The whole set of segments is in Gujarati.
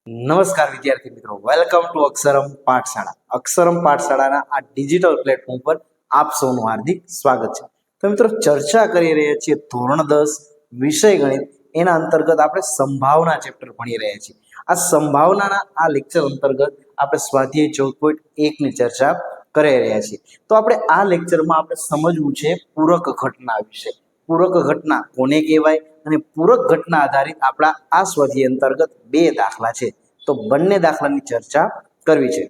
નમસ્કાર વિદ્યાર્થી મિત્રો, વેલકમ ટુ અક્ષરમ પાઠશાળા. અક્ષરમ પાઠશાળાના આ ડિજિટલ પ્લેટફોર્મ પર આપ સૌનું હાર્દિક સ્વાગત છે. તો મિત્રો, ચર્ચા કરી રહ્યા છીએ ધોરણ 10 વિષય ગણિત. એના અંતર્ગત આપણે સંભાવના ચેપ્ટર ભણી રહ્યા છીએ. આ સંભાવનાના આ લેક્ચર અંતર્ગત આપણે સ્વાધ્યાય 14.1 ની ચર્ચા કરી રહ્યા છીએ. તો આપણે આ લેક્ચરમાં આપણે સમજવું છે પૂરક ઘટના વિશે. પૂરક ઘટના કોને કહેવાય અને પૂરક ઘટના આધારિત આપણા આ સ્વાધ્યાય અંતર્ગત બે દાખલા છે. તો બંને દાખલાની ચર્ચા કરવી છે.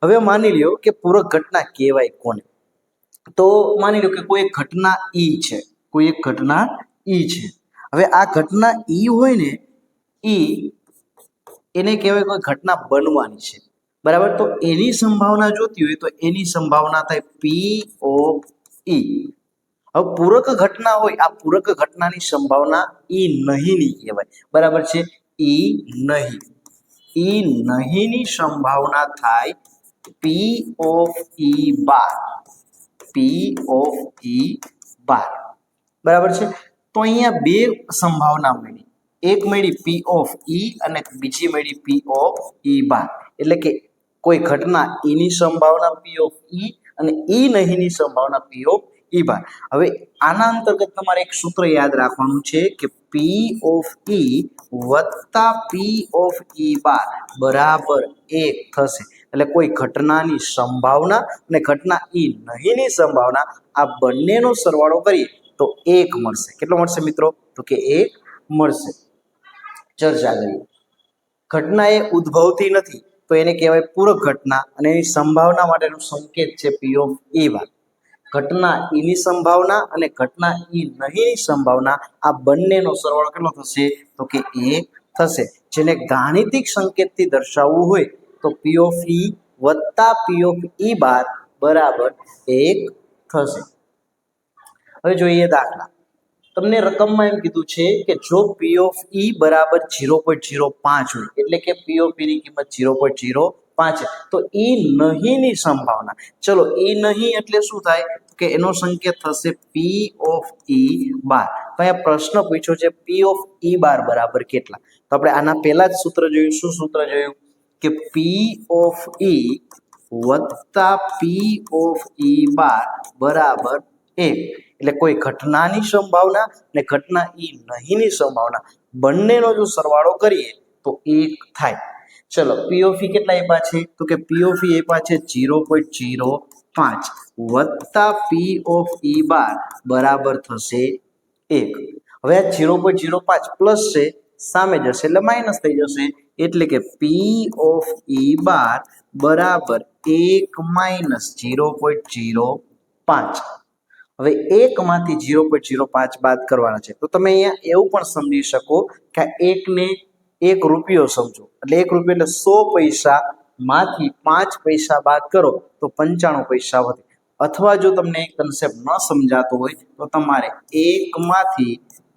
હવે માની લ્યો કે પૂરક ઘટના કહેવાય કોને. તો માની લો કે કોઈ એક ઘટના ઈ છે, કોઈ એક ઘટના ઈ છે. હવે આ ઘટના ઈ હોય ને, ઈ એને કહેવાય કોઈ ઘટના બનવાની છે, બરાબર. તો એની સંભાવના જોતી હોય તો એની સંભાવના થાય પી ઓફ ઈ. હવે પૂરક ઘટના હોય, આ પૂરક ઘટનાની સંભાવના ઈ નહીંની કહેવાય, બરાબર છે. ઈ નહીં, ઈ નહીંની સંભાવના થાય પી of E bar, P of ઈ બાર, બરાબર છે. તો અહીંયા બે સંભાવના મળી, એક મળી પી ઓફ ઈ અને બીજી મળી પી ઓફ ઈ બાર. એટલે કે કોઈ ઘટના ઈની સંભાવના પી ઓફ ઈ અને ઈ નહીંની સંભાવના પી ઓફ ઈ બાર. હવે આના અંતર્ગત તમારે એક સૂત્ર યાદ રાખવાનું છે કે પી ઓફ ઈ વત્તા પી ઓફ ઈ બાર બરાબર 1 થશે. એટલે કોઈ ઘટનાની સંભાવના અને ઘટના ઈ નહીંની સંભાવના, આ બંનેનો સરવાળો કરીએ તો 1 મળશે. કેટલો મળશે મિત્રો? તો કે 1 મળશે. ચર્ચા કરીએ. ઘટના એ ઉદ્ભવતી નથી તો એને કહેવાય પૂરક ઘટના અને એની સંભાવના માટેનો સંકેત છે પી ઓફ ઈ બાર. ઘટના ઈની સંભાવના અને ઘટના ઈ નહીંની સંભાવના, આ બંનેનો સરવાળો કેટલો થશે? તો કે 1 થશે. જેને ગાણિતિક સંકેતથી દર્શાવવું હોય તો પી ઓફ ઈ વત્તા પી ઓફ ઈ બાર બરાબર 1 થશે. હવે જોઈએ દાખલા. તમને રકમમાં એમ કીધું છે કે જો પી ઓફ ઈ બરાબર 0.05 હોય, એટલે કે પી ઓફ ઈ ની કિંમત 0.05 તો ઈ નહીંની સંભાવના, ચલો ઈ નહીં એટલે શું થાય કે એનો સંકેત થશે પી ઓફ ઈ બાર. તો અહીંયા પ્રશ્ન પૂછ્યો છે પી ઓફ ઈ બાર બરાબર કેટલા. તો આપણે આના પહેલા જ સૂત્ર જોયું. શું સૂત્ર જોયું? કે પી ઓફ ઈ વત્તા પી ઓફ ઈ બાર બરાબર 1. એટલે કોઈ ઘટનાની સંભાવના અને ઘટના ઈ નહીંની સંભાવના બંનેનો જો સરવાળો કરીએ તો 1 થાય. ચલો પી ઓફ ઈ કેટલા આપ્યા છે? તો કે પી ઓફ ઈ આપ્યા છે 0.05 વત્તા પી ઓફ ઈ બાર બરાબર થશે 1. હવે આ 0.05 પ્લસ છે, સામે જશે એટલે માઇનસ થઈ જશે. એટલે કે પી ઓફ ઈ બાર બરાબર 1 માઇનસ 0.05. હવે 1 માંથી 0.05 બાદ કરવાના છે. તો તમે અહીંયા એવું પણ સમજી શકો કે આ 1 ને 1 રૂપિયો સમજો, એટલે 1 રૂપિયો એટલે 100 પૈસા માંથી 5 પૈસા બાદ કરો તો 95 પૈસા વધે. અથવા જો તમને એક કન્સેપ્ટ ન સમજાતો હોય તો તમારે 1 માંથી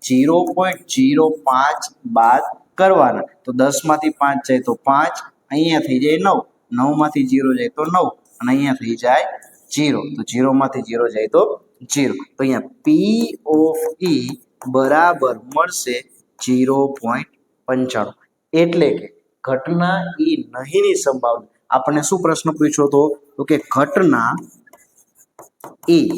0.05 બાદ કરવાના. તો 10 માંથી 5 જાય તો 5, અહીંયા થઈ જાય 9, 9 માંથી 0 જાય તો 9 અને અહીંયા થઈ જાય 0. તો 0 માંથી 0 જાય તો 0. તો અહીંયા પી ઓફ ઈ બરાબર મળશે 0.95. એટલે કે ઘટના ઈ નહીંની સંભાવના. આપણને શું પ્રશ્ન પૂછ્યો હતો? તો કે ઘટના ઈ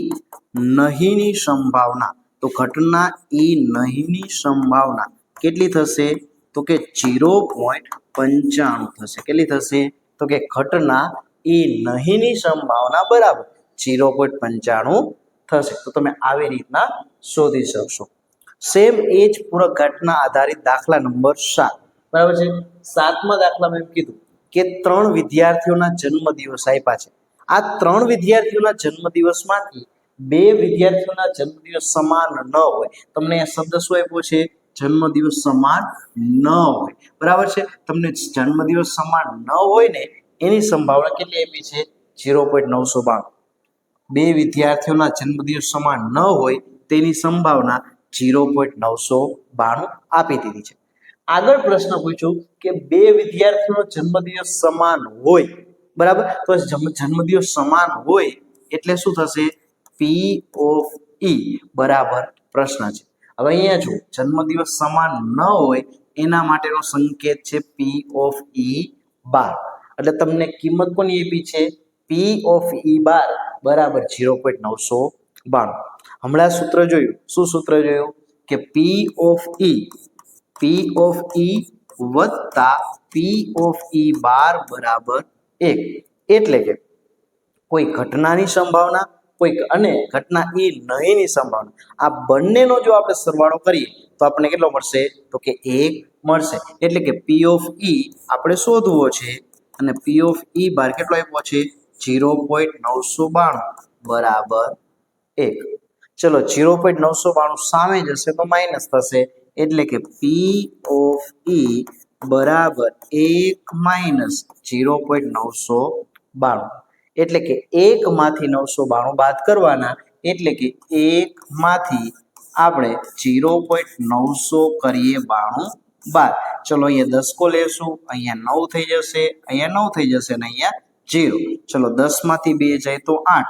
નહીંની સંભાવના, તો ઘટના ઈ નહીંની સંભાવના કેટલી થશે? તો કે 0.95 થશે. કેટલી થશે? તો કે ઘટના ઈ નહીંની સંભાવના બરાબર 0.95 થશે. તો તમે આવી રીતના શોધી શકશો. સેમ એ જ પૂરક ઘટના આધારિત દાખલા નંબર 7, બરાબર છે. 7મા દાખલામાં એમ કીધું કે 3 વિદ્યાર્થીઓના જન્મદિવસ આપ્યા છે. આ 3 વિદ્યાર્થીઓના જન્મદિવસમાંથી 2 વિદ્યાર્થીઓના જન્મદિવસ સમાન ન હોય. તમને આ શબ્દ શું આપ્યો છે? જન્મદિવસ સમાન ન હોય, બરાબર છે. તમને જન્મદિવસ સમાન ન હોય ને એની સંભાવના કેટલી આપી છે? 0.992. 2 વિદ્યાર્થીઓના જન્મદિવસ સમાન ન હોય તેની સંભાવના 0.992 આપી દીધી છે. આગળ પ્રશ્ન પૂછ્યો કે 2 વિદ્યાર્થીઓનો જન્મદિવસ સમાન હોય, બરાબર. તો જન્મદિવસ સમાન હોય એટલે શું થશે? પી ઓફ ઈ બરાબર પ્રશ્ન છે. હવે અહીંયા જો જન્મદિવસ સમાન ન હોય એના માટેનો સંકેત છે પી ઓફ ઈ બાર. એટલે તમને કિંમત કોની આપી છે? પી ઓફ ઈ બાર બરાબર 0.992. હમણાં સૂત્ર જોયું. શું સૂત્ર જોયું? કે પી ઓફ ઈ વત્તા પી ઓફ ઈ બાર બરાબર 1. એટલે કે કોઈ ઘટનાની સંભાવના અને ઘટના ઈ નહીંની સંભાવના, આ બંનેનો જો આપણે સરવાળો કરીએ તો આપણને કેટલો મળશે? તો કે 1 મળશે. એટલે કે પી ઓફ ઈ આપણે શોધવો છે અને પી ઓફ ઈ બાર કેટલો આપ્યો છે? 0.992 બરાબર 1. ચલો 0.992 સામે જશે તો માઇનસ થશે. એટલે કે પી ઓફ ઈ બરાબર 1 માઇનસ 0.992. એટલે કે 1 માંથી 992 બાદ કરવાના. એટલે કે 1 માંથી આપણે 0.900 કરીએ 92 બાદ. ચલો અહીંયા દસકો લેશું, અહીંયા 9 થઈ જશે, અહીંયા 9 થઈ જશે અને અહીંયા 0. ચલો 10 માંથી 2 જાય તો 8,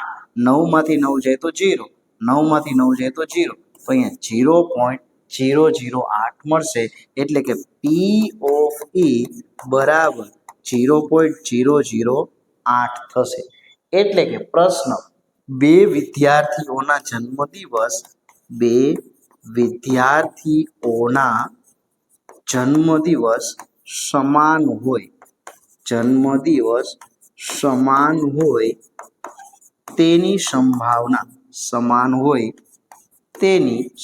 9 માંથી 9 જાય તો 0, 9 માંથી 9 જાય તો 0. તો અહીંયા 0.008 મળશે. એટલે કે પી ઓફ ઈ બરાબર 0.008 થશે. એટલે કે પ્રશ્ન બે વિદ્યાર્થીઓના જન્મદિવસ સમાન હોય તેની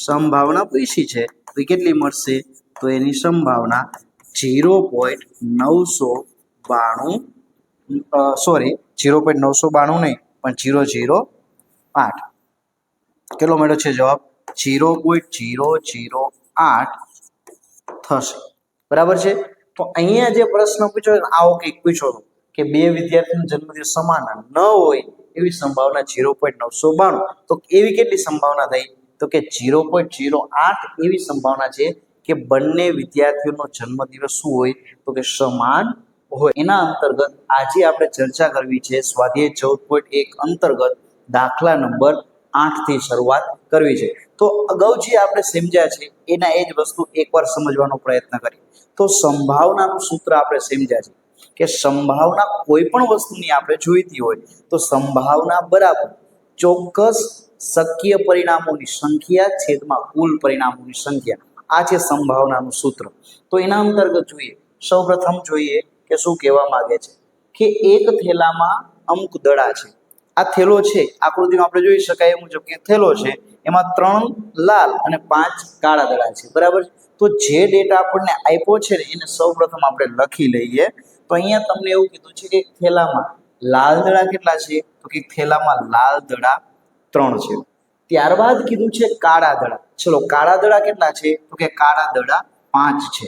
સંભાવના પૂછી છે. તો કેટલી મળશે? તો એની સંભાવના 0.992 સોરી 0.992 નહીં પણ 008. કેટલો મળ્યો છે જવાબ? 0.008 થશે. બરાબર છે. તો અહીંયા જે પ્રશ્ન પૂછ્યો આવો કંઈક પૂછ્યો કે બે વિદ્યાર્થીનો જન્મદિવસ સમાન ન હોય એવી સંભાવના 0.992. તો એવી કેટલી સંભાવના થઈ? તો કે 0.08 એવી સંભાવના છે કે બંને વિદ્યાર્થીઓનો જન્મદિવસ શું હોય? તો કે સમાન હોય. એના અંતર્ગત આજે આપણે ચર્ચા કરવી છે સ્વાધ્યાય 14.1 અંતર્ગત દાખલા નંબર 8 થી શરૂઆત કરવી છે. તો અગાઉ જે આપણે સમજ્યા છે એના એ જ વસ્તુ એકવાર સમજવાનો પ્રયત્ન કરીએ. તો સંભાવનાનું સૂત્ર આપણે સમજ્યા છે કે સંભાવના કોઈ પણ વસ્તુની આપણે જોઈતી હોય તો સંભાવના બરાબર ચોક્કસ શક્ય પરિણામોની સંખ્યા છેદમાં કુલ પરિણામોની સંખ્યા. આ છે સંભાવનાનું સૂત્ર. તો એના અંતર્ગત જોઈએ, સૌપ્રથમ જોઈએ કે શું કહેવા માંગે છે કે એક થેલામાં અમુક દડા છે. આ થેલો છે, આકૃતિમાં આપણે જોઈ શકાય એ મુજબ કે થેલો છે, એમાં 3 લાલ અને 5 કાળા દડા છે. બરાબર. તો જે ડેટા આપણને આપ્યો છે ને એને સૌપ્રથમ આપણે લખી લઈએ. તો અહીંયા તમને એવું કીધું છે કે થેલામાં લાલ દડા કેટલા છે? તો કે થેલામાં લાલ દડા 3 છે. ત્યારબાદ કીધું છે કાળા દડા. ચલો કાળા દડા કેટલા છે? તો કે કાળા દડા 5 છે.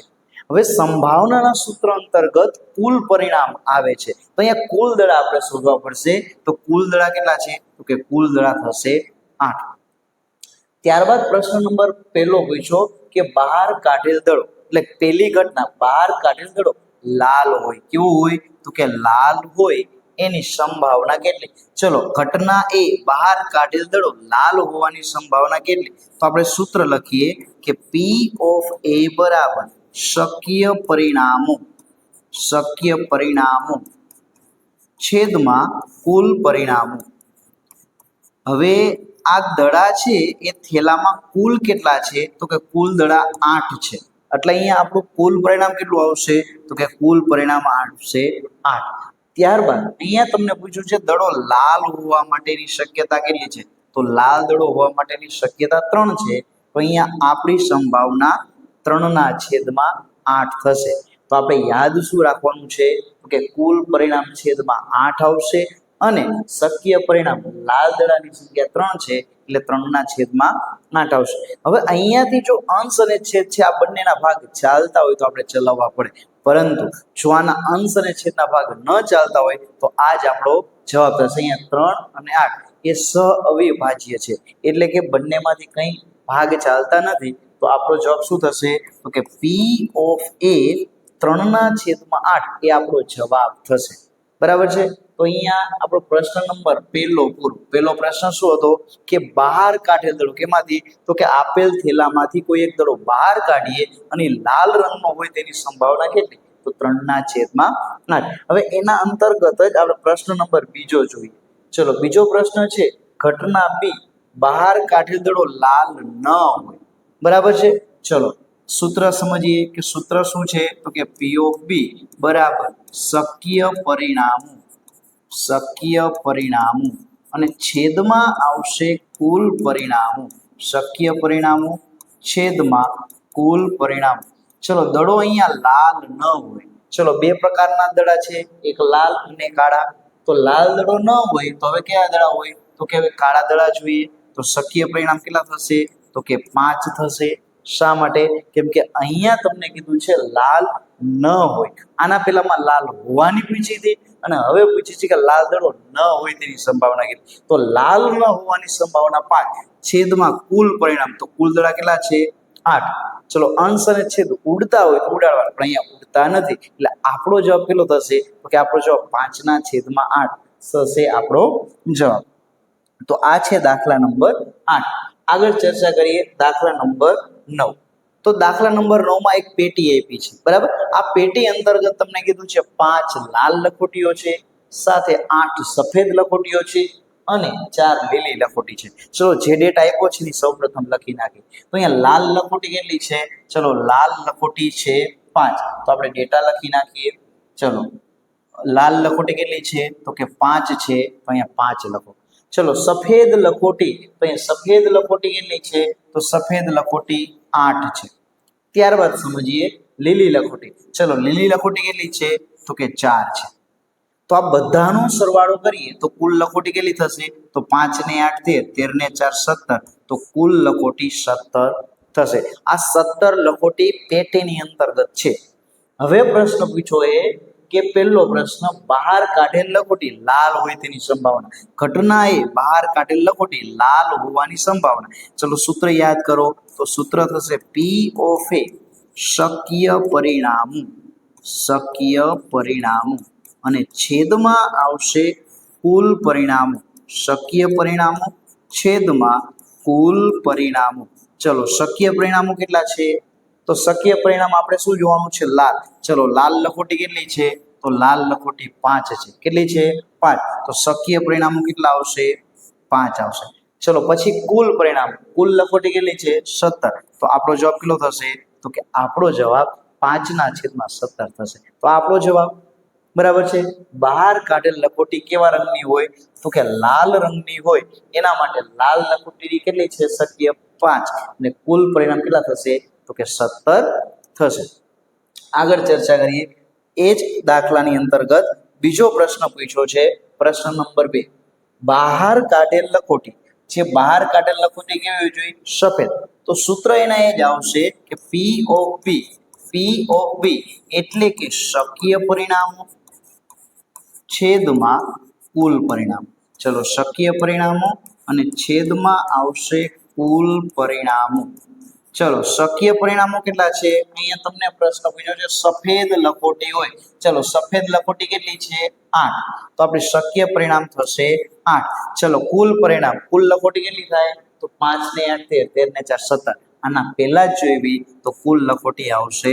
હવે સંભાવનાના સૂત્ર અંતર્ગત કુલ પરિણામ આવે છે. તો અહીંયા કુલ દડા આપણે શોધવા પડશે. તો કુલ દડા કેટલા છે? તો કે કુલ દડા થશે 8. ત્યારબાદ પ્રશ્ન નંબર પહેલો પૂછ્યો કે બહાર કાઢેલ દડો, એટલે પહેલી ઘટના બહાર કાઢેલ દડો લાલ હોય. કેવું હોય? તો કે લાલ હોય એની સંભાવના કેટલી? ચલો ઘટના એ બહાર કાઢેલ દડો લાલ હોવાની સંભાવના કેટલી? તો આપણે સૂત્ર લખીએ કે પી ઓફ એ બરાબર શક્ય પરિણામો છેદમાં કુલ પરિણામો. હવે આ દડા છે એ થેલામાં કુલ કેટલા છે? તો કે કુલ દડા 8 છે. એટલે અહીંયા આપણું કુલ પરિણામ કેટલું આવશે? તો કે કુલ પરિણામ આવશે 8. ત્યારબાદ અહીંયા તમને પૂછ્યું છે દડો લાલ હોવા માટેની શક્યતા કેટલી છે? તો લાલ દડો હોવા માટેની શક્યતા 3 છે. તો અહીંયા આપણી સંભાવના 3/8 થશે. તો આપણે યાદ શું રાખવાનું છે? તો કે કુલ પરિણામ છેદમાં 8 આવશે અને શક્ય પરિણામ લાલ દડાની સંખ્યા 3 છે એટલે 3/8 આવશે. હવે અહીંયાથી જો અંશ અને છેદ છે આ બંનેના ભાગ ચાલતા હોય તો આપણે ચલાવવા પડે, પરંતુ જો આના અંશ અને છેદના ભાગ ન ચાલતા હોય તો આ જ આપણો જવાબ થશે. અહીંયા 3 અને 8 એ સહઅવિભાજ્ય છે એટલે કે બંનેમાંથી કંઈ ભાગ ચાલતા નથી. તો આપણો જવાબ શું થશે? તો કે પી ઓફ એ 3/8 એ આપણો જવાબ થશે. બરાબર છે. તો અહીંયા આપણો પ્રશ્ન નંબર પહેલો પૂરો. પહેલો પ્રશ્ન શું હતો કે બહાર કાઢેલ દડો કેમાંથી, તો કે આપેલ થેલામાંથી કોઈ એક દડો બહાર કાઢીએ અને લાલ રંગનો હોય તેની સંભાવના કેટલી, તો 3/8. હવે એના અંતર્ગત જ આપણે પ્રશ્ન નંબર બીજો જોઈએ. ચલો બીજો પ્રશ્ન છે ઘટના બી, બહાર કાઢેલ દડો લાલ ન હોય. બરાબર છે. ચલો સૂત્ર સમજીએ કે સૂત્ર શું છે, તો કે પી ઓફ બી બરાબર શક્ય પરિણામો અને છેદમાં આવશે કુલ પરિણામો. શક્ય પરિણામો છેદમાં કુલ પરિણામો. ચલો દડો અહીંયા લાલ ન હોય. ચલો બે પ્રકારના દડા છે, એક લાલ અને કાળા. તો લાલ દડો ન હોય તો હવે કયા દડા હોય, તો કે હવે કાળા દડા જોઈએ. તો શક્ય પરિણામ કેટલા થશે, તો કે 5 થશે. શા માટે, કેમ કે અહીંયા તમને કીધું છે લાલ ન હોય. આના પહેલામાં લાલ હોવાની પૂછી હતી અને હવે પૂછી છે કે લાલ દડો ન હોય તેની સંભાવના કેટલી. તો લાલ ન હોવાની સંભાવના 5 છેદમાં કુલ પરિણામ, તો કુલ દડા કેટલા છે 8. ચલો અંશ અને છેદ ઉડતા હોય તો ઉડાડવાના, પણ અહીંયા ઉડતા નથી એટલે આપણો જવાબ કેટલો થશે, તો કે આપણો જવાબ 5/8 થશે આપણો જવાબ. તો આ છે દાખલા નંબર 8. આગળ ચર્ચા કરીએ દાખલા નંબર 9. તો દાખલા નંબર 9 માં એક પેટી આપી છે. બરાબર, આ પેટી અંતર્ગત તમને કીધું છે 5 લાલ લખોટીઓ છે, સાથે 8 સફેદ લખોટીઓ છે અને 4 લીલી લખોટી છે. ચલો જે ડેટા આપ્યો છે એ સૌપ્રથમ લખી નાખીએ. તો અહીંયા લાલ લખોટી કેટલી છે, ચલો લાલ લખોટી છે 5. તો આપણે ડેટા લખી નાખીએ. ચલો લાલ લખોટી કેટલી છે, તો કે 5 છે. તો અહીંયા 5 લખો. ચલો સફેદ લખોટી, તો અહીંયા સફેદ લખોટી કેટલી છે, તો સફેદ લખોટી 8 છે. ત્યારબાદ સમજીએ લીલી લખોટી. ચલો લીલી લખોટી કેટલી છે, તો કે 4 છે. તો આ બધાનો સરવાળો કરીએ તો કુલ લખોટી કેટલી થશે, તો 5 ને 8 13 ને 4 17. તો કુલ લખોટી 17 થશે. આ 17 લખોટી પેટીની અંતર્ગત છે. હવે પ્રશ્ન પૂછો એ કે પહેલો પ્રશ્ન બહાર કાઢેલ લખોટી લાલ હોય તેની સંભાવના. ઘટના એ બહાર કાઢેલ લખોટી લાલ હોવાની સંભાવના. ચલો સૂત્ર યાદ કરો. તો સૂત્ર થશે પી ઓફ એ શક્ય પરિણામો અને છેદમાં આવશે કુલ પરિણામો. શક્ય પરિણામો છેદમાં કુલ પરિણામો. ચલો શક્ય પરિણામો કેટલા છે, તો શક્ય પરિણામ આપણે શું જોવાનું છે, લાલ. ચલો લાલ લખોટી કેટલી છે, તો લાલ લખોટી 5 છે. કેટલી છે, 5. તો શક્ય પરિણામો કેટલા આવશે, 5 આવશે. ચલો પછી કુલ પરિણામ, કુલ લખોટી કેટલી છે 17. તો આપણો જવાબ કેટલો થશે, તો કે આપણો જવાબ 5/17 થશે. તો આપણો જવાબ બરાબર છે. બહાર કાઢેલ લખોટી કેવા રંગની હોય, તો કે લાલ રંગની હોય. એના માટે લાલ લખોટી કેટલી છે, શક્ય 5 અને કુલ પરિણામ કેટલા થશે, તો કે 17 થશે. આગળ ચર્ચા કરીએ. એ જ દાખલાની અંતર્ગત બીજો પ્રશ્ન પૂછ્યો છે, પ્રશ્ન નંબર 2. બહાર કાઢેલ લખોટી, જે બહાર કાઢેલ લખોટી કેવી હોવી જોઈએ, સફેદ. તો સૂત્ર એના એ જ આવશે કે પી ઓફ બી એટલે કે શક્ય પરિણામો છેદમાં કુલ પરિણામ. ચલો શક્ય પરિણામો અને છેદમાં આવશે કુલ પરિણામો. ચલો શક્ય પરિણામો કેટલા છે, અહીંયા તમને પ્રશ્ન પૂછ્યો છે સફેદ લખોટી હોય. ચલો સફેદ લખોટી કેટલી છે, 8. તો આપણે શક્ય પરિણામ થશે 8. ચલો કુલ પરિણામ, કુલ લખોટી કેટલી થાય, તો 5 ને 8 13 ને 4 17. આના પહેલા જ જોઈવી તો કુલ લખોટી આવશે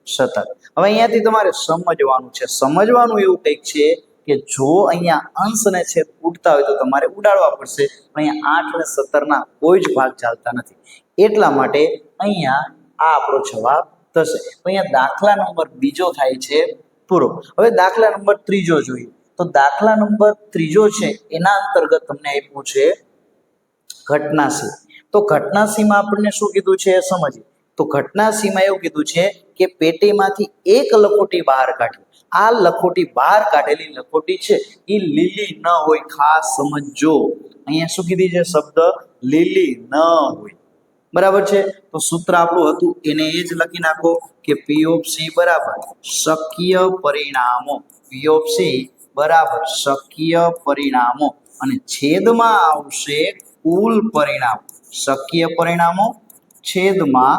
17. હવે અહીંયાથી તમારે સમજવાનું છે. સમજવાનું એવું કંઈક છે કે જો અહીંયા અંશ અને છેદ ઉડતા હોય તો તમારે ઉડાડવા પડશે. પણ અહીંયા 8 અને 17 ના કોઈ જ ભાગ ચાલતા નથી. એટલા માટે અહીંયા આ આપણો જવાબ થશે. તો અહીંયા દાખલા નંબર બીજો થાય છે પૂરો. હવે દાખલા નંબર ત્રીજો જોઈએ. તો દાખલા નંબર ત્રીજો છે એના અંતર્ગત તમને આપ્યું છે ઘટના સી. તો ઘટના સીમાં આપણને શું કીધું છે એ સમજીએ. તો ઘટના સીમાં એવું કીધું છે કે પેટીમાંથી એક લખોટી બહાર કાઢી. આ લખોટી બહાર કાઢેલી લખોટી છે એ લીલી ન હોય. ખાસ સમજજો, અહીંયા શું કીધી છે શબ્દ, લીલી ન હોય. બરાબર છે. તો સૂત્ર આપણું હતું એને એ જ લખી નાખો કે પી ઓફ સી બરાબર શક્ય પરિણામો. પી ઓફ સી બરાબર શક્ય પરિણામો અને છેદમાં આવશે કુલ પરિણામ. શક્ય પરિણામો છેદમાં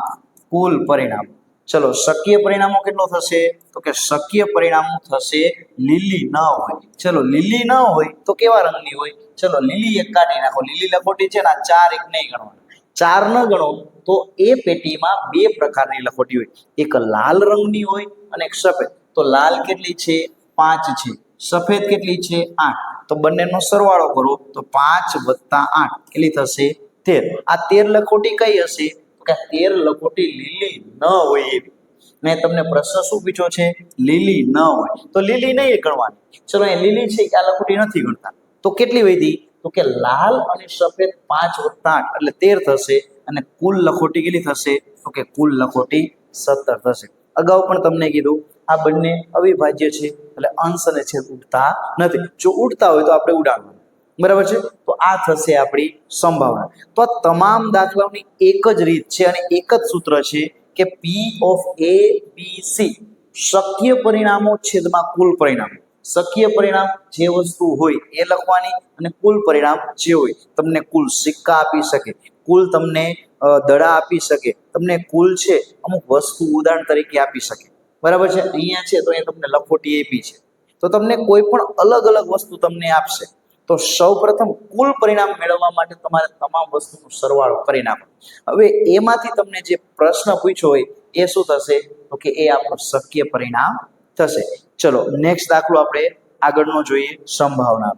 કુલ પરિણામ. ચલો શક્ય પરિણામો કેટલો થશે તો કે શક્ય પરિણામો થશે લીલી ન હોય. ચલો લીલી ન હોય તો કેવા રંગની હોય? ચલો લીલી એક કાઢી નાખો. લીલી લખોટી છે ને 4 એક નહીં ગણવાની. 4 ન ગણો તો એ પેટીમાં બે પ્રકારની લખોટી હોય. એક લાલ રંગની હોય અને એક સફેદ. તો લાલ કેટલી છે? 5 છે. સફેદ કેટલી છે? 8. તો બંનેનો સરવાળો કરો તો 5 + 8 કેટલી થશે? 13. આ 13 લખોટી કઈ હશે? તો કે 13 લખોટી લીલી ન હોય એવી. મેં તમને પ્રશ્ન શું પૂછ્યો છે? લીલી ન હોય તો લીલી નહીં ગણવાની. ચલો એ લીલી છે કે આ લખોટી નથી ગણતા. તો કેટલી વધી? તો કે લાલ અને સફેદ 5 + 8 એટલે 13 થશે અને કુલ લખોટી કેટલી થશે? તો કે કુલ લખોટી 17 થશે. અગાઉ પણ તમને કીધું આ બંને અવિભાજ્ય છે એટલે અંશ અને છેદ ઉડતા નથી. જો ઉડતા હોય તો આપણે ઉડાડવાનું. બરાબર છે? તો આ થશે આપણી સંભાવના. તો આ તમામ દાખલાઓની એક જ રીત છે અને એક જ સૂત્ર છે કે P of A B C શક્ય પરિણામો છેદમાં કુલ પરિણામ. શક્ય પરિણામ જે વસ્તુ હોય એ લખવાની અને કુલ પરિણામ જે હોય. તમને કુલ સિક્કા આપી શકે, કુલ તમને દડા આપી શકે, તમને કુલ છે અમુક વસ્તુ ઉદાહરણ તરીકે આપી શકે. બરાબર છે? અહીંયા છે તો અહીંયા તમને લખોટી આપી છે તો તમને કોઈ પણ અલગ અલગ વસ્તુ તમને આપશે. તો સૌપ્રથમ કુલ પરિણામ મેળવવા માટે તમારે તમામ વસ્તુનો સરવાળો કરી નાખો. હવે એમાંથી તમને જે પ્રશ્ન પૂછ્યો હોય એ શું થશે? તો કે એ આપણું શક્ય પરિણામ થશે. ચલો નેક્સ્ટ દાખલો આપણે આગળનો જોઈએ, સંભાવના.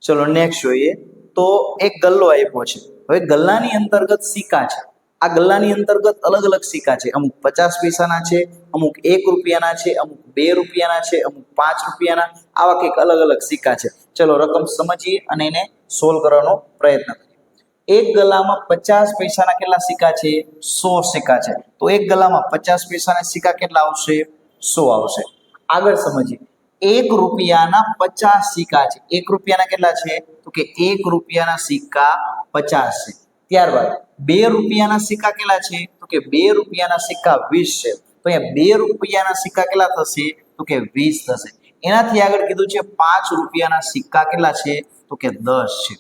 ચલો નેક્સ્ટ જોઈએ. તો એક ગલ્લો આપ્યો છે. હવે ગલ્લાની અંતર્ગત સિક્કા છે. આ ગલ્લાની અંતર્ગત અલગ અલગ સિક્કા છે. અમુક 50 પૈસાના છે, અમુક 1 રૂપિયાના છે, અમુક 2 રૂપિયાના છે, અમુક 5 રૂપિયાના. આવા કંઈક અલગ અલગ સિક્કા છે. ચલો રકમ સમજીએ અને એને સોલ્વ કરવાનો પ્રયત્ન કરીએ. એક ગલ્લામાં 50 પૈસાના કેટલા સિક્કા છે? 100 સિક્કા છે. તો એક ગલ્લામાં 50 પૈસાના સિક્કા કેટલા આવશે? 100 આવશે. આગળ સમજીએ. 1 રૂપિયાના 50 સિક્કા છે. 1 રૂપિયાના કેટલા છે? તો કે 1 રૂપિયાના સિક્કા 50 છે. ત્યારબાદ 2 રૂપિયાના સિક્કા કેટલા છે? તો કે 2 રૂપિયાના સિક્કા 20 છે. તો અહીંયા 2 રૂપિયાના સિક્કા કેટલા થશે? તો કે 20 થશે. એનાથી આગળ કીધું છે 5 રૂપિયાના સિક્કા કેટલા છે? તો કે 10 છે.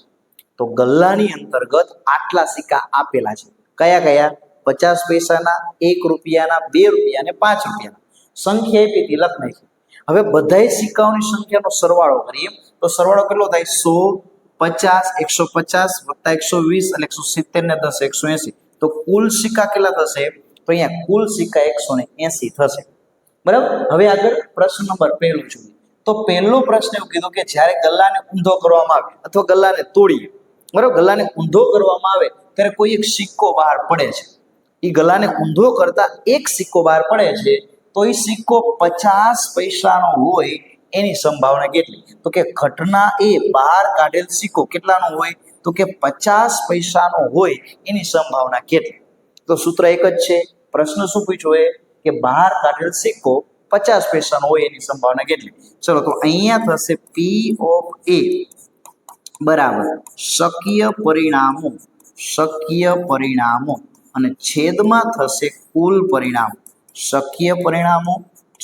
તો ગલ્લાની અંતર્ગત આટલા સિક્કા આપેલા છે. કયા કયા? 50 પૈસાના, 1 રૂપિયાના, 2 રૂપિયા અને 5 રૂપિયાના. સંખ્યા આપી હતી, લખ નાખી. હવે બધાય સિક્કાઓની સંખ્યાનો સરવાળો કરીએ તો સરવાળો કેટલો થાય? 100, 50, 150 + 120 એટલે 170 ને 10 180. તો કુલ સિક્કા કેટલા થશે? તો અહીંયા કુલ સિક્કા 180 થશે. બરાબર. હવે આગળ પ્રશ્ન નંબર 1 જોઈએ. તો પહેલો પ્રશ્ન એવું કીધું કે જ્યારે ગલ્લાને ઊંધો કરવામાં આવે અથવા ગલ્લાને તોડીએ, બરાબર, ગલ્લાને ઊંધો કરવામાં આવે ત્યારે કોઈ એક સિક્કો બહાર પડે છે. એ ગલ્લાને ઊંધો કરતા એક સિક્કો બહાર પડે છે. તો એ સિક્કો 50 પૈસાનો હોય એની સંભાવના કેટલી? તો કે ઘટના એ બહાર કાઢેલ સિક્કો કેટલાનો હોય? તો કે 50 પૈસાનો હોય એની સંભાવના કેટલી? તો સૂત્ર એક જ છે. પ્રશ્ન શું પૂછ્યો છે કે બહાર કાઢેલ સિક્કો 50 પૈસાનો હોય એની સંભાવના કેટલી? ચલો તો અહીંયા થશે P of A બરાબર શક્ય પરિણામો અને છેદમાં થશે કુલ પરિણામ. શક્ય પરિણામો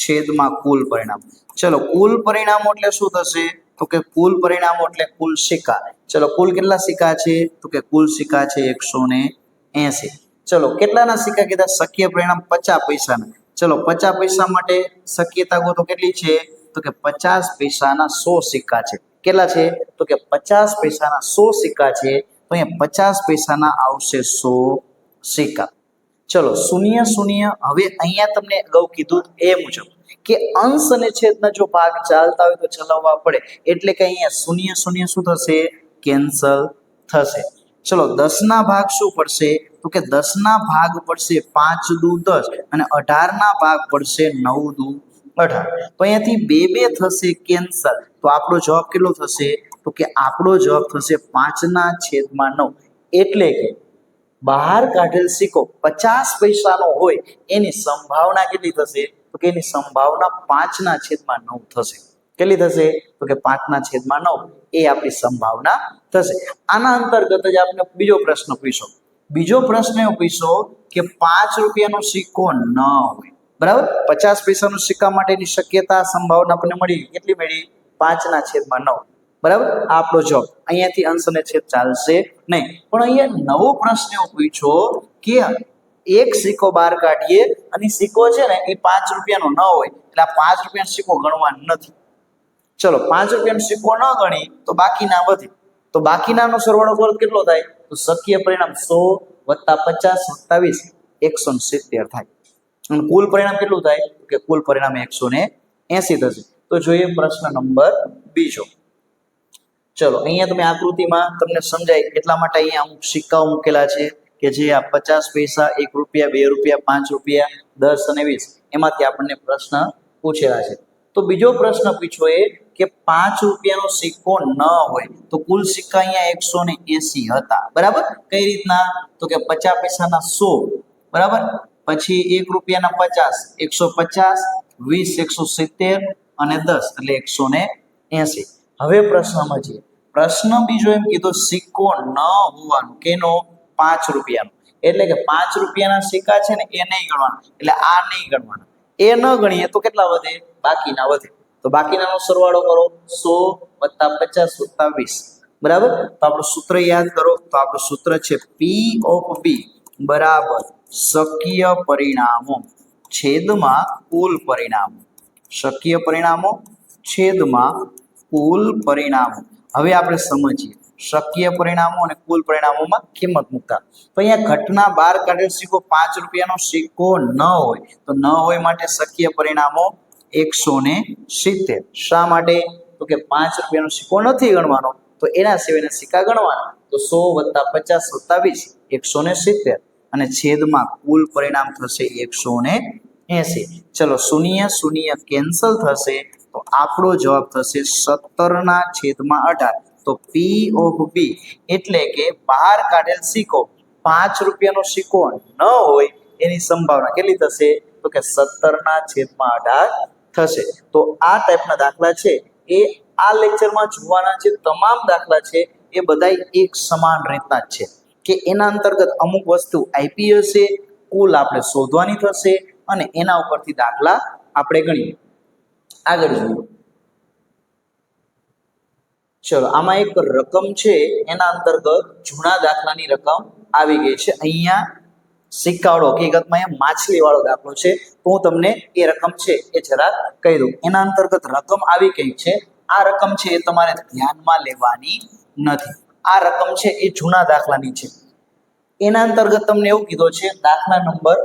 છેદમાં કુલ પરિણામ. ચલો કુલ પરિણામો એટલે શું થશે? તો કે કુલ પરિણામો એટલે કુલ સિક્કા. ચલો કુલ કેટલા સિક્કા છે? તો કે કુલ સિક્કા છે 180. ચલો કેટલાના સિક્કા કીધા? શક્ય પરિણામ 50 પૈસાના. ચલો 50 પૈસા માટે શક્યતા ગોતો. કેટલી છે? તો કે 50 પૈસાના 100 સિક્કા છે. કેટલા છે? તો કે 50 પૈસાના 100 સિક્કા છે. તો અહીંયા 50 પૈસાના આવશે 100 સિક્કા. ચલો 0 0. હવે અહીંયા તમને અગાઉ કીધું એ મુજબ કે અંશ અને છેદના જો ભાગ ચાલતા હોય તો ચલાવવા પડે. એટલે કે અહીંયા 0 0 શું થશે? કેન્સલ થશે. ચલો 10 ના ભાગ શું પડશે? તો કે 10 ના ભાગ પડશે 5 દુ 10 અને 18 ના ભાગ પડશે 9 દુ 18. તો અહીંયાથી 2 2 થશે કેન્સલ. તો આપણો જવાબ કેટલો થશે? તો કે આપણો જવાબ થશે 5/9. એટલે કે બહાર કાઢેલ સિક્કો 50 પૈસાનો હોય એની સંભાવના કેટલી થશે? તો કે એની સંભાવના 5/9 થશે. કેટલી થશે? તો કે 5/9 એ આપણી સંભાવના થશે. આના અંતર્ગત જ આપણે બીજો પ્રશ્ન પૂછ્યો. બીજો પ્રશ્ન એવો પૂછ્યો કે 5 રૂપિયાનો સિક્કો ન હોય. બરાબર. 50 પૈસાનો સિક્કા માટેની શક્યતા સંભાવના આપણને મળી. કેટલી મળી? 5/9. બરાબર. આપણો જવાબ. અહીંયાથી અંશ અને છેદ ચાલશે નહીં. પણ અહીંયા નવો પ્રશ્ન એવો પૂછ્યો કે એક સિક્કો બહાર કાઢીએ અને સિક્કો છે ને એ 5 રૂપિયાનો ન હોય એટલે આ 5 રૂપિયાનો સિક્કો ગણવાનો નથી. ચલો 5 રૂપિયાનો સિક્કો ન ગણી તો બાકીના વધે, તો બાકીનાનો સરવાળો કરો તો કેટલો થાય? તો શક્ય પરિણામ 100 + 50 + 20 170 થાય. અને કુલ પરિણામ કેટલું થાય? કે કુલ પરિણામ 180 થશે. તો જોઈએ પ્રશ્ન નંબર બીજો. ચલો અહીંયા તમે આકૃતિમાં તમને સમજાય એટલા માટે અહીંયા અમુક સિક્કાઓ મૂકેલા છે કે જે આ 50 પૈસા, 1 રૂપિયા, 2 રૂપિયા, 5 રૂપિયા, 10 અને 20 એમાંથી આપણને પ્રશ્ન પૂછેલા છે. તો બીજો પ્રશ્ન પૂછ્યો એ કે 5 રૂપિયાનો સિક્કો ન હોય તો કુલ સિક્કા અહીંયા 180 હતા. બરાબર? કઈ રીતના? તો કે 50 પૈસાના 100, બરાબર, પછી 1 રૂપિયાના 50, 150, 20 170 અને 10 એટલે 180. હવે પ્રશ્ન સમજીએ. પ્રશ્ન બીજો એમ કીધો સિક્કો ન હોવાનો, કેનો? 5 રૂપિયાનો. એટલે કે 5 રૂપિયાના સિક્કા છે ને એ નહીં ગણવાના, એટલે આ નહીં ગણવાના. એ ન ગણીએ તો કેટલા વધે? બાકીના વધે. તો બાકીનાનો સરવાળો કરો 100 + 50 + 20, બરાબર. તો આપણું સૂત્ર યાદ કરો. તો આપણું સૂત્ર છે P of B બરાબર શક્ય પરિણામો છેદમાં કુલ પરિણામો. શક્ય પરિણામો છેદમાં કુલ પરિણામો. હવે આપણે સમજીએ શક્ય પરિણામો અને કુલ પરિણામોમાં કિંમત મૂકતા. તો અહીંયા ઘટના બહાર કાઢેલ સિક્કો 5 રૂપિયાનો સિક્કો ન હોય તો ન હોય માટે શક્ય પરિણામો 170. શા માટે? તો કે 5 રૂપિયાનો સિક્કો નથી ગણવાનો તો એના સિવાયના સિક્કા ગણવાના. તો 100 + 50 + 20 170 અને છેદમાં કુલ પરિણામ થશે 180. ચલો શૂન્ય શૂન્ય કેન્સલ થશે તો આપણો જવાબ થશે 17/18. તો P of B એટલે કે બહાર કાઢેલ સિક્કો 5 રૂપિયાનો સિક્કો ન હોય એની સંભાવના કેટલી થશે? તો કે 17/18 થશે. તો આ ટાઈપના દાખલા છે એ આ લેક્ચરમાં જોવાના જે તમામ દાખલા છે એ બધા એક સમાન રીતના જ છે કે એના અંતર્ગત અમુક વસ્તુ આપી હશે, કુલ આપણે શોધવાની થશે અને એના ઉપરથી દાખલા આપણે ગણીએ. આગળ જોઈએ. ચલો આમાં એક રકમ છે એના અંતર્ગત જૂના દાખલાની રકમ આવી ગઈ છે. અહીંયા સિક્કાવાળો હકીકતમાં અહીંયા માછલી વાળો દાખલો છે તો હું તમને એ રકમ છે એ જરા કહી દઉં. એના અંતર્ગત રકમ આવી ગઈ છે. આ રકમ છે એ તમારે ધ્યાનમાં લેવાની નથી. આ રકમ છે એ જૂના દાખલાની છે. એના અંતર્ગત તમને એવું કીધું છે દાખલા નંબર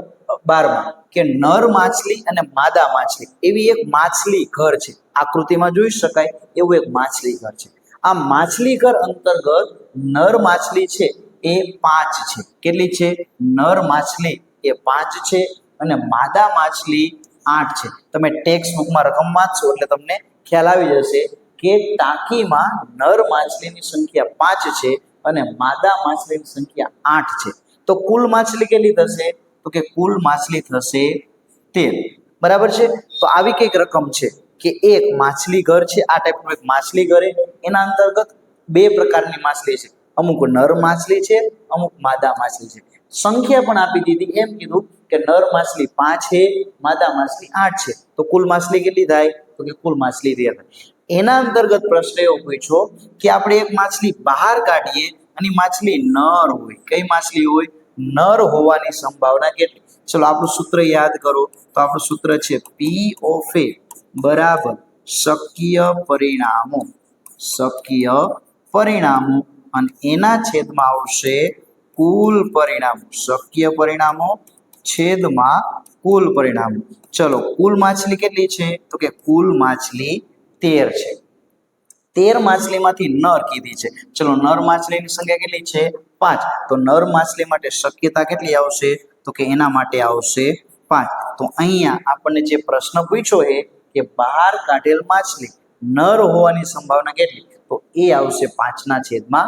12 કે નર માછલી અને માદા માછલી એવી એક માછલી ઘર છે. આકૃતિમાં જોઈ શકાય એવું એક માછલી ઘર છે. આ માછલી ઘર અંતર્ગત નર માછલી છે એ 5 છે. કેટલી છે? નર માછલી એ 5 છે અને માદા માછલી 8 છે. તમે ટેક્સ્ટ બુકમાં રકમ વાંચશો એટલે તમને ખ્યાલ આવી જશે કે ટાંકીમાં નર માછલીની સંખ્યા 5 છે અને માદા માછલીની સંખ્યા 8 છે. તો કુલ માછલી કેટલી થશે? તો કે કુલ માછલી થશે 13. બરાબર છે. તો આવી કઈક રકમ છે કે એક માછલી ઘર છે. આ ટાઈપનું એક માછલી ઘર એના અંતર્ગત બે પ્રકારની માછલી છે. અમુક નર માછલી છે, અમુક માદા માછલી છે. સંખ્યા પણ આપી દીધી. એમ કીધું કે નર માછલી 5 છે, માદા માછલી 8 છે. તો કુલ માછલી કેટલી થાય? તો કે કુલ માછલી 13 થાય. એના અંતર્ગત પ્રશ્ન એવો પૂછ્યો કે આપણે એક માછલી બહાર કાઢીએ અને માછલી નર હોય. કઈ માછલી હોય? નર હોવાની સંભાવના કેટલી? ચલો આપણું સૂત્ર યાદ કરો. તો આપણું સૂત્ર છે P of A બરાબર શક્ય પરિણામો. શક્ય પરિણામો અને એના છેદમાં આવશે કુલ પરિણામો. શક્ય પરિણામો છેદમાં કુલ પરિણામો. ચલો કુલ માછલી કેટલી છે? તો કે કુલ માછલી 13 છે. 13 માછલીમાંથી નર કીધી છે. ચલો નર માછલીની સંખ્યા કેટલી છે? 5. તો નર માછલી માટે શક્યતા કેટલી આવશે? તો કે એના માટે આવશે 5. તો અહીંયા આપણને જે પ્રશ્ન પૂછ્યો છે કે બહાર કાઢેલ માછલી નર હોવાની સંભાવના કેટલી? તો એ આવશે 5/13.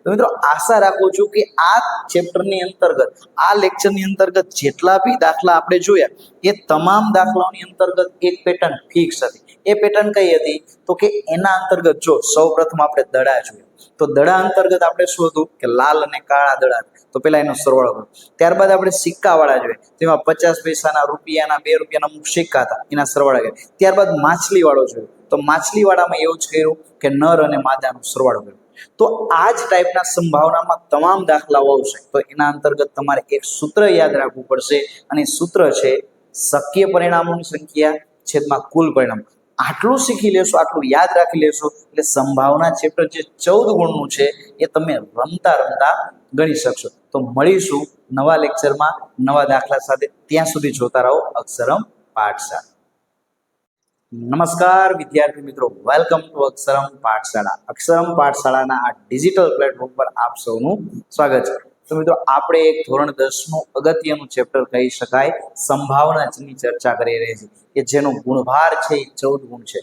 તો મિત્રો આશા રાખું છું કે આ ચેપ્ટરની અંતર્ગત આ લેક્ચરની અંતર્ગત જેટલા બી દાખલા આપણે જોયા એ તમામ દાખલાઓની અંતર્ગત એક પેટર્ન ફિક્સ હતી. એ પેટર્ન કઈ હતી? તો કે એના અંતર્ગત જો સૌપ્રથમ આપણે દડા જોયા. તો દડા અંતર્ગત આપણે શું હતું કે લાલ અને કાળા દડા, તો પેલા એનો સરવાળો કરો. ત્યારબાદ આપણે સિક્કાવાળા જોઈએ, તેમાં 50 પૈસાના, રૂપિયાના, 2 રૂપિયાના અમુક સિક્કા હતા, એના સરવાળા કર્યા. ત્યારબાદ માછલી વાળો જોયો, તો માછલી વાળામાં એવું જ કર્યું કે નર અને માદાનો સરવાળો કર્યો. તો આ જ ટાઈપના સંભાવનામાં તમામ દાખલાઓ આવશે. તો એના અંતર્ગત તમારે એક સૂત્ર યાદ રાખવું પડશે, અને સૂત્ર છે શક્ય પરિણામોની સંખ્યા છેદમાં કુલ પરિણામ. આટલું શીખી લેશો, આટલું યાદ રાખી લેશો, એટલે સંભાવના ચેપ્ટર જે 14 ગુણનું છે એ તમે રમતા રમતા ગણી શકશો. તો મળીશું નવા લેક્ચરમાં નવા દાખલા સાથે. ત્યાં સુધી જોતા રહો અક્ષરમ પાઠશાળા. નમસ્કાર વિદ્યાર્થી મિત્રો, વેલકમ ટુ અક્ષરમ પાઠશાળા. અક્ષરમ પાઠશાળાના આ ડિજિટલ પ્લેટફોર્મ પર આપ સૌનું સ્વાગત છે. તો મિત્રો, આપણે એક ધોરણ 10 નું અગત્યનું ચેપ્ટર કહી શકાય સંભાવનાની ચર્ચા કરી રહી છીએ, કે જેનો ગુણભાર છે એ 14 ગુણ છે.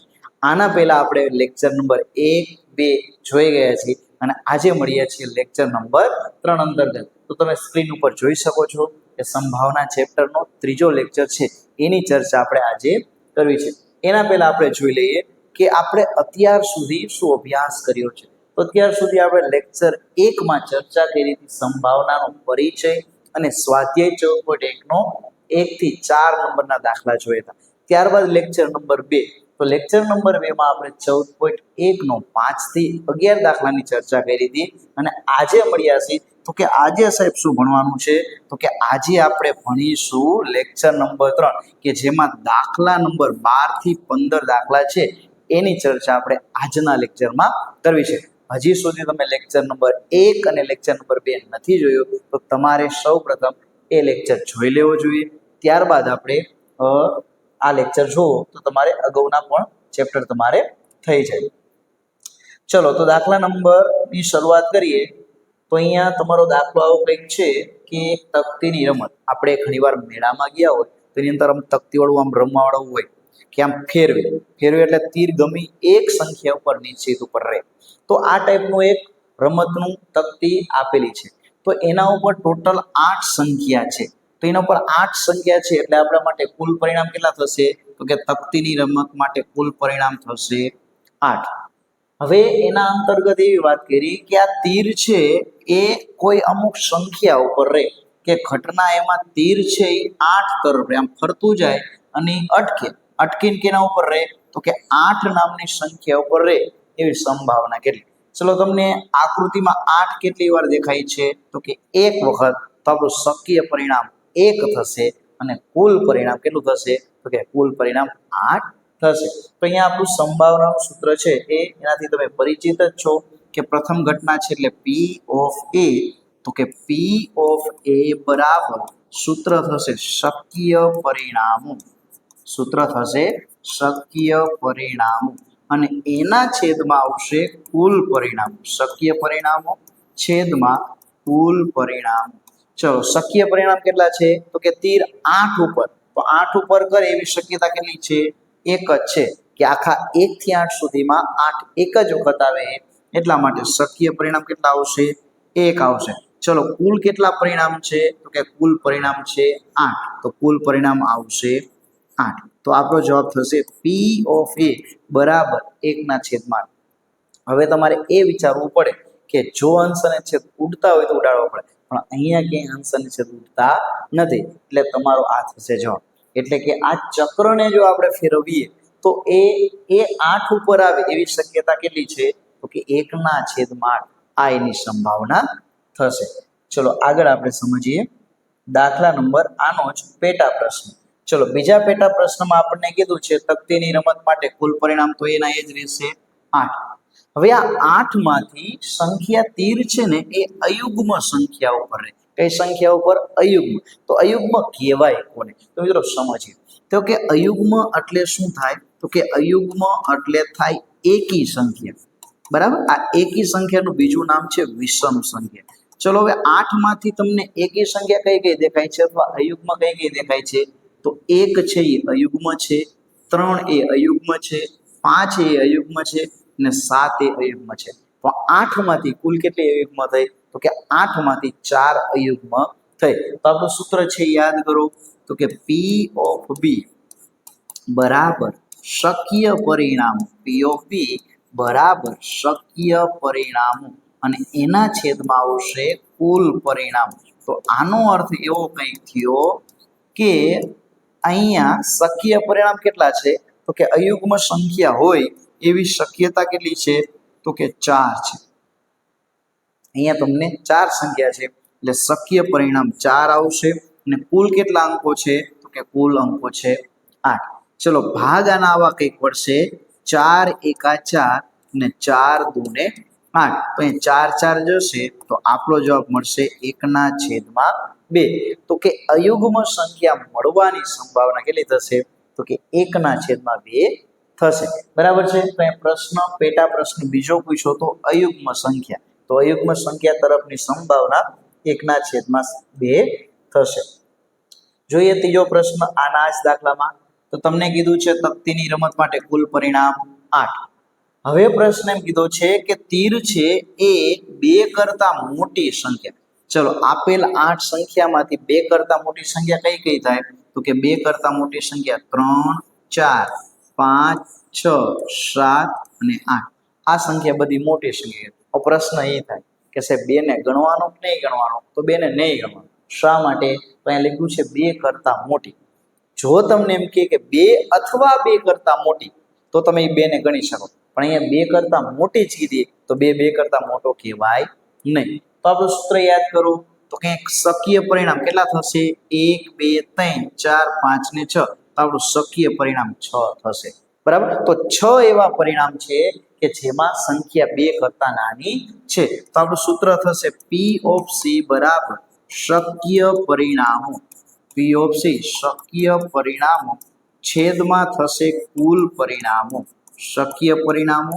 આના પહેલા આપણે લેક્ચર નંબર 1, 2 જોઈ ગયા છીએ, અને આજે મળીએ છીએ લેક્ચર નંબર 3 અંતર્ગત. તો તમે સ્ક્રીન ઉપર જોઈ શકો છો કે સંભાવના ચેપ્ટરનો ત્રીજો લેક્ચર છે, એની ચર્ચા આપણે આજે કરવી છે. એના પહેલા આપણે જોઈ લઈએ કે આપણે અત્યાર સુધી શું અભ્યાસ કર્યો છે. તો અત્યાર સુધી આપણે લેક્ચર 1 માં ચર્ચા કરી હતી સંભાવનાનો પરિચય અને સ્વાધ્યાય 14.1 નો 1 થી 4 નંબરના દાખલા જોયા હતા. ત્યારબાદ લેક્ચર નંબર 2, તો લેક્ચર નંબર 2 માં આપણે 14.1 નો 5 થી 11 દાખલાની ચર્ચા કરી હતી. અને આજે મળ્યા છીએ તો કે આજે સાહેબ શું ભણવાનું છે, તો કે આજે આપણે ભણીશું લેક્ચર નંબર 3, કે જેમાં દાખલા નંબર 12 થી 15 દાખલા છે એની ચર્ચા આપણે આજના લેક્ચરમાં કરવી છે. હજી સુધી તમે લેક્ચર નંબર 1 અને લેક્ચર નંબર 2 નથી જોયો, તો તમારે સૌપ્રથમ એ લેક્ચર જોઈ લેવો જોઈએ. ત્યારબાદ આપણે આ લેક્ચર જોવો તો તમારે અગાઉના પણ ચેપ્ટર તમારે થઈ જાય. ચલો, તો દાખલા નંબરની શરૂઆત કરીએ. તો અહીંયા તમારો દાખલો આવો કંઈક છે કે તકતીની રમત. આપણે ઘણીવાર મેળામાં ગયા હોય તો એની અંદર આમ તકતીવાળું આમ રમવાવાળું હોય કે આમ ફેરવે એટલે તીર ગમી એક સંખ્યા ઉપર નિશ્ચિત ઉપર રહે. તો આ ટાઈપનું એક રમતનું તકતી આપેલી છે. તો એના ઉપર ટોટલ 8 સંખ્યા છે. તો એના ઉપર 8 સંખ્યા છે, એટલે આપણા માટે કુલ પરિણામ કેટલા થશે, તો કે તકતીની રમત માટે કુલ પરિણામ થશે 8. હવે એના અંતર્ગત એવી વાત કરી કે આ તીર છે એ કોઈ અમુક સંખ્યા ઉપર રહે, કે ઘટના એમાં તીર છે એ 8 તરફ આમ ફરતું જાય અને અટકીને કેના ઉપર રહે, તો કે 8 નામની સંખ્યા ઉપર રહે એવી સંભાવના કેટલી. ચલો, તમને આકૃતિમાં 8 કેટલી વાર દેખાય છે, તો કે એક વખત. તો આપણું શક્ય પરિણામ 1 થશે, અને કુલ પરિણામ કેટલું થશે, તો કે કુલ પરિણામ 8 થશે. તો અહીંયા આપણું સંભાવનાનું સૂત્ર છે એનાથી તમે પરિચિત જ છો, કે પ્રથમ ઘટના છે એટલે P ઓફ A, તો કે P ઓફ A બરાબર સૂત્ર થશે શક્ય પરિણામો. સૂત્ર થશે શક્ય પરિણામો, અને એના છેદમાં આવશે કુલ પરિણામો. શક્ય પરિણામો છેદમાં કુલ પરિણામો. ચલો, શક્ય પરિણામ કેટલા છે, તો કે તીર 8 ઉપર, તો 8 ઉપર કરે એવી શક્યતા કેટલી છે, 1 જ છે, કે આખા 1 થી 8 સુધીમાં 8 એક જ વખત આવે, એટલા માટે શક્ય પરિણામ કેટલા આવશે, 1 આવશે. ચલો, કુલ કેટલા પરિણામ છે, તો કે કુલ પરિણામ છે 8, તો કુલ પરિણામ આવશે 8. તો આપણો જવાબ થશે P ઓફ A બરાબર 1/8. હવે તમારે એ વિચારવું પડે કે જો અંશ અને છેદ ઉડતા હોય તો ઉડાડવો પડે, પણ અહીંયા ક્યાંય અંશ અને છેદ ઉડતા નથી, એટલે તમારો આ થશે જવાબ. એટલે કે આ ચક્રને જો આપણે ફેરવીએ તો એ 8 ઉપર આવે એવી શક્યતા કેટલી છે, તો કે 1/8 આ એની સંભાવના થશે. ચલો, આગળ આપણે સમજીએ દાખલા નંબર આનો જ પેટા પ્રશ્ન. ચલો, બીજા પેટા પ્રશ્નમાં આપણને કીધું છે તકતીની રમત માટે કુલ પરિણામ, તો એના એ જ રહેશે 8. હવે આ 8 માંથી સંખ્યા તીર છે ને એ અયુગ્મ સંખ્યા ઉપર રહે. કઈ સંખ્યા ઉપર, અયુગ્મ. તો અયુગ્મ કહેવાય કોને, તો મિત્રો સમજીએ. તો કે અયુગ્મ એટલે શું થાય, તો કે અયુગ્મ એટલે થાય એકી સંખ્યા. બરાબર, આ એકી સંખ્યાનું બીજું નામ છે વિષમ સંખ્યા. ચલો, હવે 8 માંથી તમને એકી સંખ્યા કઈ કઈ દેખાય છે, અથવા અયુગ્મ કઈ કઈ દેખાય છે, તો 1 છે એ અયુગ્મ છે, 3 એ અયુગ્મ છે, 5 એ અયુગ્મ છે, અને 7 એ અયુગ્મ છે. તો 8 માંથી કુલ કેટલી અયુગ્મ થઈ, તો કે 8 માંથી 4 અયુગ્મ થઈ. તો આપણું સૂત્ર છે યાદ કરો, તો કે P ઓફ B બરાબર શક્ય પરિણામ P ઓફ B બરાબર શક્ય પરિણામો અને એના છેદમાં આવશે કુલ પરિણામ. તો આનો અર્થ એવો કંઈક થયો કે અહીંયા શક્ય પરિણામ કેટલા છે તો કે અયુગ્મ સંખ્યા હોય એવી શક્યતા કેટલી છે તો કે 4 છે. અહીંયા તમને 4 સંખ્યા છે એટલે શક્ય પરિણામ 4 આવશે અને કુલ કેટલા અંકો છે તો કે કુલ અંકો છે 8. ચલો ભાગ આના આવા કંઈક પડશે 4 એકા 4 ને 4 દૂને 8. તો અહીં 4 4 જશે તો આપણો જવાબ મળશે 1/2. તો કે અયુગ્મ સંખ્યા મળવાની સંભાવના કેટલી થશે તો કે 1/2 થશે. બરાબર છે. તો અહીં પ્રશ્ન પેટા પ્રશ્ન બીજો પૂછ્યો તો અયુગ્મ સંખ્યા, તો અયુગ્મ સંખ્યા તરફની સંભાવના 1/2 થશે. જોઈએ ત્રીજો પ્રશ્ન આના જ દાખલામાં. તો તમને કીધું છે તકતીની રમત માટે કુલ પરિણામ 8. હવે પ્રશ્ન એમ કીધો છે કે તીર છે એ 2 કરતા મોટી સંખ્યા. ચલો આપેલ 8 સંખ્યામાંથી 2 કરતા મોટી સંખ્યા કઈ કઈ થાય તો કે 2 કરતા મોટી સંખ્યા 3 4 5 6 7 અને 8. આ સંખ્યા બધી મોટી સંખ્યા. તો પ્રશ્ન એ થાય કે સાહેબ 2 ને ગણવાનો કે નહીં ગણવાનો તો 2 ને નહીં ગણવાનો. શા માટે તો અહીંયા લખ્યું છે 2 કરતા મોટી. જો તમને એમ કે 2 અથવા 2 કરતા મોટી તો તમે એ 2 ને ગણી શકો, પણ અહીંયા 2 કરતા મોટી જ કીધી તો 2 કરતા મોટો કહેવાય નહીં. તો આપણું સૂત્ર યાદ કરો તો કંઈક શક્ય પરિણામ કેટલા થશે 1 2 3 4 5 ને 6. તો આપણું શક્ય પરિણામ 6 થશે. બરાબર. તો 6 એવા પરિણામ છે કે જેમાં સંખ્યા 2 કરતા નાની છે. તો આપણું સૂત્ર થશે P of C બરાબર શક્ય પરિણામો. P of C શક્ય પરિણામો છેદમાં થશે કુલ પરિણામો. શક્ય પરિણામો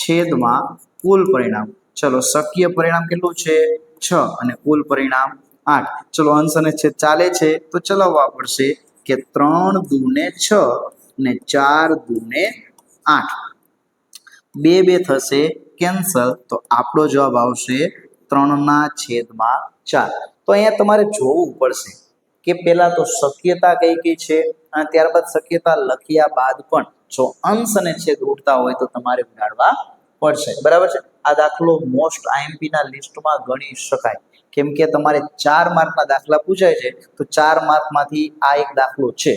છેદમાં કુલ પરિણામ. ચલો શક્ય પરિણામ કેટલું છે 6 અને કુલ પરિણામ 8. ચલો અંશ અને છેદ ચાલે છે તો ચલાવવા પડશે કે 3 દૂને 6 ને 4 દૂને 8. 2 થશે કેન્સલ તો આપણો જવાબ આવશે 3/4. તો અહીંયા તમારે જોવું પડશે કે પહેલા તો શક્યતા કઈ કઈ છે અને ત્યારબાદ શક્યતા લખ્યા બાદ પણ જો અંશ અને છેદ ઉડતા હોય તો તમારે ઉડાડવા પડશે. બરાબર છે. આ દાખલો મોસ્ટ આઈએમપી ના લિસ્ટમાં ગણી શકાય, કેમ કે તમારે 4 માર્કના દાખલા પૂછાય છે તો 4 માર્કમાંથી આ એક દાખલો છે.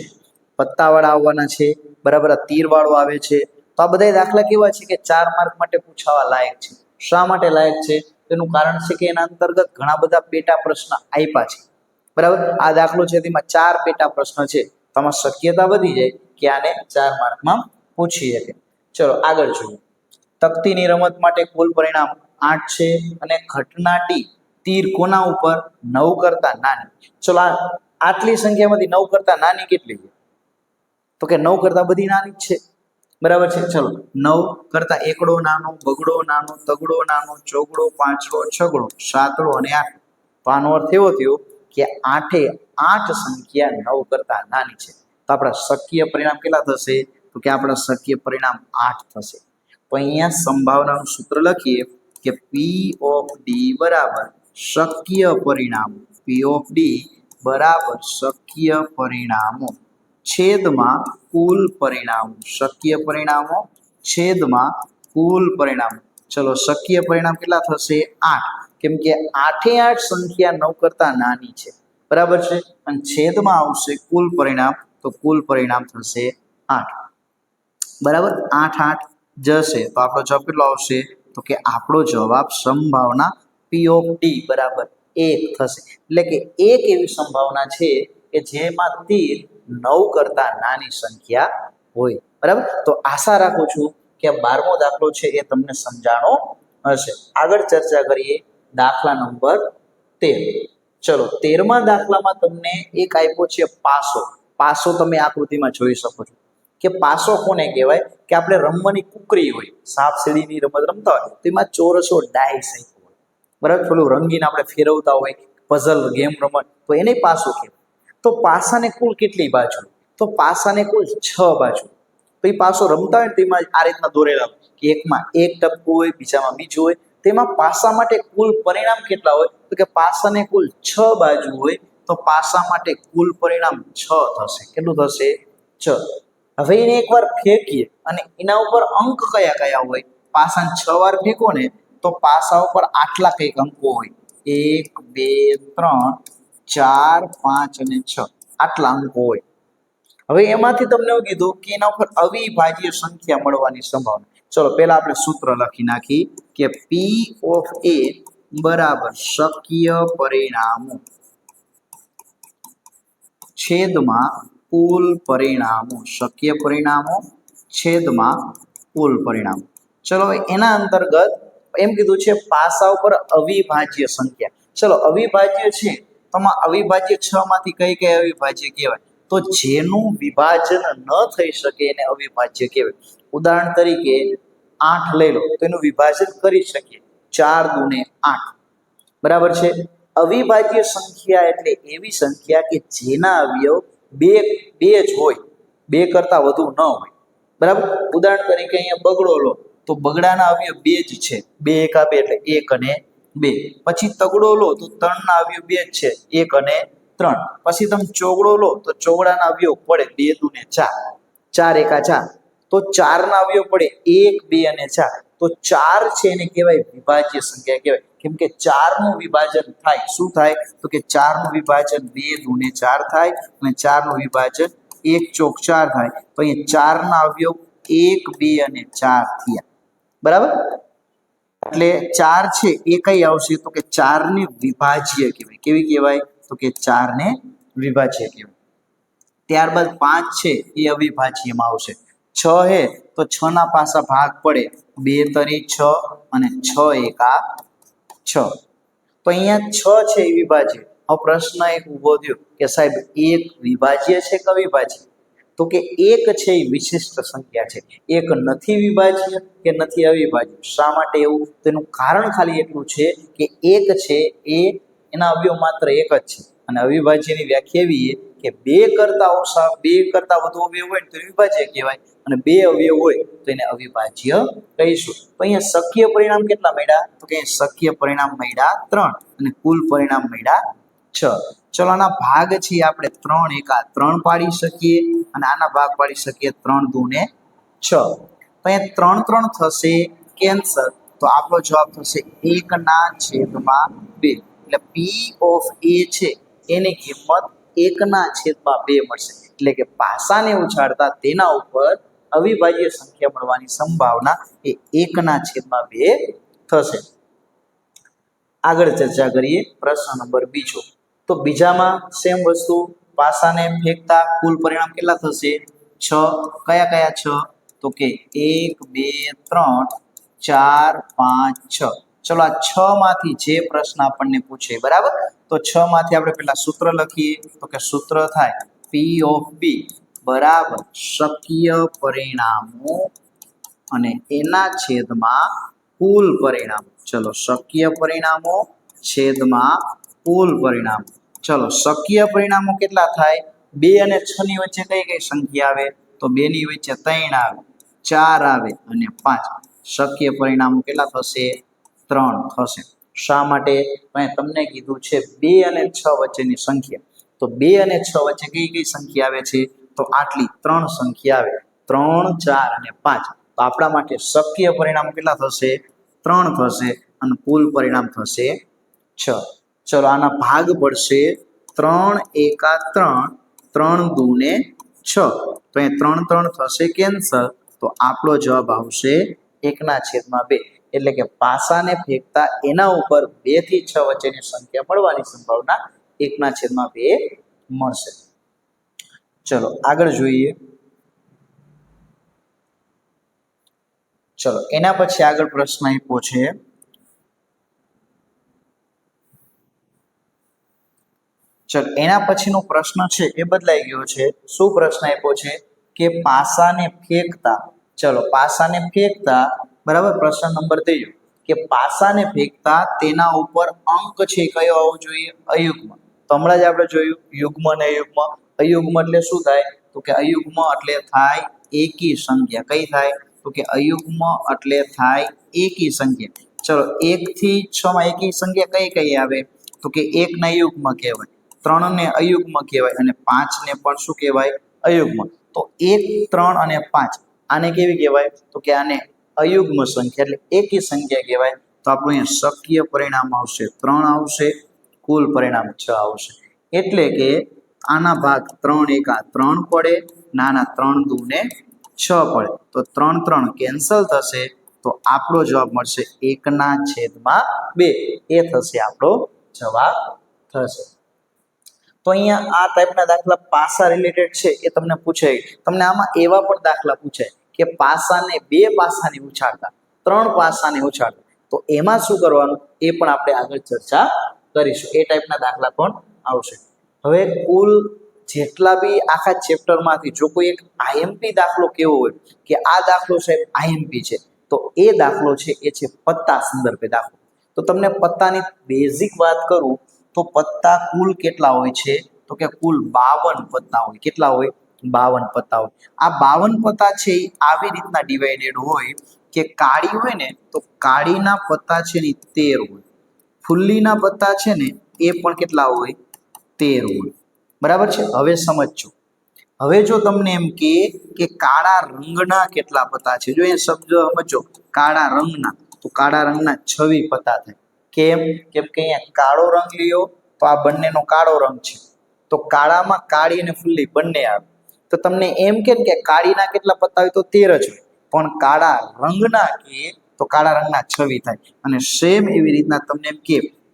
પત્તાવાળા આવવાના છે, બરાબર, તીર વાળો આવે છે. તો આ બધા દાખલા કેવા છે કે 4 માર્ક માટે પૂછાવા લાયક છે. શા માટે લાયક છે તેનું કારણ છે કે એના અંતર્ગત ઘણા બધા પેટા પ્રશ્ન આપ્યા છે. બરાબર. આ દાખલો છે તેમાં 4 પેટા પ્રશ્ન છે. તમારી શક્યતા વધી જાય કે આને 4 માર્કમાં પૂછી શકે. ચલો આગળ જોઈએ. તકતીની રમત માટે કુલ પરિણામ 8 છે અને ઘટનાટી તીર કોના ઉપર 9 કરતા નાની. ચલો આટલી સંખ્યામાંથી 9 કરતા નાની કેટલી છે તો કે 9 કરતા બધી નાની જ છે. બરાબર છે. ચલો 9 કરતા એકડો નાનો, બગડો નાનો, તગડો નાનો, ચોગડો, પાંચડો, છગડો, સાતડો અને 8. તો આનો અર્થ એવો થયો કે 8 સંખ્યા 9 કરતા નાની છે. તો આપણા શક્ય પરિણામ કેટલા થશે તો કે આપણા શક્ય પરિણામ 8 થશે. તો અહીંયા સંભાવનાનું સૂત્ર લખીએ કે P of D બરાબર શક્ય પરિણામો. P of D બરાબર શક્ય પરિણામો છેદમાં કુલ પરિણામો. શક્ય પરિણામો છેદમાં કુલ પરિણામો. ચલો શક્ય પરિણામ કેટલા થશે 8, કેમ કે 8 સંખ્યા 9 કરતા નાની છે. બરાબર છે. અને છેદમાં આવશે કુલ પરિણામ તો કુલ પરિણામ થશે 8. બરાબર. 8 જશે તો આપણો જવાબ કેટલો આવશે તો કે આપણો જવાબ સંભાવના P of D બરાબર 1 થશે. એટલે કે એક એવી સંભાવના છે કે જેમાં તીર 9 કરતા નાની સંખ્યા હોય. બરાબર. તો આશા રાખું છું કે 12મો દાખલો છે એ તમને સમજાણો હશે. આગળ ચર્ચા કરીએ દાખલા નંબર 13. ચલો 13મા દાખલામાં તમને એક આપ્યો છે પાસો. પાસો તમે આકૃતિમાં જોઈ શકો છો કે પાસો કોને કહેવાય કે આપણે રમવાની કુકરી હોય, સાપ સીડીની રમત રમતા હોય તો એમાં ચોરસો ડાઈસ આપ્યો હોય. બરાબર. પેલું રંગીન આપણે ફેરવતા હોય પઝલ ગેમ રમત તો એને પાસો કહેવાય. તો પાસાને કુલ કેટલી બાજુ તો પાસાને કુલ 6 બાજુ. તો એ પાસો રમતા હોય ને તેમાં આ રીતના દોરેલા હોય કે એકમાં એક ટપકું હોય, બીજામાં બીજું હોય. તેમાં પાસા માટે કુલ પરિણામ કેટલા હોય તો કે પાસાને કુલ 6 બાજુ હોય તો પાસા માટે કુલ પરિણામ 6 થશે. કેટલું થશે 6. હવે એને એકવાર ફેંકીએ અને એના ઉપર અંક કયા કયા હોય પાસાને 6 વાર ફેંકો ને તો પાસા ઉપર આટલા કંઈક અંકો હોય, 1 2 3 4 5 અને 6 આટલા અંકો હોય. હવે એમાંથી તમને એવું કીધું કે એના ઉપર અવિભાજ્ય સંખ્યા મળવાની સંભાવના. ચલો પહેલા આપણે સૂત્ર લખી નાખી કે પી ઓફ એ બરાબર શક્ય પરિણામો છેદમાં કુલ પરિણામો, શક્ય પરિણામો છેદમાં કુલ પરિણામો. ચલો હવે એના અંતર્ગત એમ કીધું છે પાસા ઉપર અવિભાજ્ય સંખ્યા. ચલો અવિભાજ્ય છે તો આમાં અવિભાજ્ય 6 માંથી કઈ કઈ અવિભાજ્ય કહેવાય? તો જેનું વિભાજન ન થઈ શકે એને અવિભાજ્ય કહેવાય. ઉદાહરણ તરીકે 8 લઈ લો તો એનું વિભાજન કરી શકીએ, 4 દુને 8, બરાબર છે. અવિભાજ્ય સંખ્યા એટલે એવી સંખ્યા કે જેના અવયવ બે જ હોય, બે કરતા વધુ ન હોય, બરાબર. ઉદાહરણ તરીકે અહીંયા બગડો લો તો બગડાના અવયવ બે જ છે, 2 એકા 2 એટલે 1 અને 2. પછી તગડો લો તો 3 ના અવયવ બે જ છે, 1 અને 3. પછી તમે ચોગડો લો તો ચોગડાના અવયવ પડે 2 દુને 4, 4 એકા 4, તો 4 ના અવયવ પડે 1 2 અને 4. તો 4 છે એને કહેવાય વિભાજ્ય સંખ્યા કહેવાય, કેમ કે 4 નું વિભાજન થાય. શું થાય? તો કે 4 નું વિભાજન 2 દુને 4 થાય અને 4 નું વિભાજન 1 ચોક 4 થાય. તો અહીંયા 4 ના અવયવ 1 2 અને 4 થયા, બરાબર. એટલે 4 છે એ કઈ આવશે? તો કે 4 ને વિભાજ્ય કહેવાય. કેવી કહેવાય? તો કે 4 ને વિભાજ્ય કહેવાય. ત્યારબાદ 5 છે એ અવિભાજ્યમાં આવશે. 6 હે તો 6 ના પાસા ભાગ પડે, 2 તરી 6 અને 6 એકા 6. તો અહીંયા 6 છે એ વિભાજ્ય. હવે પ્રશ્ન એક ઊભો થયો કે સાહેબ 1 વિભાજ્ય છે કે અવિભાજ્ય? તો કે 1 છે એ વિશિષ્ટ સંખ્યા છે, 1 નથી વિભાજ્ય કે નથી અવિભાજ્ય. શા માટે એવું? તેનું કારણ ખાલી એટલું છે કે 1 છે એ એના અવયવ માત્ર 1 જ છે, અને અવિભાજ્યની વ્યાખ્યા એવી કે 2 કરતા ઓછા 2 કરતા વધુ અવયવ હોય તો વિભાજ્ય કહેવાય, અને 2 અવયવ હોય તો એને અવિભાજ્ય કહીશું. તો અહીંયા શક્ય પરિણામ કેટલા મળ્યા? તો કે શક્ય પરિણામ મળ્યા 3 અને કુલ પરિણામ મળ્યા 6. ચલો આના ભાગ છે આપણે 3 એકા 3 પાડી શકીએ અને આના ભાગ પાડી શકીએ 3 દુને 6. તો અહીંયા 3 3 થશે કેન્સલ, તો આપણો જવાબ થશે 1/2. એટલે પી ઓફ એ છે એની કિંમત 1/2 મળશે. એટલે કે પાસાને ઉછાળતા તેના ઉપર અવિભાજ્ય સંખ્યા મળવાની સંભાવના એ 1/2 થશે. આગળ ચર્ચા કરીએ પ્રશ્ન નંબર 2. તો બીજામાં સેમ વસ્તુ, પાસાને ફેંકતા કુલ પરિણામ કેટલા થશે? 6. કયા કયા 6? તો કે 1 2 3 4 5 6. ચલો આ 6 માંથી જે પ્રશ્ન આપણને પૂછે, બરાબર, તો 6 માંથી આપણે પેલા સૂત્ર લખીએ. તો કે સૂત્ર થાય પી ઓફ બી બરાબર શક્ય પરિણામો અને એના છેદમાં કુલ પરિણામ. ચલો શક્ય પરિણામો છેદમાં કુલ પરિણામ. ચલો શક્ય પરિણામો કેટલા થાય? 2 અને 6 ની વચ્ચે કઈ કઈ સંખ્યા આવે? તો 2 ની વચ્ચે 3 આવે, 4 આવે અને 5. શક્ય પરિણામો કેટલા થશે? 3 થશે. શા માટે? તમને કીધું છે 2 અને 6 વચ્ચેની સંખ્યા. તો 2 અને 6 વચ્ચે કઈ કઈ સંખ્યા આવે છે? તો આટલી 3 સંખ્યા આવે, 3 4 અને 5. તો આપણા માટે શક્ય પરિણામ કેટલા થશે? 3 થશે અને કુલ પરિણામ થશે 6. ચલો આના ભાગ પડશે 3 એકા 3, 3 દુને 6. તો એ 3 3 થશે કેન્સલ, તો આપણો જવાબ આવશે 1/2. એટલે કે પાસાને ફેંકતા એના ઉપર 2 થી 6 વચ્ચેની સંખ્યા મળવાની સંભાવના 1/2 મળશે. ચલો આગળ જોઈએ. ચલો એના પછી આગળ પ્રશ્ન આપ્યો છે ચલો એના પછીનો પ્રશ્ન છે એ બદલાઈ ગયો છે. શું પ્રશ્ન આપ્યો છે? કે પાસાને ફેંકતા, ચલો પાસાને ફેંકતા, બરાબર, પ્રશ્ન નંબર 3 કે પાસાને ફેંકતા તેના ઉપર અંક છે કયો આવવો જોઈએ? અયુગ્મ. તો હમણાં જ આપણે જોયું યુગ્મ અને અયુગ્મ. અયુગ્મ એટલે શું થાય? તો કે અયુગ્મ એટલે થાય એકી સંખ્યા. કઈ થાય? તો કે અયુગ્મ એટલે થાય એકી સંખ્યા. ચલો 1 થી 6 માં એકી સંખ્યા કઈ કઈ આવે? તો કે 1 ને અયુગ્મ કહેવાય, 3 ને અયુગ્મ કહેવાય અને 5 ને પણ શું કહેવાય? અયુગ્મ. તો 1 3 અને 5 આને કેવી કહેવાય? તો કે આને અયુગ્મ સંખ્યા એટલે એકી સંખ્યા કહેવાય. તો આપણું અહીંયા શક્ય પરિણામ આવશે 3 આવશે, કુલ પરિણામ 6 આવશે. એટલે કે આના ભાગ 3 એકા 3 પડે, નાના 3 દૂને 6 પડે, તો 3 3 કેન્સલ થશે, તો આપણો જવાબ મળશે 1/2. એ થશે આપણો જવાબ થશે. તો અહીંયા આ ટાઈપના દાખલા પાસા રિલેટેડ છે એ તમને પૂછાય. તમને આમાં એવા પણ દાખલા પૂછાય કે પાસાને 2 પાસાને ઉછાળતા, 3 પાસાને ઉછાળતા, તો એમાં શું કરવાનું એ પણ આપણે આગળ ચર્ચા કરીશું. એ ટાઈપના દાખલા પણ આવશે. હવે કુલ જેટલા બી આખા ચેપ્ટરમાંથી જો કોઈ એક આઈએમપી દાખલો કેવો હોય કે આ દાખલો સાહેબ આઈએમપી છે, તો એ દાખલો છે એ છે પત્તા સંદર્ભે દાખલો. તો તમને પત્તાની બેઝિક વાત કરું તો પત્તા કુલ કેટલા હોય છે, તો કે કુલ 52 પત્તા હોય. કેટલા હોય? 52 પત્તા હોય. આ 52 પત્તા છે એ આવી રીતના ડિવાઇડેડ હોય કે કાળી હોય ને તો કાળીના પત્તા છે ને 13 હોય, ફુલ્લીના પત્તા છે ને એ પણ કેટલા હોય? 13 હોય. બરાબર છે? હવે સમજજો. હવે જો તમને એમ કે કાળા રંગના કેટલા પત્તા છે, જો એ શબ્દ સમજો, કાળા રંગના, તો કાળા રંગના 26 પત્તા થાય. કેમ? કેમ કે અહીંયા કાળો રંગ લ્યો તો આ બંનેનો કાળો રંગ છે, તો કાળામાં કાળી અને ફુલ્લી બંને આવે. તો તમને એમ કે કાળીના કેટલા પત્તા હોય, તો 13 જ હોય, પણ કાળા રંગના તો કાળા રંગના 26 થાય. અને સેમ એવી રીતના તમને એમ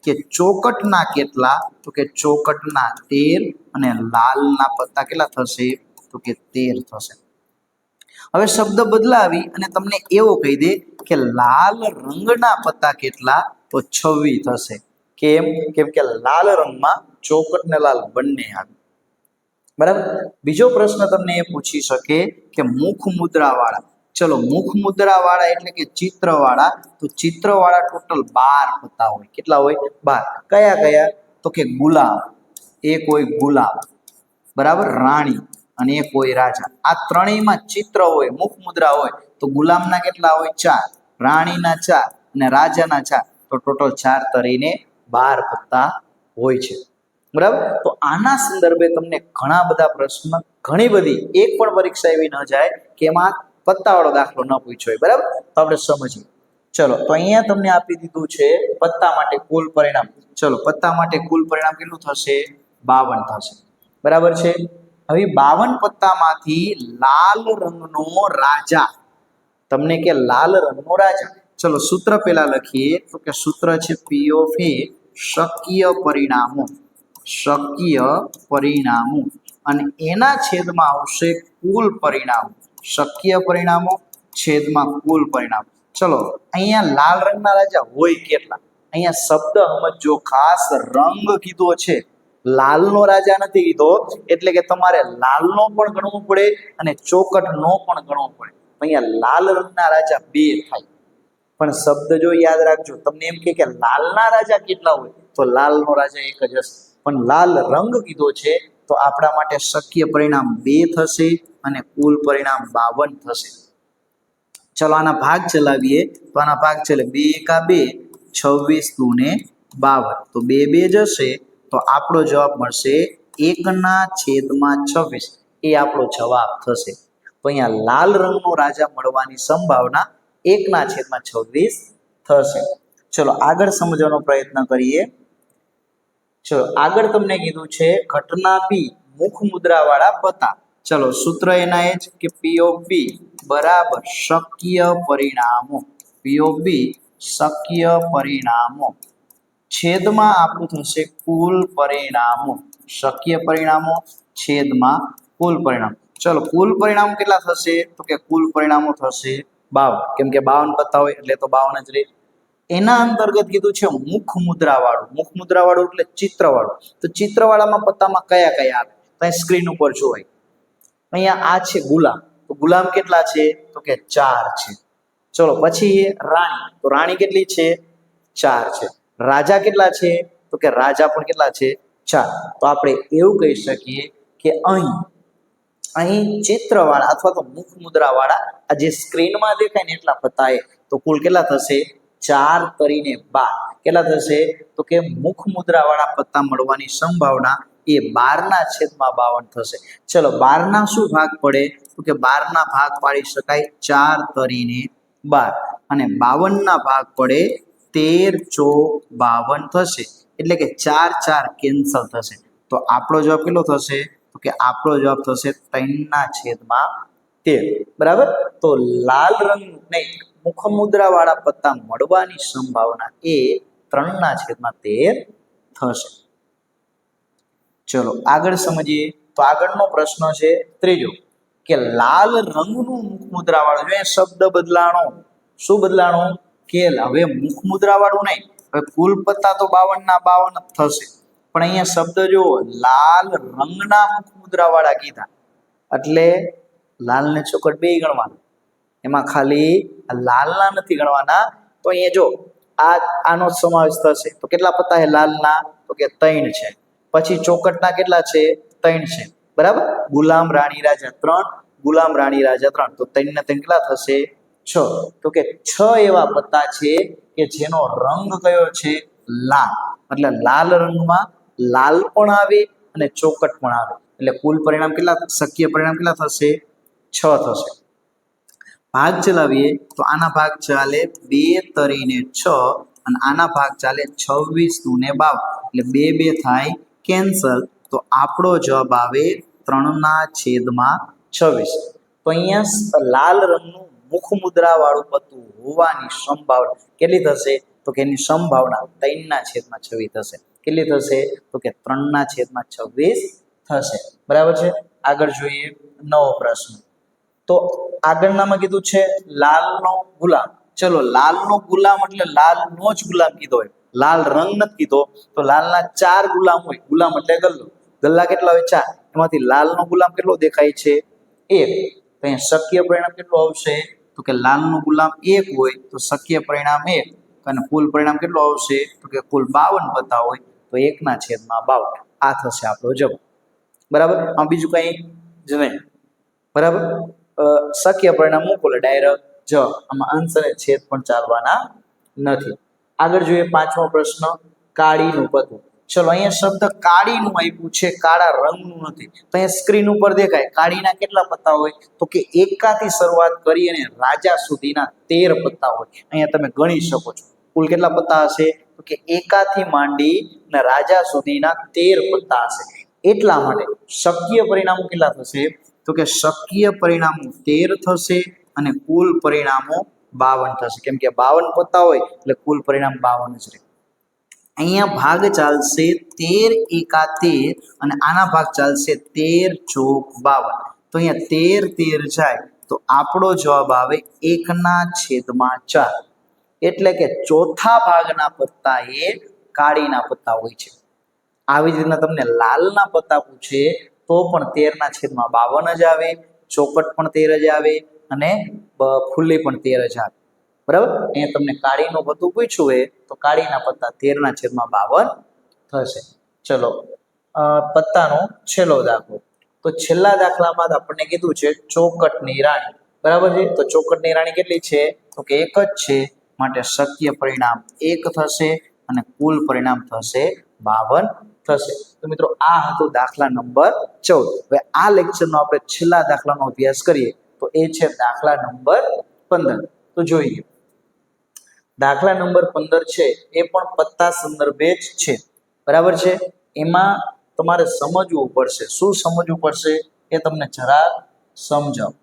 કે ચોકટના કેટલા, તો કે ચોકટના 13 અને લાલના પત્તા કેટલા થશે, તો કે 13 થશે. હવે શબ્દ બદલાવી અને તમને એવો કહી દે કે લાલ રંગના પત્તા કેટલા, તો 26 થશે. કેમ? કેમ કે લાલ રંગમાં ચોકટ ને લાલ બંને આવે. બરાબર. બીજો પ્રશ્ન તમને એ પૂછી શકે કે મુખ મુદ્રા વાળા, ચલો મુખ મુદ્રા વાળા એટલે કે ચિત્ર વાળા, તો ચિત્ર વાળા ટોટલ 12 પત્તા હોય. કેટલા હોય? 12. કયા કયા? તો કે ગુલાબ, એક હોય ગુલાબ, બરાબર, રાણી અને એક હોય રાજા. આ ત્રણેયમાં ચિત્ર હોય, મુખ મુદ્રા હોય, તો ગુલામના કેટલા હોય? 4, રાણીના 4 અને રાજાના 4, તો ટોટલ 4 તરીને 12 પત્તા હોય છે. બરાબર. તો આના સંદર્ભે તમને ઘણા બધા પ્રશ્ન, ઘણી બધી, એક પણ પરીક્ષા એવી ન જાય કે એમાં પત્તાવાળો દાખલો ન પૂછ્યો હોય. બરાબર. તો આપણે સમજીએ. ચલો, તો અહીંયા તમને આપી દીધું છે પત્તા માટે કુલ પરિણામ. ચલો, પત્તા માટે કુલ પરિણામ કેટલું થશે? 52 થશે. બરાબર છે. હવે 52 પત્તામાંથી લાલ રંગનો રાજા, તમને કે લાલ રંગનો રાજા, ચલો સૂત્ર પેલા લખીએ. તો કે સૂત્ર છે P of A, શક્ય પરિણામો. શક્ય પરિણામો અને એના છેદમાં આવશે કુલ પરિણામો. શક્ય પરિણામો છેદમાં કુલ પરિણામ. ચલો, અહીંયા લાલ રંગના રાજા હોય કેટલા? અહીંયા શબ્દ સમજો, ખાસ રંગ કીધો છે, લાલનો રાજા નથી કીધો, એટલે કે તમારે લાલનો પણ ગણવો પડે અને ચોકટનો પણ ગણવો પડે. અહીંયા લાલ રંગના રાજા 2 થાય, પણ શબ્દ જો યાદ રાખજો. તમને એમ કે લાલના રાજા કેટલા હોય, તો લાલનો રાજા 1 જ હશે, પણ લાલ રંગ કીધો છે, તો આપણા માટે શક્ય પરિણામ 2 થશે અને કુલ પરિણામ 52 થશે. ચલો, આના ભાગ ચલાવીએ. તો આના ભાગ ચલે 2 એકા 2, 26 દૂને 52, તો 2 2 જશે, તો આપણો જવાબ મળશે 1/26. એ આપણો જવાબ થશે. તો અહીંયા લાલ રંગનો રાજા મળવાની સંભાવના 1/26 થશે. ચલો, આગળ સમજવાનો પ્રયત્ન કરીએ. ચલો, આગળ તમને કીધું છે ઘટના P, મુખ મુદ્રા વાળા પત્તા. ચલો, સૂત્ર એના એ જ કે P of B બરાબર શક્ય પરિણામો. P of B શક્ય પરિણામો છેદમાં આપણું થશે કુલ પરિણામો. શક્ય પરિણામો છેદમાં કુલ પરિણામ. ચલો, કુલ પરિણામો કેટલા થશે? તો કે કુલ પરિણામો થશે 52. કેમ કે 52 પત્તા હોય એટલે તો 52 જ રહે. એના અંતર્ગત કીધું છે મુખ મુદ્રા વાળું. મુખ મુદ્રા વાળું એટલે ચિત્ર વાળું. તો ચિત્ર વાળામાં પત્તામાં કયા કયા આવે? તો સ્ક્રીન ઉપર જોવાય. અહીંયા આ છે ગુલામ, તો ગુલામ કેટલા છે? તો કે 4 છે. ચલો, પછી રાણી, તો રાણી કેટલી છે? 4 છે. રાજા કેટલા છે? તો કે રાજા પણ કેટલા છે? 4. તો આપણે એવું કહી શકીએ કે અહીં ચિત્રવાળા અથવા તો મુખ મુદ્રા વાળા આ જે સ્ક્રીનમાં દેખાય ને એટલા પત્તા એ, તો કુલ કેટલા થશે? 4 તરીને 12. કેટલા થશે? તો કે મુખ મુદ્રા વાળા પત્તા મળવાની સંભાવના એ 12/52 થશે. ચલો, 12 ના શું ભાગ પડે? તો કે 12 ના ભાગ પાડી શકાય 4 તરીને 12 અને 52 ના ભાગ પડે 13 ચોક 52 થશે એટલે કે 4 4 કેન્સલ થશે તો આપણો જવાબ કેટલો થશે તો કે આપણો જવાબ થશે 3/13 બરાબર તો લાલ રંગ નહીં મુખમુદ્રા વાળા પત્તા મળવાની સંભાવના એ 3/13 થશે ચલો આગળ સમજીએ તો આગળનો પ્રશ્ન છે ત્રીજો કે લાલ રંગનું મુખમુદ્રા વાળું જો શબ્દ બદલાણો શું બદલાણો કે હવે મુખમુદ્રા વાળું નહીં હવે કુલ પત્તા તો 52 ના 52 જ થશે પણ અહીંયા શબ્દ જો લાલ રંગના મુખમુદ્રા વાળા કીધા એટલે લાલ ને ચોકડ બે ગણવાના એમાં ખાલી લાલના નથી ગણવાના તો અહીંયા જો આનો સમાવેશ થશે તો કેટલા પત્તા છે લાલના તો કે 3 છે પછી ચોકટના કેટલા છે 3 છે બરાબર ગુલામ રાણી રાજા 3 ગુલામ રાણી રાજા 3 તો 3 ને 3 કેટલા થશે 6 તો કે 6 એવા પત્તા છે કે જેનો રંગ કયો છે લાલ એટલે લાલ રંગમાં લાલ પણ આવે અને ચોકટ પણ આવે એટલે કુલ પરિણામ કેટલા શક્ય પરિણામ કેટલા થશે 6 થશે ભાગ ચલાવીએ તો આના ભાગ ચાલે 2 તરીને 6 અને આના ભાગ ચાલે 26 ને 52 એટલે 2 2 થાય કેન્સલ તો આપણો જવાબ આવે 3/26 તો અહીંયા લાલ રંગનું મુખમુદ્રા વાળું પત્તું હોવાની સંભાવના કેટલી થશે તો કે એની સંભાવના 3/26 થશે કેટલી થશે તો કે 3/26 થશે બરાબર છે આગળ જોઈએ નવો પ્રશ્ન તો આગળનામાં કીધું છે લાલનો ગુલામ ચલો લાલનો ગુલામ એટલે લાલનો જ ગુલામ કીધો હોય લાલ રંગ નથી કીધો તો લાલના 4 ગુલામ હોય ગુલામ એટલે ગલ્લો ગલ્લા કેટલા હોય 4 એમાંથી લાલનો ગુલામ કેટલો દેખાય છે 1 તો અહીંયા શક્ય પરિણામ કેટલું આવશે તો કે લાલનો ગુલામ 1 હોય તો શક્ય પરિણામ 1 અને કુલ પરિણામ કેટલું આવશે તો કે કુલ 52 પત્તા હોય તો 1/52 આ થશે આપણો જવાબ બરાબર આ બીજું કઈ જ નહીં બરાબર શક્ય પરિણામ મૂકો ડાયરેક્ટ જવાબ આમાં અંશ અને છેદ પણ ચાલવાના નથી આગળ જોઈએ પાંચમો પ્રશ્ન કાળીનું પત્તું ચલો અહીંયા શબ્દ કાળીનું આપ્યું છે કાળા રંગનું નથી તો અહીંયા સ્ક્રીન ઉપર દેખાય કાળીના કેટલા પત્તા હોય તો કે એકાથી શરૂઆત કરી અને રાજા સુધીના 13 પત્તા હોય અહીંયા તમે ગણી શકો છો કુલ કેટલા પત્તા હશે તો કે એકાથી માંડી અને રાજા સુધીના 13 પત્તા હશે એટલા માટે શક્ય પરિણામો કેટલા થશે તો કે શક્ય પરિણામો 13 થશે અને કુલ પરિણામો 52 થશે કેમ કે 52 પત્તા હોય એટલે કુલ પરિણામ 52 જ રહે અહીંયા ભાગ ચાલશે 13 એકા 13 અને આના ભાગ ચાલશે 13 ચોક 52 તો અહીંયા 13 જાય તો આપણો જવાબ આવે 1/4 એટલે કે ચોથા ભાગના પત્તા એ કાળીના પત્તા હોય છે આવી જ રીતના તમને લાલના પત્તા પૂછે તો પણ 13/52 જ આવે ચોકટ પણ 13 જ આવે અને ખુલ્લી પણ 13 જ આવે બરાબર અહીંયા તમને કાળીનું પત્તું પૂછ્યું હોય તો કાળીના પત્તા 13/52 થશે ચલો પત્તાનો છેલ્લો દાખલો તો છેલ્લા દાખલામાં આપણને કીધું છે ચોકટની રાણી બરાબર છે તો ચોકટની રાણી કેટલી છે તો કે 1 જ છે માટે શક્ય પરિણામ 1 થશે અને કુલ પરિણામ થશે 52 થશે તો મિત્રો આ હતો દાખલા નંબર 14 હવે આ લેક્ચરનો આપણે છેલ્લા દાખલાનો અભ્યાસ કરીએ તો એ છે દાખલા નંબર 15 તો જોઈએ દાખલા નંબર 15 છે એ પણ પત્તા સંદર્ભે જ છે બરાબર છે એમાં તમારે સમજવું પડશે શું સમજવું પડશે એ તમને જરા સમજાવ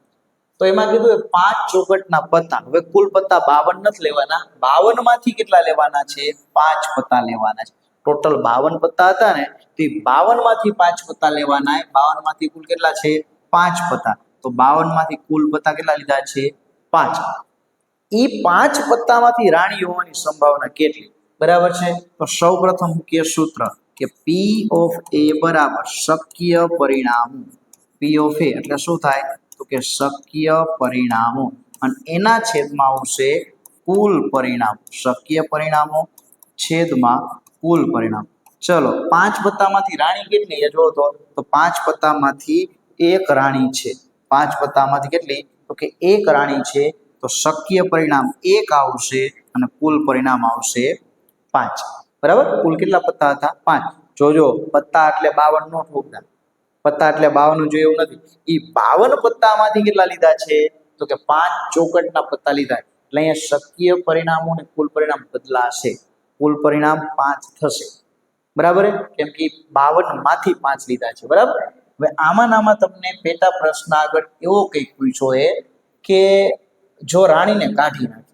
તો એમાં કીધું 5 ચોકટના પત્તા હવે કુલ પત્તા 52 નથી લેવાના 52 માંથી કેટલા લેવાના છે 5 પત્તા લેવાના છે ટોટલ 52 પત્તા હતા ને તો 52 માંથી 5 પત્તા લેવાના 52 માંથી કુલ કેટલા છે 5 પત્તા તો 52 માંથી કુલ પત્તા કેટલા લીધા છે 5 ઈ 5 પત્તામાંથી રાણી હોવાની સંભાવના કેટલી બરાબર છે તો સૌપ્રથમ મુખ્ય સૂત્ર કે P of A બરાબર શક્ય પરિણામો P of A એટલે શું થાય તો કે શક્ય પરિણામો અને એના છેદમાં આવશે કુલ પરિણામ શક્ય પરિણામો છેદમાં કુલ પરિણામ ચલો 5 પત્તામાંથી રાણી કેટલી એ જો તો 5 પત્તામાંથી એક રાણી છે 5 પત્તામાંથી કેટલી તો કે એક રાણી છે તો શક્ય પરિણામ 1 આવશે અને કુલ પરિણામ આવશે 5 બરાબર કુલ કેટલા પત્તા હતા 5 જોજો પત્તા એટલે 52 નો ઠોકતા પત્તા એટલે 52 જોયું નથી ઈ 52 પત્તામાંથી કેટલા લીધા છે તો કે 5 ચોકટના પત્તા લીધા એટલે અહીંયા શક્ય પરિણામો અને કુલ પરિણામ બદલાશે. કુલ પરિણામ 5 થશે. બરાબર, કેમ કે 52 માંથી 5 લીધા છે. બરાબર, હવે આમાં તમને પેટા પ્રશ્ન આગળ એવો કંઈક પૂછ્યો છે કે જો રાણીને કાઢી નાખે.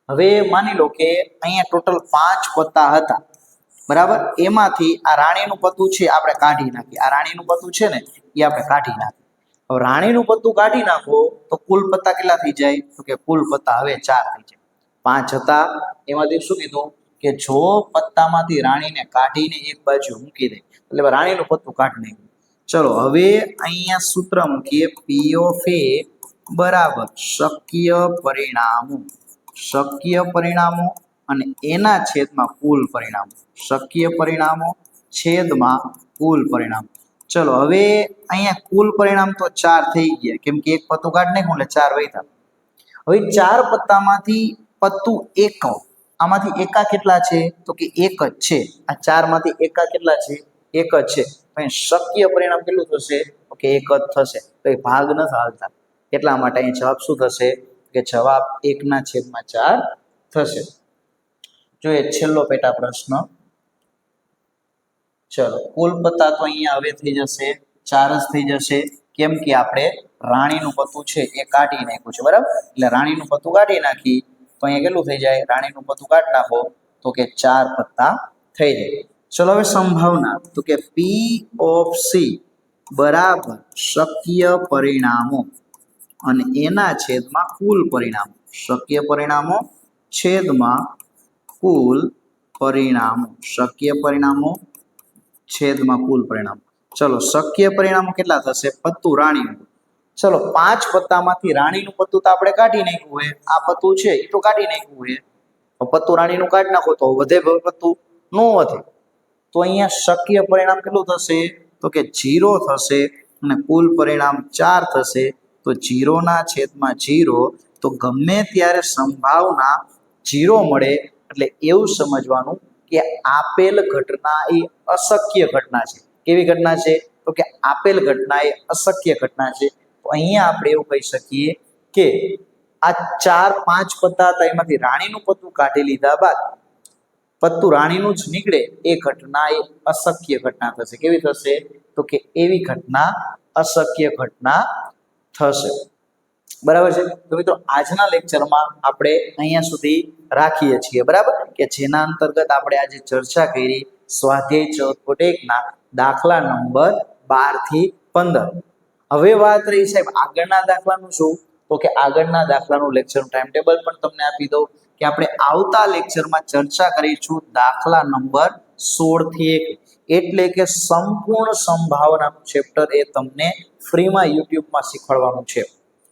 હવે માની લો કે અહીંયા ટોટલ 5 પત્તા હતા. બરાબર, એમાંથી આ રાણીનું પત્તું છે આપણે કાઢી નાખીએ. આ રાણીનું પત્તું છે ને એ આપણે કાઢી નાખીએ. હવે રાણીનું પત્તું કાઢી નાખો તો કુલ પત્તા કેટલા થઈ જાય? તો કે કુલ પત્તા હવે 4 થઈ જાય. 5 હતા એમાંથી શું કીધું કે જો પત્તામાંથી રાણીને કાઢીને એક બાજુ મૂકી દે એટલે રાણીનું પત્તું કાઢી નાખ્યું. ચલો હવે અહીંયા સૂત્ર મૂકીએ, પી ઓફ એ બરાબર શક્ય પરિણામો. શક્ય પરિણામો અને એના છેદમાં કુલ પરિણામો. શક્ય પરિણામો છેદમાં કુલ પરિણામ. ચલો હવે અહીંયા કુલ પરિણામ તો 4 થઈ ગયા, કેમ કે એક પત્તું કાઢી નાખ્યું એટલે 4 વધ્યા. હવે 4 પત્તામાંથી પત્તું એક, આમાંથી એકા કેટલા છે? તો કે એક જ છે. આ 4 માંથી એકા કેટલા છે? એક જ છે. શક્ય પરિણામ કેટલું થશે? તો કે એક જ થશે. તો એ ભાગ નથી હાલતા, એટલા માટે અહીં જવાબ શું થશે? કે જવાબ 1/4 થશે. જોઈએ છેલ્લો પેટા પ્રશ્ન. ચલો કુલ પત્તા તો અહીંયા હવે થઈ જશે 4 જ થઈ જશે, કેમ કે આપણે રાણીનું પત્તું છે એ કાઢી નાખ્યું છે. બરાબર, એટલે રાણીનું પત્તું કાઢી નાખી તો અહીંયા કેટલું થઈ જાય? રાણીનું પત્તું કાઢી નાખો તો કે 4 પત્તા થઈ જાય. ચલો હવે સંભાવના, તો કે પી ઓફ સી બરાબર શક્ય પરિણામો અને એના છેદમાં કુલ પરિણામો. શક્ય પરિણામો છેદમાં કુલ પરિણામો. શક્ય પરિણામો છેદમાં કુલ પરિણામો. ચલો શક્ય પરિણામો કેટલા થશે? પત્તું રાણીનું. ચલો 5 પત્તામાંથી રાણીનું પત્તું તો આપણે કાઢી નાખ્યું હોય. આ પત્તું છે એ તો કાઢી નાખ્યું હોય. પત્તું રાણીનું કાઢી નાખો તો વધે પત્તું? નો વધે. તો અહીંયા શક્ય પરિણામ કેટલું થશે? તો કે 0 થશે અને કુલ પરિણામ 4 થશે. તો 0/0. તો ગમે ત્યારે સંભાવના 0 મળે એટલે એવું સમજવાનું કે આપેલ ઘટના એ અશક્ય ઘટના છે. કેવી ઘટના છે? તો કે આપેલ ઘટના એ અશક્ય ઘટના છે. તો અહીંયા આપણે એવું કહી શકીએ કે આ 4-5 પત્તા હતા એમાંથી રાણીનું પત્તું કાઢી લીધા બાદ પત્તું રાણીનું જ નીકળે એ ઘટના એ અશક્ય ઘટના થશે. કેવી થશે? તો કે એવી ઘટના અશક્ય ઘટના થશે. બરાબર છે. તો મિત્રો આજના લેક્ચરમાં આપણે અહીંયા સુધી રાખીએ છીએ. બરાબર, કે જેના અંતર્ગત આપણે આજે ચર્ચા કરી સ્વાધ્યાય 14.1 દાખલા નંબર 12 થી 15. હવે વાત રહી સાહેબ આગળના દાખલાનું શું? તો કે આગળના દાખલાનું લેક્ચરનું ટાઈમ ટેબલ પણ તમને આપી દઉં કે આપણે આવતા લેક્ચરમાં ચર્ચા કરીશું દાખલા નંબર 16 થી 1, એટલે કે સંપૂર્ણ સંભાવનાનું ચેપ્ટર એ તમને ફ્રીમાં યુટ્યુબમાં શીખવાડવાનું છે.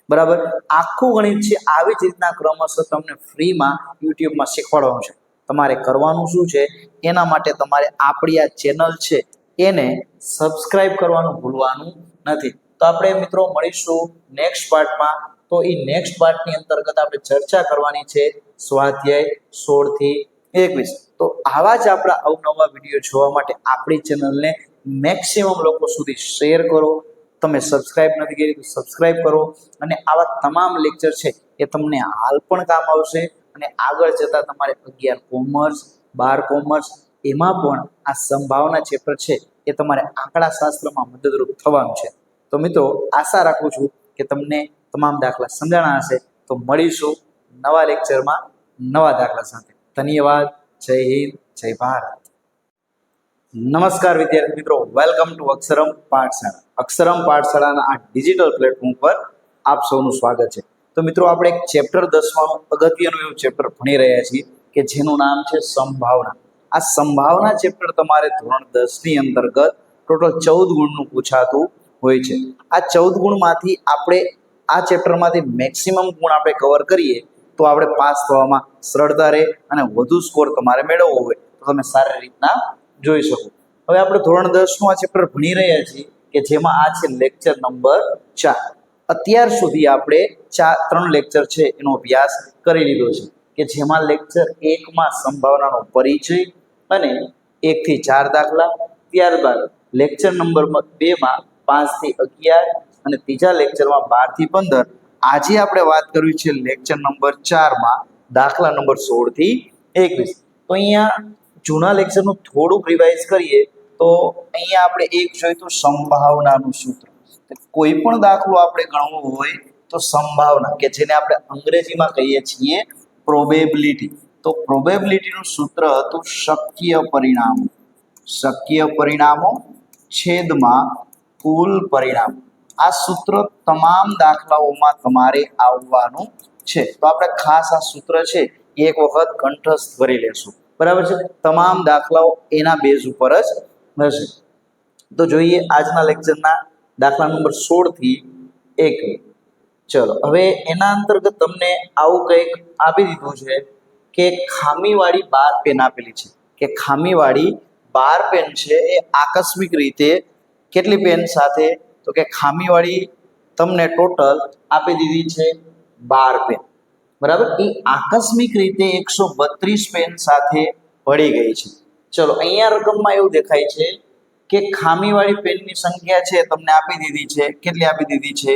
બરાબર, આખું ગણિત છે આવી જ રીતના ક્રમશઃ તમને ફ્રીમાં યુટ્યુબમાં શીખવાડવાનું છે. તમારે કરવાનું શું છે? એના માટે તમારે આપણી આ ચેનલ છે એને સબસ્ક્રાઇબ કરવાનું ભૂલવાનું નથી. તો આપણે મિત્રો મળીશું નેક્સ્ટ પાર્ટમાં. તો એ નેક્સ્ટ પાર્ટની અંતર્ગત આપણે ચર્ચા કરવાની છે સ્વાધ્યાય 16 થી 21. તો આવા જ આપણા અવનવા વિડીયો જોવા માટે આપણી ચેનલને મેક્સિમમ લોકો સુધી શેર કરો. તમે સબસ્ક્રાઇબ નથી કરી તો સબસ્ક્રાઇબ કરો. અને આવા તમામ લેક્ચર છે એ તમને હાલ પણ કામ આવશે અને આગળ જતાં તમારે 11 કોમર્સ 12 કોમર્સ એમાં પણ આ સંભાવના ચેપ્ટર છે એ તમારે આંકડા શાસ્ત્રમાં મદદરૂપ થવાનું છે. તો મિત્રો આશા રાખું છું કે તમને તમામ દાખલા સમજાણા હશે. તો મળીશું નવા લેક્ચરમાં નવા દાખલા સાથે. ધન્યવાદ. જય હિન્દ, જય ભારત. નમસ્કાર વિદ્યાર્થી મિત્રો, વેલકમ ટુ અક્ષરમ પાઠશાળા. અક્ષરમ પાઠશાળાના આ ડિજિટલ પ્લેટફોર્મ પર આપ સૌનું સ્વાગત છે. તો મિત્રો આપણે એક ચેપ્ટર 10નું અગત્યનું એવું ચેપ્ટર ભણી રહ્યા છીએ કે જેનું નામ છે સંભાવના. આ સંભાવના ચેપ્ટર તમારે ધોરણ 10 ની અંતર્ગત ટોટલ 14 ગુણનું પૂછાતું હોય છે. આ 14 ગુણમાંથી આપણે આ ચેપ્ટરમાંથી મેક્સિમમ ગુણ આપણે કવર કરીએ તો આપણે પાસ થવામાં સરળતા રહે અને વધુ સ્કોર તમારે મેળવવો હોય તો તમે સારી રીતના જોઈ શકો. હવે આપણે ધોરણ 10નું આ ચેપ્ટર ભણી રહ્યા છીએ કે જેમાં આ છે લેક્ચર નંબર 4. અત્યાર સુધી આપણે 3 લેક્ચર છે એનો અભ્યાસ કરી લીધો છે કે જેમાં લેક્ચર 1માં સંભાવનાનો પરિચય અને 1 થી 4 દાખલા, ત્યારબાદ લેક્ચર નંબર 2માં 5 થી 11 અને ત્રીજા લેક્ચરમાં 12 થી 15 આજે આપણે વાત કરવી છે લેક્ચર નંબર 4 માં દાખલા નંબર 16 થી 21. તો અહીંયા જૂના લેક્ચરનું થોડુંક રિવાઇઝ કરીએ તો અહીંયા આપણે એક જોયું તો સંભાવનાનું સૂત્ર. કોઈ પણ દાખલો આપણે ગણવો હોય તો સંભાવના કે જેને આપણે અંગ્રેજીમાં કહીએ છીએ પ્રોબેબિલિટી. તો પ્રોબેબિલિટીનું સૂત્ર હતું શક્ય પરિણામો. શક્ય પરિણામો છેદમાં કુલ પરિણામ. આ સૂત્ર તમામ દાખલાઓમાં તમારે આવવાનું છે. તો આપણે ખાસ આ સૂત્ર છે એક વખત કંઠસ્થ કરી લેશું. બરાબર છે. તમામ દાખલાઓ એના બેઝ ઉપર જ હશે. તો જોઈએ આજના લેક્ચરના દાખલા નંબર 16 થી 21. ચલો હવે એના અંતર્ગત તમને આવું કંઈક આપી દીધું છે કે ખામીવાળી 12 પેન આપેલી છે કે ખામીવાળી 12 પેન છે એ આકસ્મિક રીતે કેટલી પેન સાથે, તો કે ખામીવાળી તમને ટોટલ આપી દીધી છે 12 પેન. બરાબર. એ આકસ્મિક રીતે 132 પેન સાથે ભળી ગઈ છે. ચલો અહીંયા રકમમાં એવું દેખાય છે કે ખામીવાળી પેનની સંખ્યા છે તમને આપી દીધી છે. કેટલી આપી દીધી છે?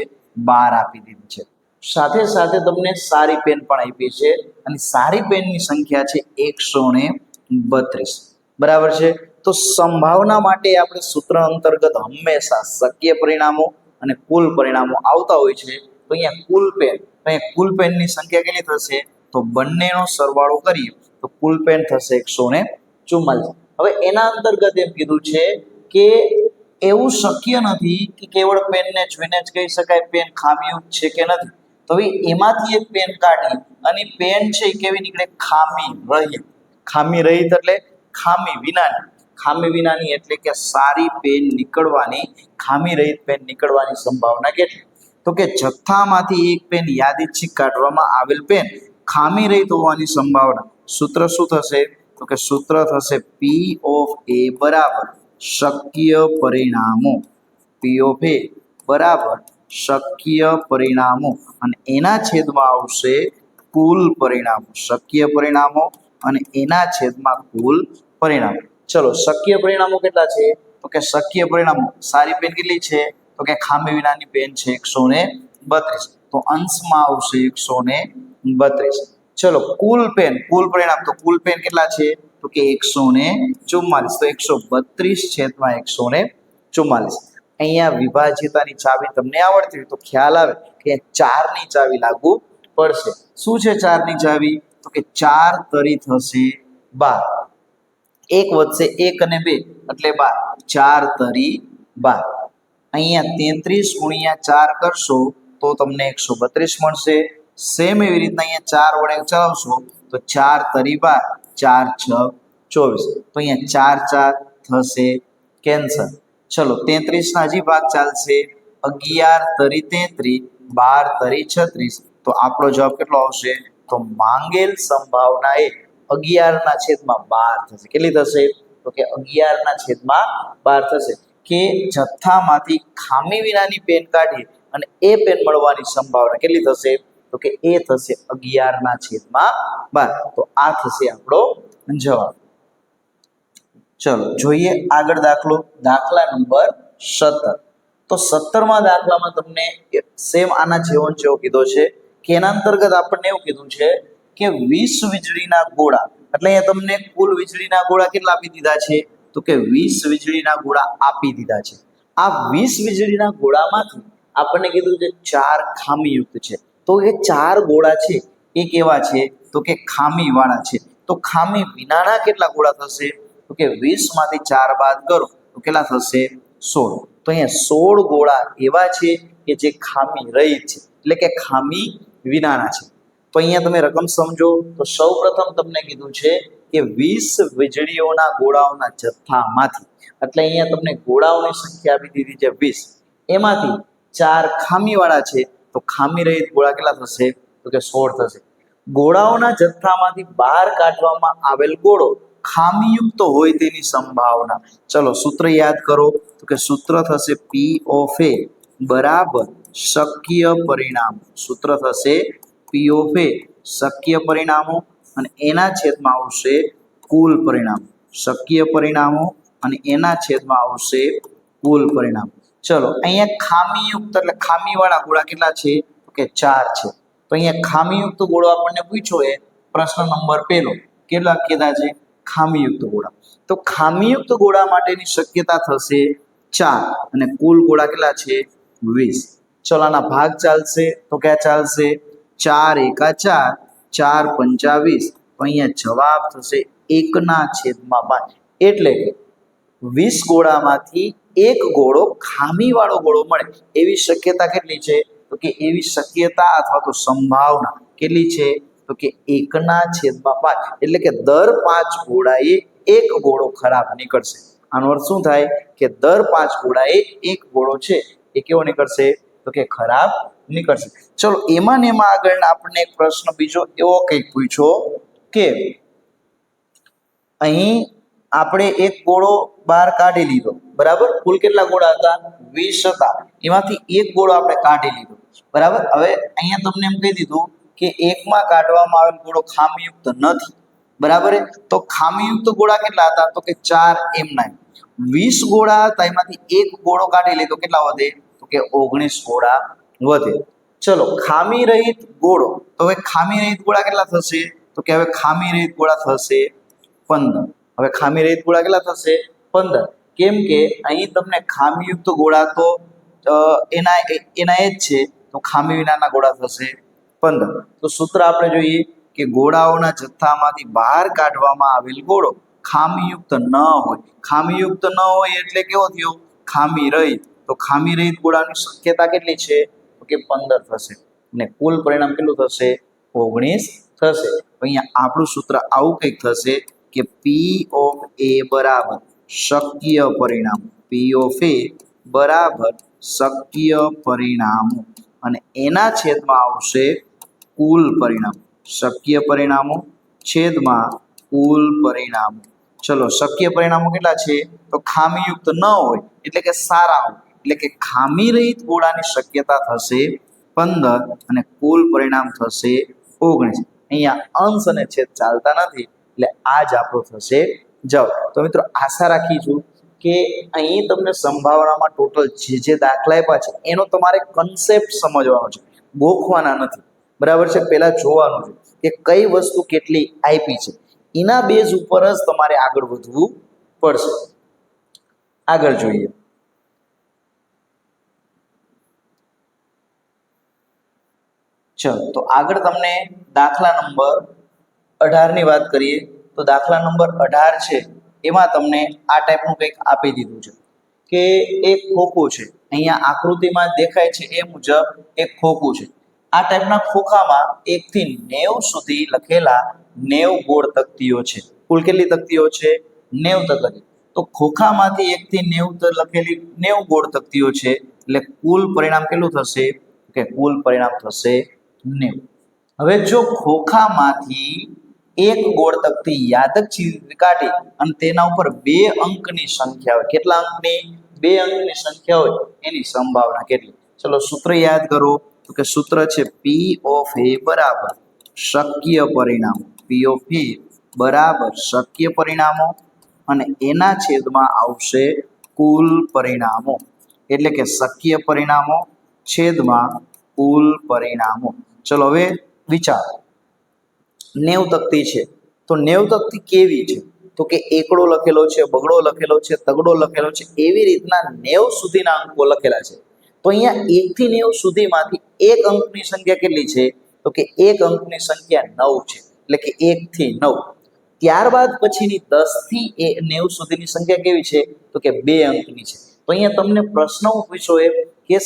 12 આપી દીધી છે. સાથે સાથે તમને સારી પેન પણ આપી છે અને સારી પેનની સંખ્યા છે 132. બરાબર છે. તો સંભાવના માટે આપણે સૂત્ર અંતર્ગત હંમેશા શક્ય પરિણામો અને કુલ પરિણામો આવતા હોય છે. તો અહીંયા કુલ પેન, અહીંયા કુલ પેનની સંખ્યા કેટલી થશે? તો બંનેનો સરવાળો કરીએ તો કુલ પેન થશે 144. હવે એના અંતર્ગત એમ કીધું છે કે એવું શક્ય નથી કે કેવળ પેનને જોઈને જ કહી શકાય પેન ખામીયુક્ત છે કે નથી. તો હવે એમાંથી એક પેન કાઢી અને પેન છે એ કેવી નીકળે? ખામી રહિત. ખામી રહિત એટલે ખામી વિનાની. ખામી વિનાની એટલે કે સારી પેન નીકળવાની, ખામી રહિત પેન નીકળવાની સંભાવના કેટલી? તો કે જથ્થામાંથી એક પેન યાદચ્છિક કાઢવામાં આવેલ પેન ખામી રહિત હોવાની સંભાવના. સૂત્ર શું થશે? તો કે સૂત્ર થશે P ઓફ A બરાબર શક્ય પરિણામો. P ઓફ A બરાબર શક્ય પરિણામો અને એના છેદમાં આવશે કુલ પરિણામો. શક્ય પરિણામો અને એના છેદમાં કુલ પરિણામો. ચલો શક્ય પરિણામો કેટલા છે? તો કે શક્ય પરિણામો સારી પેન કેટલી છે? તો કે ખામી વિનાની પેન છે 132. તો અંશમાં આવશે 132. ચલો કુલ પેન, કુલ પરિણામ, તો કુલ પેન કેટલા છે? તો કે 144. તો 132 છેદમાં 144. અહીંયા વિભાજ્યતાની ચાવી તમને આવડતી હોય તો ખ્યાલ આવે કે 4 ની ચાવી લાગુ પડશે. શું છે 4 ની ચાવી? તો કે 4 તરી થશે 12. 1 વધશે 1 અને 2 એટલે 12. 4 તરી 12. અહીંયા 33 ગુણ્યા 4 કરશો તો તમને 132 મળશે. સેમ એવી રીતના અહીંયા 4 વડે ચલાવશો તો 4 તરી 12, 4 6 24. તો અહીંયા 4 4 થશે કેન્સલ. ચલો 33 ના હજી ભાગ ચાલશે. 11 તરી 33, 12 તરી 36. તો આપણો જવાબ કેટલો આવશે? તો માંગેલ સંભાવના એ 11 ના છેદમાં 12 થશે. કેટલી થશે? તો કે 11 ના છેદમાં 12 થશે. કે જથ્થામાંથી ખામી વિનાની પેન કાઢી અને એ પેન મળવાની સંભાવના કેટલી થશે? તો કે એ થશે 11 ના છેદમાં 12. તો આ થશે આપણો જવાબ. ચલો જોઈએ આગળ દાખલો. દાખલા નંબર 17. તો 17માં દાખલામાં તમને સેમ આના જેવો કીધો છે કે એના અંતર્ગત આપણને એવું કીધું છે કે 20 વીજળીના ગોળા, એટલે અહીંયા તમને કુલ વીજળીના ગોળા કેટલા આપી દીધા છે? તો કે 20 વીજળીના ગોળા આપી દીધા છે. આ 20 વીજળીના ગોળામાંથી આપણને કીધું છે 4 ખામીયુક્ત છે. તો એ 4 ગોળા છે એ કેવા છે? તો કે ખામીવાળા છે. તો ખામી વિનાના કેટલા ગોળા થશે? તો કે 20 માંથી 4 બાદ કરો તો કેટલા થશે? 16. તો અહીંયા 16 ગોળા એવા છે કે જે ખામી રહિત છે એટલે કે ખામી વિનાના છે. તો અહીંયા તમે રકમ સમજો તો સૌપ્રથમ તમને કીધું છે કે 20 વીજળીઓના ગોળાઓના જથ્થામાંથી, એટલે અહીંયા તમને ગોળાઓની સંખ્યા આપી દીધી છે 20, એમાંથી 4 ખામીવાળા છે. તો ખામી રહિત ગોળા કેટલા થશે? તો કે 16 થશે. ગોળાઓના જથ્થામાંથી બહાર કાઢવામાં આવેલ ગોળો ખામીયુક્ત હોય તેની સંભાવના. ચલો સૂત્ર યાદ કરો તો કે સૂત્ર થશે P ઓફ A બરાબર શક્ય પરિણામો. સૂત્ર થશે P ઓફ A શક્ય પરિણામો અને એના છેદમાં આવશે કુલ પરિણામો. શક્ય પરિણામો અને એના છેદમાં આવશે કુલ પરિણામો. ચલો અહીંયા ખામીયુક્ત એટલે ખામીવાળા ગોળા કેટલા છે? તો કે 4 છે. તો અહીંયા ખામીયુક્ત ગોળો આપણને પૂછ્યો એ પ્રશ્ન નંબર પહેલો કેટલા કીધા છે ખામીયુક્ત ગોળા. તો ખામીયુક્ત ગોળા માટેની શક્યતા થશે 4 અને કુલ ગોળા કેટલા છે 20. ચલો આના ભાગ ચાલશે તો ક્યાં ચાલશે 4 એકા 4 4 પંચા 20. તો અહીંયા જવાબ થશે 1/5 એટલે કે 20 ગોળામાંથી એક ગોળો ખામીવાળો ગોળો મળે એવી શક્યતા કેટલી છે તો કે એવી શક્યતા અથવા તો સંભાવના કેટલી છે તો કે 1/5 એટલે કે દર 5 ગોળાએ એક ગોળો ખરાબ નીકળશે. આનો અર્થ શું થાય કે દર 5 ગોળાએ એક ગોળો છે એ કેવો નીકળશે તો કે ખરાબ નીકળશે. ચલો એમાં ને એમાં આગળ આપણને એક પ્રશ્ન બીજો એવો કંઈક પૂછ્યો કે અહીં આપણે એક ગોળો બહાર કાઢી લીધો બરાબર. કુલ કેટલા ગોળા હતા 20 હતા એમાંથી એક ગોળો આપણે કાઢી લીધો બરાબર. હવે અહીંયા તમને એમ કહી દીધું કે એકમાં કાઢવામાં આવેલ ગોળો ખામીયુક્ત નથી બરાબર. તો ખામીયુક્ત ગોળા કેટલા હતા તો કે 4 એમના 20 ગોળા હતા એમાંથી એક ગોળો કાઢી લીધો કેટલા વધે તો કે 19 ગોળા વધે. ચલો ખામી રહિત ગોળો તો હવે ખામી રહિત ગોળા કેટલા થશે તો કે હવે ખામી રહિત ગોળા થશે 15. હવે ખામી રહિત ગોળા કેટલા થશે 15 કેમ કે અહીં તમને ખામીયુક્ત ગોળા તો એના એ જ છે તો ખામી વિનાના ગોળા થશે 15. તો સૂત્ર આપણે જોઈએ કે ગોળાઓના જથ્થામાંથી બહાર કાઢવામાં આવેલ ગોળો ખામીયુક્ત ન હોય. ખામીયુક્ત ન હોય એટલે કેવો થયો ખામી રહિત. તો ખામી રહિત ગોળાની શક્યતા કેટલી છે તો કે 15 થશે અને કુલ પરિણામ કેટલું થશે 19 થશે. અહીંયા આપણું સૂત્ર આવું કંઈક થશે કે પી ઓફ એ બરાબર શક્ય પરિણામો પી ઓફ એ બરાબર શક્ય પરિણામો અને એના છેદમાં આવશે કુલ પરિણામ શક્ય પરિણામો છેદમાં કુલ પરિણામો. ચલો શક્ય પરિણામો કેટલા છે તો ખામીયુક્ત ન હોય એટલે કે સારા હોય એટલે કે ખામી રહિત ગોળાની શક્યતા થશે 15 અને કુલ પરિણામ થશે 19. અહીંયા અંશ અને છેદ ચાલતા નથી એટલે આ જ આપણો થશે જવાબ. તો મિત્રો આશા રાખીશું કે અહીં તમને સંભાવનામાં ટોટલ જે દાખલા આપ્યા છે એનો તમારે કન્સેપ્ટ સમજવાનો છે ગોખવાના નથી બરાબર છે. પહેલા જોવાનું છે કે કઈ વસ્તુ કેટલી આપી છે એના બેઝ ઉપર જ તમારે આગળ વધવું પડશે. આગળ જોઈએ ચલો તો આગળ તમને દાખલા નંબર 18 ની વાત કરીએ તો દાખલા નંબર 18 છે એમાં તમને આ ટાઈપનું કંઈક આપી દીધું છે કે એક ખોખું છે. અહીંયા આકૃતિમાં દેખાય છે એ મુજબ એક ખોખું છે. આ ટાઈપના ખોખામાં 1 થી 90 સુધી લખેલા 90 ગોળ તકતીઓ છે. કુલ કેટલી તકતીઓ છે 90 તકતીઓ. તો ખોખામાંથી 1 થી 90 લખેલી 90 ગોળ તકતીઓ છે એટલે કુલ પરિણામ કેટલું થશે કે કુલ પરિણામ થશે 90. હવે જો ખોખામાંથી એક ગોળ તકતી યાદક ચીજ કાઢી અને તેના ઉપર 2 અંકની સંખ્યા હોય કેટલા અંકની 2 અંકની સંખ્યા હોય એની સંભાવના કેટલી. ચલો સૂત્ર યાદ કરો તો કે સૂત્ર છે પી ઓફ એ બરાબર શક્ય પરિણામો પી ઓફ એ બરાબર શક્ય પરિણામો અને એના છેદમાં આવશે કુલ પરિણામો એટલે કે શક્ય પરિણામો છેદમાં કુલ પરિણામો. ચલો હવે વિચારો 90 તકતી છે તો 90 તકતી કેવી છે તો કે એકડો લખેલો છે બગડો લખેલો છે તગડો લખેલો છે એવી રીતના 90 સુધીના અંકો લખેલા છે. તો અહીંયા 1 થી 90 સુધીમાંથી એક અંકની સંખ્યા કેટલી છે તો કે એક અંકની સંખ્યા 9 છે એટલે કે 1 થી 9. ત્યારબાદ પછીની 10 થી 90 સુધીની સંખ્યા કેવી છે તો કે 2 અંકની છે. તો અહીંયા તમને પ્રશ્ન પૂછ્યો એ કે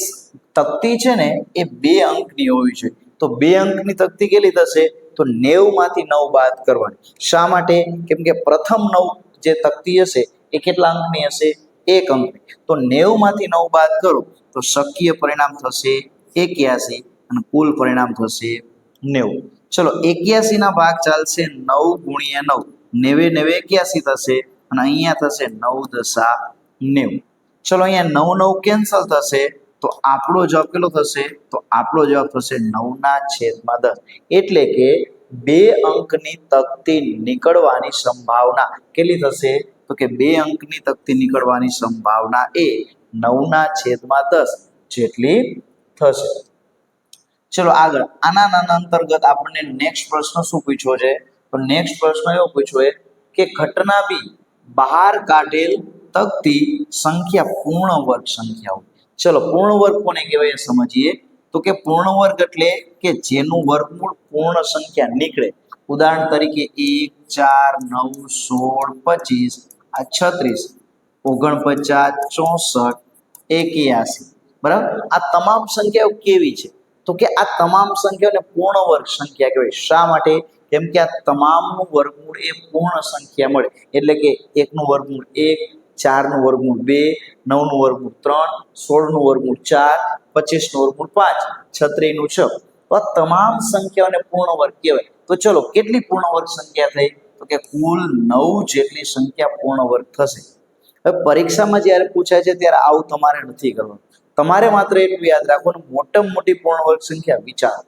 તકતી છે ને એ 2 અંકની હોવી જોઈએ. તો 2 અંકની તકતી કેટલી થશે તો 90 માંથી 9 બાદ કરવાની. શા માટે કેમ કે પ્રથમ 9 જે તકતી હશે એ કેટલા અંકની હશે 1 અંકની. તો 90 માંથી 9 બાદ કરો તો શક્ય પરિણામ થશે 81 અને કુલ પરિણામ થશે 90. ચલો 81 ના ભાગ ચાલશે 9 ગુણ્યા 9 90 81 થશે અને અહીંયા થશે 9 દશા 90. ચલો અહીંયા 9 9 કેન્સલ થશે તો આપણો જવાબ કેટલો થશે તો આપણો જવાબ થશે 9/10 એટલે કે 2 અંકની તકતી નીકળવાની સંભાવના કેટલી થશે તો કે 2 અંકની તકતી નીકળવાની સંભાવના એ 9/10 જેટલી થશે. ચલો આગળ આના નાના અંતર્ગત આપણને નેક્સ્ટ પ્રશ્ન શું પૂછ્યો છે? તો નેક્સ્ટ પ્રશ્ન એવો પૂછ્યો છે કે ઘટના બી બહાર કાઢેલ તકતી સંખ્યા પૂર્ણ વર્ગ સંખ્યાઓ. ચલો પૂર્ણ વર્ગ કોને કહેવાય એ સમજીએ. તો કે પૂર્ણ વર્ગ એટલે કે જેનું વર્ગમૂળ પૂર્ણ સંખ્યા નીકળે. ઉદાહરણ તરીકે 1 4 9 16 25 આ 36 49 64 81. બરાબર, આ તમામ સંખ્યાઓ કેવી છે? તો કે આ તમામ સંખ્યાઓને પૂર્ણ વર્ગ સંખ્યા કહેવાય. શા માટે? કેમ કે આ તમામનું વર્ગમૂળ એ પૂર્ણ સંખ્યા મળે. એટલે કે 1 નું વર્ગમૂળ 1, 4 નું વર્ગમૂળ 2, 9 નું વર્ગમૂળ 3, 16 નું વર્ગમૂળ 4, 25 નું વર્ગમૂળ 5, 36 નું 6. તો આ તમામ સંખ્યાઓને પૂર્ણ વર્ગ કહેવાય. તો ચલો કેટલી પૂર્ણ વર્ગ સંખ્યા થઈ? તો કે કુલ 9 જેટલી સંખ્યા પૂર્ણ વર્ગ થશે. હવે પરીક્ષામાં જ્યારે પૂછાય છે ત્યારે આવું તમારે નથી કરવાનું. તમારે માત્ર એટલું યાદ રાખવાનું, મોટામાં મોટી પૂર્ણ વર્ગ સંખ્યા વિચારો.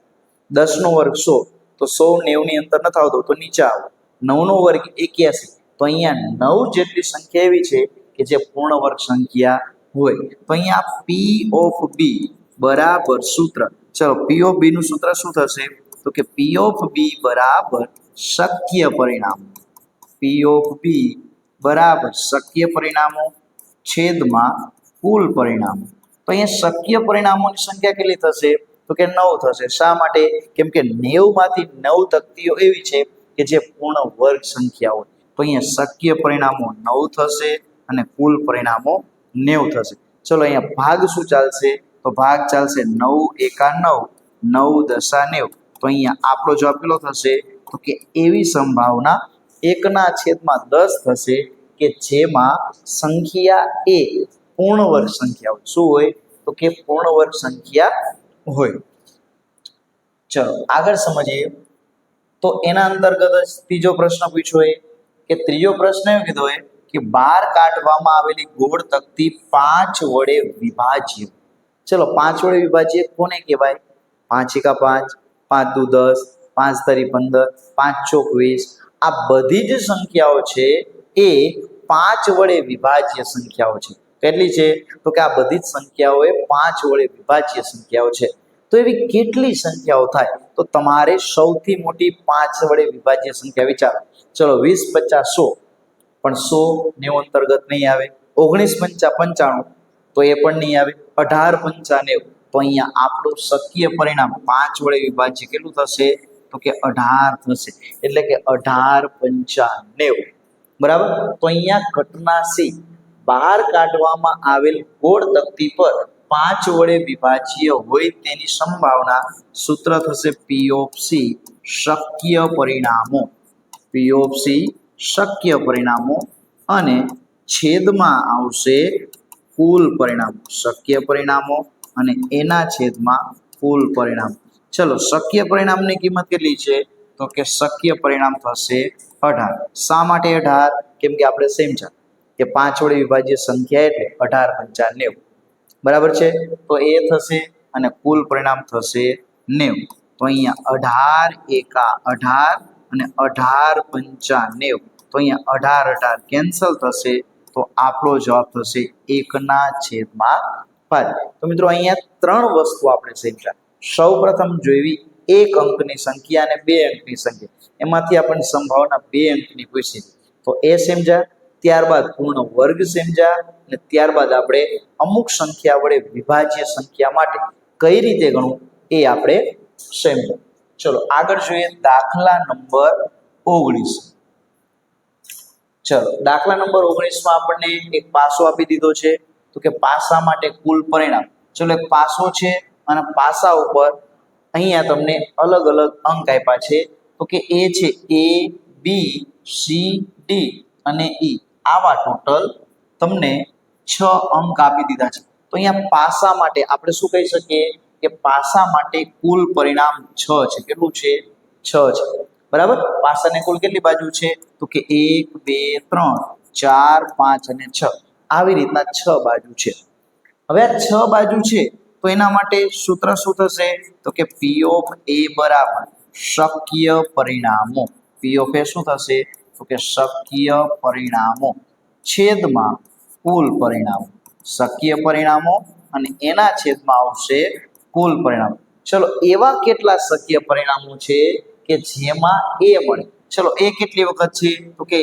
10 નો વર્ગ 100, તો 100 90 ની અંદર નથી આવતો તો નીચે આવો. 9 નો વર્ગ 81, તો અહીંયા 9 જેટલી સંખ્યા એવી છે કે જે પૂર્ણ વર્ગ સંખ્યા હોય. તો અહીંયા પી ઓફ બી બરાબર સૂત્ર, ચલો પી ઓફ બી નું સૂત્ર શું થશે? તો કે પી ઓફ બી બરાબર શક્ય પરિણામ. પી ઓફ બી બરાબર શક્ય પરિણામો છેદમાં કુલ પરિણામો. તો અહીંયા શક્ય પરિણામોની સંખ્યા કેટલી થશે? તો કે 9 થશે. શા માટે? કેમ કે 90 માંથી 9 તકતીઓ એવી છે કે જે પૂર્ણ વર્ગ સંખ્યા હોય. તો અહીંયા શક્ય પરિણામો 9 થશે અને કુલ પરિણામો 90 થશે. ચલો અહીંયા ભાગ શું ચાલશે? તો ભાગ ચાલશે 9 એકા 9, 9 દશા 90. તો અહીંયા આપણો જવાબ કેટલો થશે? તો કે એવી સંભાવના 1/10 થશે કે જેમાં સંખ્યા એ પૂર્ણ વર્ગ સંખ્યા હોય. શું હોય? તો કે પૂર્ણ વર્ગ સંખ્યા હોય. ચલો આગળ સમજીએ. તો એના અંતર્ગત જ ત્રીજો પ્રશ્ન પૂછ્યો હોય કે ત્રીજો પ્રશ્ન એવો કીધો હોય કે બહાર કાઢવામાં આવેલી ગોળ તકતી 5 વડે વિભાજ્ય. ચલો 5 વડે વિભાજ્ય કોને કહેવાય? 5 એકા 5, 5 દુ 10, 5 તરી 15, 5 ચોક 20. આ બધી જ સંખ્યાઓ છે એ 5 વડે વિભાજ્ય સંખ્યાઓ છે. કેટલી છે? તો કે આ બધી જ સંખ્યાઓ એ 5 વડે વિભાજ્ય સંખ્યાઓ છે. તો એવી કેટલી સંખ્યાઓ થાય? તો તમારે સૌથી મોટી 5 વડે વિભાજ્ય સંખ્યા વિચારો. ચલો 20 50 100, પણ 100 90 અંતર્ગત નહીં આવે. 19 5 95, તો એ પણ નહીં આવે. 18 95, તો અહીંયા આપણું શક્ય પરિણામ 5 વડે વિભાજ્ય કેટલું થશે? તો કે 18 થશે. એટલે કે 18 95. બરાબર, તો અહીંયા ઘટના સી બહાર કાઢવામાં આવેલ ગોળ તકતી પર 5 વડે વિભાજ્ય હોય તેની સંભાવના સૂત્ર થશે પી ઓફ સી શક્ય પરિણામો. પી ઓફ સી શક્ય પરિણામો અને છેદમાં આવશે કુલ પરિણામો. શક્ય પરિણામો અને એના છેદમાં કુલ પરિણામ. ચલો શક્ય પરિણામની કિંમત કેટલી છે? તો કે શક્ય પરિણામ થશે 18. શા માટે 18? કેમ કે આપણે સમજ્યા કે 5 વડે વિભાજ્ય સંખ્યા એટલે 18 95. બરાબર છે, તો એ થશે અને કુલ પરિણામ થશે 90. તો અહીંયા 18 એકા 18 અને 18 95, તો અહીંયા 18 18 કેન્સલ થશે. તો આપણો જવાબ થશે 1/5. તો મિત્રો અહીંયા 3 વસ્તુ આપણે સમજ્યા. સૌ પ્રથમ જોઈવી 1 અંકની સંખ્યા અને 2 અંકની સંખ્યા. એમાંથી આપણને સંભાવના 2 અંકની પૂછી, તો એ સમજ્યા. ત્યારબાદ પૂર્ણ વર્ગ સમજ્યા અને ત્યારબાદ આપણે અમુક સંખ્યા વડે વિભાજ્ય સંખ્યા માટે કઈ રીતે ગણવું એ આપણે સમજ્યા. ચલો આગળ જોઈએ દાખલા નંબર 19. ચલો દાખલા નંબર 19 માં આપણને એક પાસો આપી દીધો છે. તો કે પાસા માટે કુલ પરિણામ. ચલો એક પાસો છે અને પાસા ઉપર અહીંયા તમને અલગ અલગ અંક આપ્યા છે. તો કે એ છે A B C D અને E. આવા ટોટલ તમને 6 અંક આપી દીધા છે. તો અહીંયા પાસા માટે આપણે શું કહી શકીએ કે પાસા માટે કુલ પરિણામ 6 છે. કેટલું છે? 6 છે. બરાબર, પાસાને કુલ કેટલી બાજુ છે? તો કે 1 2 3 4 5 અને 6. આવી રીતના 6 બાજુ છે. હવે આ 6 બાજુ છે તો એના માટે સૂત્ર શું થશે? તો કે પી ઓફ એ બરાબર શક્ય પરિણામો. પી ઓફ એ શું થશે? તો કે શક્ય પરિણામો છેદમાં કુલ પરિણામો. શક્ય પરિણામો અને એના છેદમાં આવશે કુલ પરિણામ. ચલો એવા કેટલા શક્ય પરિણામો છે કે જેમાં એ મળે. ચલો એ કેટલી વખત છે તો કે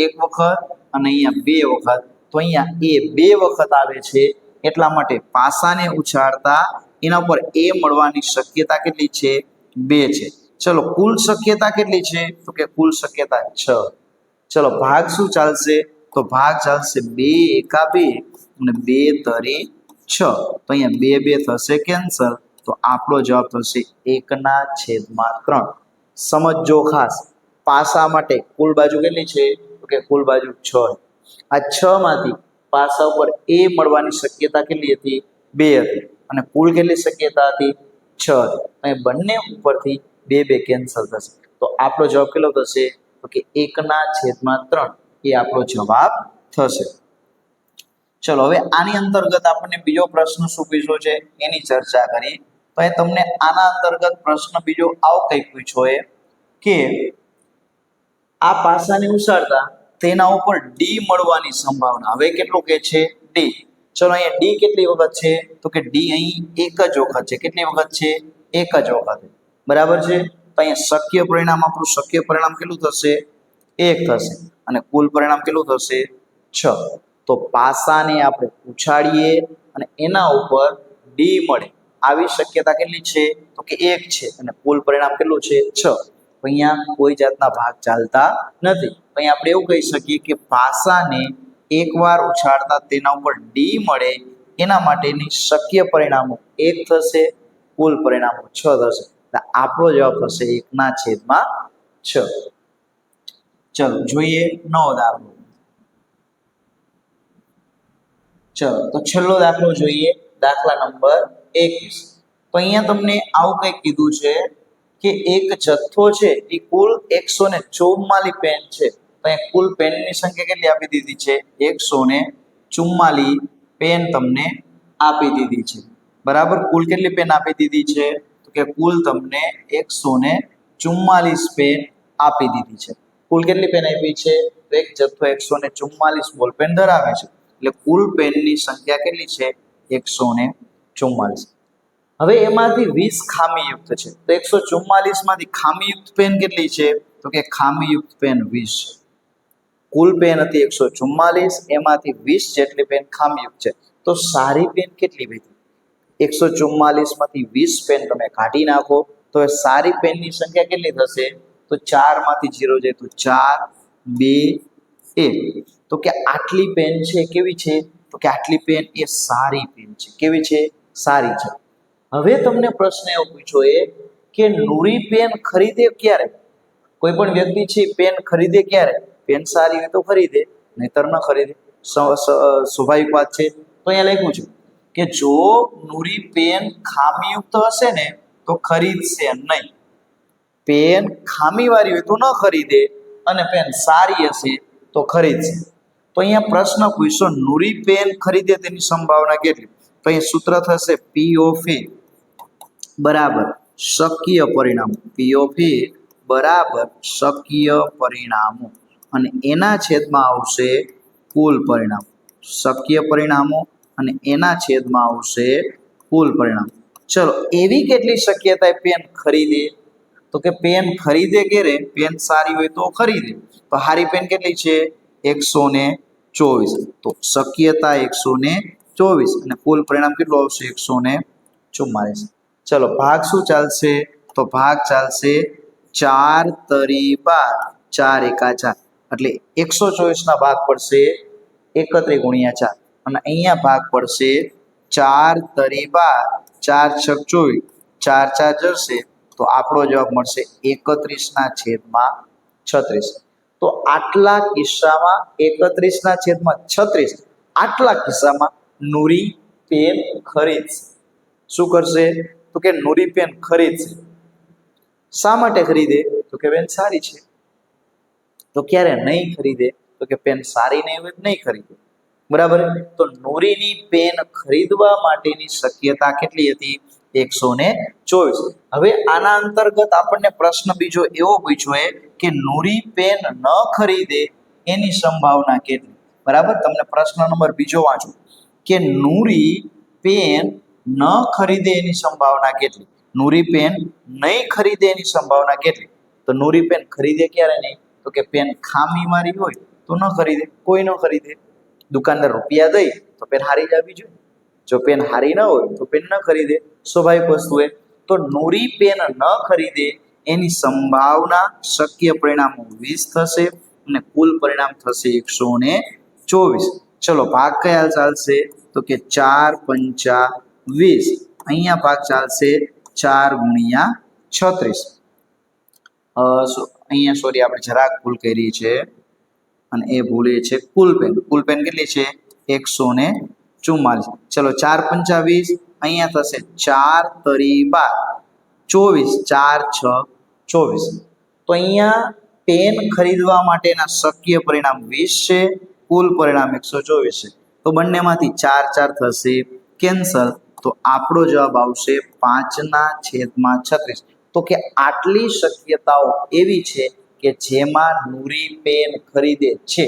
એક વખત અને અહીંયા બે વખત. તો અહીંયા એ બે વખત આવે છે એટલા માટે પાસાને ઉછાળતા એના ઉપર એ મળવાની શક્યતા કેટલી છે? 2 છે. ચલો કુલ શક્યતા કેટલી છે તો કે કુલ શક્યતા 6. ચલો ભાગ શું ચાલશે તો ભાગ ચાલશે 2 એકા 2 અને 2 તરી 6. તો અહીંયા 2 2 થશે કેન્સલ. તો આપણો જવાબ થશે 1/3. સમજજો ખાસ, પાસા માટે કુલ બાજુ કેટલી છે તો કે કુલ બાજુ 6. આ 6 માંથી પાસા ઉપર એ મળવાની શક્યતા કેટલી હતી? 2 હતી. અને કુલ કેટલી શક્યતા હતી? 6 હતી. અહીં બંને ઉપરથી 2 2 કેન્સલ થશે. તો આપણો જવાબ કેટલો થશે તો કે 1/3 એ આપણો જવાબ થશે. ચલો હવે આની અંતર્ગત આપણને બીજો પ્રશ્ન શું પૂછ્યો છે એની ચર્ચા કરી. તો એ તમને આના અંતર્ગત પ્રશ્ન બીજો આવો કંઈક પૂછ્યો છે કે આ પાસાને ઉછાળતા તેના ઉપર ડી મળવાની સંભાવના. હવે કેટલું કે છે? ડી. ચલો અહીંયા ડી કેટલી વખત છે તો કે ડી અહીં એક જ વખત છે. કેટલી વખત છે? એક જ વખત. બરાબર છે. તો અહીંયા શક્ય પરિણામ, આપણું શક્ય પરિણામ કેટલું થશે? 1 થશે. અને કુલ પરિણામ કેટલું થશે? 6. તો પાસાને આપણે ઉછાળીએ અને એના ઉપર ડી મળે આવી શક્યતા કેટલી છે તો કે 1 છે. અને કુલ પરિણામ કેટલું છે? 6. અહીંયા કોઈ જાતના ભાગ ચાલતા નથી. અહીંયા આપણે એવું કહી શકીએ કે પાસાને એકવાર ઉછાળતા તેના ઉપર ડી મળે એના માટેની શક્ય પરિણામો 1 થશે, કુલ પરિણામો 6 થશે. એટલે આપણો જવાબ થશે 1/6. ચલો જોઈએ નવો દાખલો. ચલો તો છેલ્લો દાખલો જોઈએ, દાખલા નંબર 21. તો અહીંયા તમને આવું કંઈક કીધું છે કે એક જથ્થો છે એ કુલ 144 પેન છે. તો અહીંયા કુલ પેનની સંખ્યા કેટલી આપી દીધી છે? 144 પેન તમને આપી દીધી છે. બરાબર. કુલ કેટલી પેન આપી દીધી છે તો કે કુલ તમને 144 પેન આપી દીધી છે. કુલ કેટલી પેન આપી છે? તો એક જથ્થો 144 બોલ પેન ધરાવે છે. એટલે કુલ પેનની સંખ્યા કેટલી છે? 144. હવે એમાંથી 20 ખામીયુક્ત છે. તો 144 માંથી ખામીયુક્ત પેન કેટલી છે તો કે ખામીયુક્ત પેન 20 છે. કુલ પેન હતી 144, એમાંથી 20 જેટલી પેન ખામીયુક્ત છે. તો સારી પેન કેટલી બધી? 144 માંથી 20 પેન તમે કાઢી નાખો તો સારી પેનની સંખ્યા કેટલી થશે? તો 4 માંથી 0 જાય તો 4 2 1. તો કે આટલી પેન છે કેવી છે તો કે આટલી પેન એ સારી પેન છે. કેવી છે? સારી છે. હવે તમને પ્રશ્ન એવો પૂછ્યો કે નૂરી પેન ખરીદે ક્યારે? કોઈ પણ વ્યક્તિ છે પેન ખરીદે ક્યારે? પેન સારી હોય તો ખરીદે, નહીતર ન ખરીદે. સ્વાભાવિક વાત છે. તો અહીંયા લખ્યું છે કે જો નૂરી પેન ખામીયુક્ત હશે ને તો ખરીદશે નહીં. પેન ખામીવાળી હોય તો ન ખરીદે અને પેન સારી હશે તો ખરીદશે. તો અહીંયા પ્રશ્ન પૂછ્યો નૂરી પેન ખરીદે તેની સંભાવના કેટલી? તો અહીંયા સૂત્ર થશે P of A બરાબર શક્ય પરિણામો. P of A બરાબર શક્ય પરિણામો અને એના છેદમાં આવશે કુલ પરિણામ. શક્ય પરિણામો અને એના છેદમાં આવશે કુલ પરિણામ. ચલો એવી કેટલી શક્યતા પેન ખરીદે તો કે પેન ખરીદે ક્યારે? પેન સારી હોય તો ખરીદે. તો હારી પેન કેટલી છે? 124. તો શક્યતા 124 અને કુલ પરિણામ કેટલું આવશે? 144. ચલો ભાગ શું ચાલશે તો ભાગ ચાલશે 4 તરી 12, 4 એકા 4. એટલે 124 ના ભાગ પડશે 31 ગુણ્યા 4 અને અહીંયા ભાગ પડશે 4 તરી 12, 4 છક 24, 4 4 જશે તો આપણો જવાબ મળશે 31/36. તો આટલા કિસ્સામાં 31/36 આટલા કિસ્સામાં નૂરી પેન ખરીદશે. શું કરશે તો કે નૂરી પેન ખરીદશે. શા માટે ખરીદે તો કે પેન સારી છે. તો ક્યારે નહીં ખરીદે તો કે પેન સારી નહીં હોય નહીં ખરીદે. બરાબર. તો નૂરીની પેન ખરીદવા માટેની શક્યતા કેટલી હતી? 124. હવે આના અંતર્ગત આપણને પ્રશ્ન બીજો એવો પૂછ્યો કે નૂરી પેન ન ખરીદે એની સંભાવના કેટલી? બરાબર. તમને પ્રશ્ન નંબર બીજો વાંચો કે નૂરી પેન ન ખરીદે એની સંભાવના કેટલી? નૂરી પેન નહીં ખરીદે એની સંભાવના કેટલી? તો નૂરી પેન ખરીદે ક્યારે નહીં? તો કે પેન ખામી મારી હોય તો ન ખરીદે, કોઈ ન ખરીદે. દુકાનદાર રૂપિયા દઈ તો પેન હારી જ આવી જોઈએ. જો પેન હારી ન હોય તો પેન ન ખરીદે, સ્વાભાવિક વસ્તુ એ. તો નૂરી પેન ન ખરીદે એની સંભાવના શક્ય પરિણામો 20 થશે અને કુલ પરિણામ થશે 124. ચલો ભાગ કયા ચાલશે? તો કે 4 પંચા 20. અહીંયા ભાગ ચાલશે 4 ગુણ્યા 36. અહીંયા સોરી આપણે જરાક ભૂલ કરી છે અને એ ભૂલે છે કુલ પેન કેટલી છે? 144. ચલો 4 પંચા 20. અહીંયા થશે 4 તરી 12, 24, 4 6 24. તો અહીંયા પેન ખરીદવા માટેના શક્ય પરિણામ 20 છે, કુલ પરિણામ 124 છે. તો બંનેમાંથી 4 4 થશે કેન્સલ. તો આપણો જવાબ આવશે 5/36. તો કે આટલી શક્યતાઓ એવી છે કે જેમાં નૂરી પેન ખરીદે છે.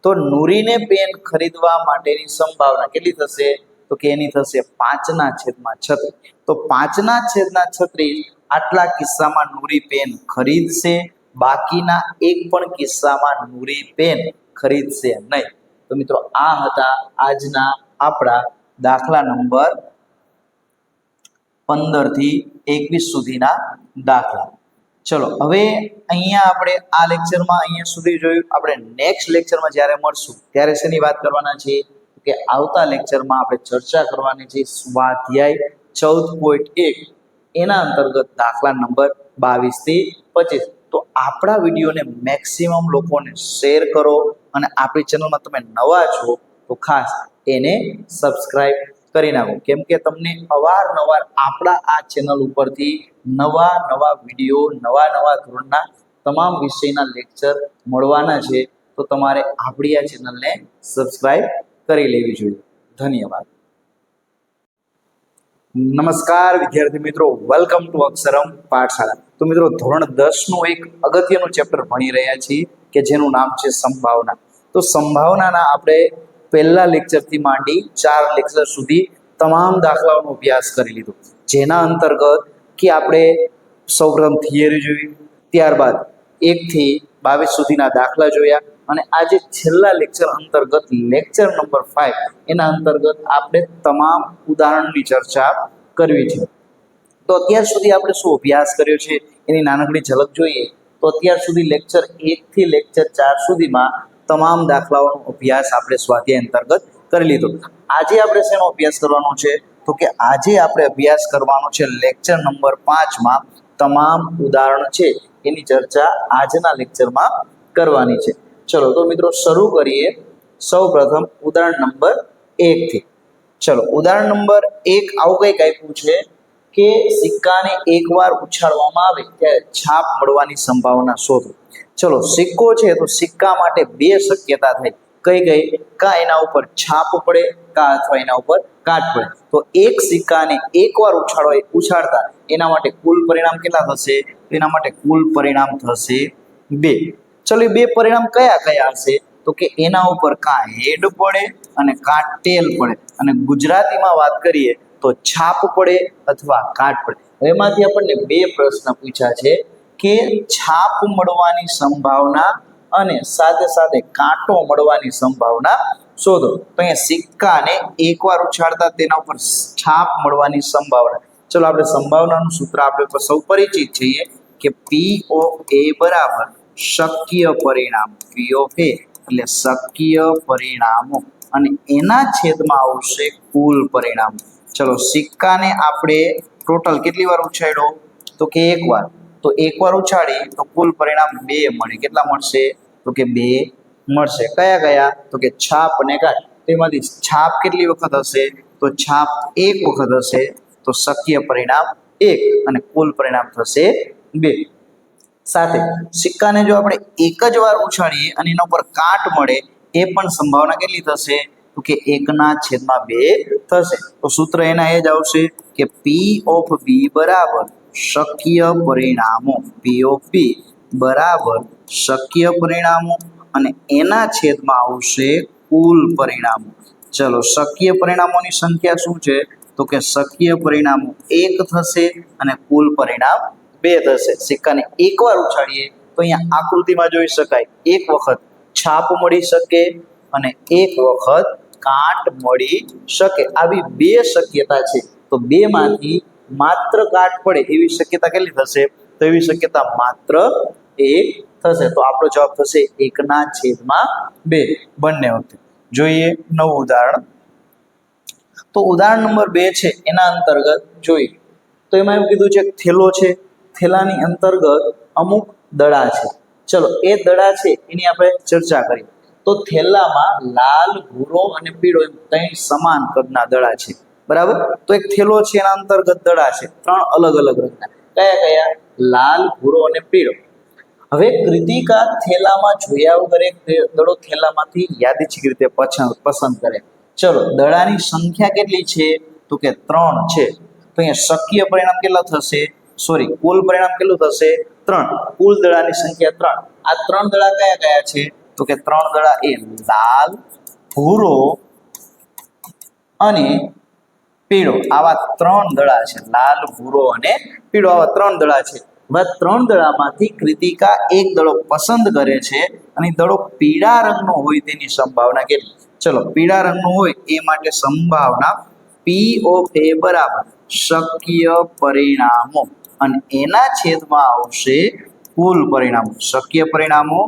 તો નૂરીને પેન ખરીદવા માટેની સંભાવના કેટલી થશે? તો કે એની થશે 5/36. તો 5/36 આટલા કિસ્સામાં નૂરી પેન ખરીદશે, બાકીના એક પણ કિસ્સામાં નૂરી પેન ખરીદશે નહીં. તો મિત્રો આ હતા આજના આપણા દાખલા નંબર 15 થી 21 સુધીના દાખલા. ચલો હવે અહીંયા આપણે આ લેક્ચરમાં અહીંયા સુધી જોયું. આપણે નેક્સ્ટ લેક્ચરમાં જ્યારે મળશું ત્યારે શેની વાત કરવાના છે? કે આવતા લેક્ચરમાં આપણે ચર્ચા કરવાની છે સ્વાધ્યાય 14.1, એના અંતર્ગત દાખલા નંબર 22 થી 25. તો આપણા વિડીયોને મેક્સિમમ લોકોને શેર કરો અને આપણી ચેનલમાં તમે નવા છો તો ખાસ એને સબસ્ક્રાઇબ કરી નાખો, કેમ કે તમને અવારનવાર આપણા આ ચેનલ ઉપરથી નવા નવા વિડીયો, નવા ધોરણના તમામ વિષયના લેક્ચર મળવાના છે. તો તમારે આપણી આ ચેનલને સબસ્ક્રાઇબ કરી લેવી જોઈએ. ધન્યવાદ. નમસ્કાર વિદ્યાર્થી મિત્રો, વેલકમ ટુ અક્ષરમ પાઠશાળા. તો મિત્રો ધોરણ 10 નું એક અગત્યનું ચેપ્ટર ભણી રહ્યા છીએ કે જેનું નામ છે સંભાવના. તો સંભાવનાના આપણે પહેલા લેક્ચરથી માંડી 4 લેક્ચર સુધી તમામ દાખલાઓનો અભ્યાસ કરી લીધો, જેના અંતર્ગત કે આપણે સૌપ્રથમ થિયરી જોઈ, ત્યારબાદ 1 થી 22 સુધીના દાખલા જોયા અને આજે છેલ્લા લેક્ચર અંતર્ગત લેક્ચર નંબર 5 એના અંતર્ગત આપણે તમામ ઉદાહરણની ચર્ચા કરવી છે. તો અત્યાર સુધી આપણે શું અભ્યાસ કર્યો છે એની નાનકડી ઝલક જોઈએ. તો અત્યાર સુધી લેક્ચર 1 થી લેક્ચર 4 સુધીમાં તમામ દાખલાઓનો અભ્યાસ આપણે સ્વાધ્યાય અંતર્ગત કરી લીધો. આજે આપણે શેનો અભ્યાસ કરવાનો છે? તો કે આજે આપણે અભ્યાસ કરવાનો છે લેક્ચર નંબર 5માં તમામ ઉદાહરણ છે એની ચર્ચા આજના લેક્ચરમાં કરવાની છે. ચલો તો મિત્રો શરૂ કરીએ સૌ પ્રથમ ઉદાહરણ નંબર 1 થી. ચલો ઉદાહરણ નંબર 1 આવું કંઈક આપ્યું છે કે સિક્કાને એકવાર ઉછાળવામાં આવે ત્યારે છાપ મળવાની સંભાવના શોધો. ચલો સિક્કો છે તો સિક્કા માટે 2 શક્યતા થઈ. કઈ કા એના ઉપર છાપ પડે કા અથવા એના ઉપર કાટ પડે. તો એક સિક્કાને એકવાર ઉછાળતા એના માટે કુલ પરિણામ કેટલા થશે? એના માટે કુલ પરિણામ થશે 2. ચલો એ 2 પરિણામ કયા કયા હશે? તો કે એના ઉપર કા હેડ પડે અને કા ટેલ પડે. અને ગુજરાતીમાં વાત કરીએ તો છાપ પડે અથવા કાટ પડે. એમાંથી આપણને 2 પ્રશ્ન પૂછ્યા છે કે છાપ મળવાની સંભાવના અને સાથે સાથે કાંટો મળવાની સંભાવના શોધો. તો અહીંયા સિક્કાને એકવાર ઉછાળતા તેના ઉપર છાપ મળવાની સંભાવના. ચલો આપણે સંભાવનાનું સૂત્ર આપણે સૌ પરિચિત છીએ કે P of A બરાબર શક્ય પરિણામ. P of A એટલે શક્ય પરિણામો અને એના છેદમાં આવશે કુલ પરિણામ. ચલો સિક્કાને આપણે ટોટલ કેટલી વાર ઉછાળ્યો? તો કે એકવાર. તો એકવાર ઉછાળી તો કુલ પરિણામ 2 મળે. કેટલા મળશે? તો કે 2 મળશે. કયા? તો કે છાપ અને કાટ. તેમાંથી છાપ કેટલી વખત હશે? તો છાપ 1 વખત હશે. તો શક્ય પરિણામ 1 અને કુલ પરિણામ થશે 2. સાથે સિક્કાને જો આપણે એક જ વાર ઉછાળીએ અને એના ઉપર કાટ મળે એ પણ સંભાવના કેટલી થશે? તો કે 1/2 થશે. તો સૂત્ર એના એ જ આવશે કે P of B બરાબર શક્ય પરિણામો. P of B બરાબર શક્ય પરિણામો અને એના છેદમાં આવશે કુલ પરિણામો. ચલો શક્ય પરિણામોની સંખ્યા શું છે? તો કે શક્ય પરિણામો 1 થશે અને કુલ પરિણામ 2 થશે. સિક્કાને એકવાર ઉછાળીએ તો અહીંયા આકૃતિમાં જોઈ શકાય એક વખત છાપ મળી શકે અને એક વખત કાટ મળી શકે. આવી 2 શક્યતા છે. તો 2 માંથી માત્ર કાટ પડે એવી શક્યતા કેટલી થશે? તો એવી શક્યતા માત્ર 1 થશે. તો આપણો જવાબ થશે 1/2 બંને વખતે. જોઈએ નવું ઉદાહરણ. તો ઉદાહરણ નંબર 2 છે એના અંતર્ગત જોઈએ તો એમાં એવું કીધું છે થેલો છે, થેલાની અંતર્ગત અમુક દડા છે. ચલો એ દડા છે એની આપણે ચર્ચા કરીએ. તો થેલામાં લાલ, ભૂરો અને પીળો એમ 3 સમાન કદના દડા છે. બરાબર. તો એક થેલો છે એના અંતર્ગત દડા છે 3 અલગ અલગ રંગના. કયા કયા? લાલ, ભૂરો અને પીળો. હવે કૃતિકા થેલામાં જોયા વગર એક દડો થેલામાંથી યાદચ્છિક રીતે પસંદ કરે. ચલો દડાની સંખ્યા કેટલી છે? તો કે 3 છે. તો અહીંયા શક્ય પરિણામ કેટલા થશે? સોરી, કુલ પરિણામ કેટલું થશે? 3. કુલ દડાની સંખ્યા 3. આ 3 દડા કયા કયા છે? તો કે 3 દડા એ લાલ, ભૂરો અને પીળો. આવા 3 દડા છે. લાલ, ભૂરો અને પીળો આવા 3 દડા છે. હવે 3 દડામાંથી કૃતિકા એક દડો પસંદ કરે છે અને દડો પીળા રંગનો હોય તેની સંભાવના કેટલી? ચલો પીળા રંગનો હોય એ માટે સંભાવના P ઓફ A બરાબર શક્ય પરિણામો અને એના છેદમાં આવશે કુલ પરિણામો. શક્ય પરિણામો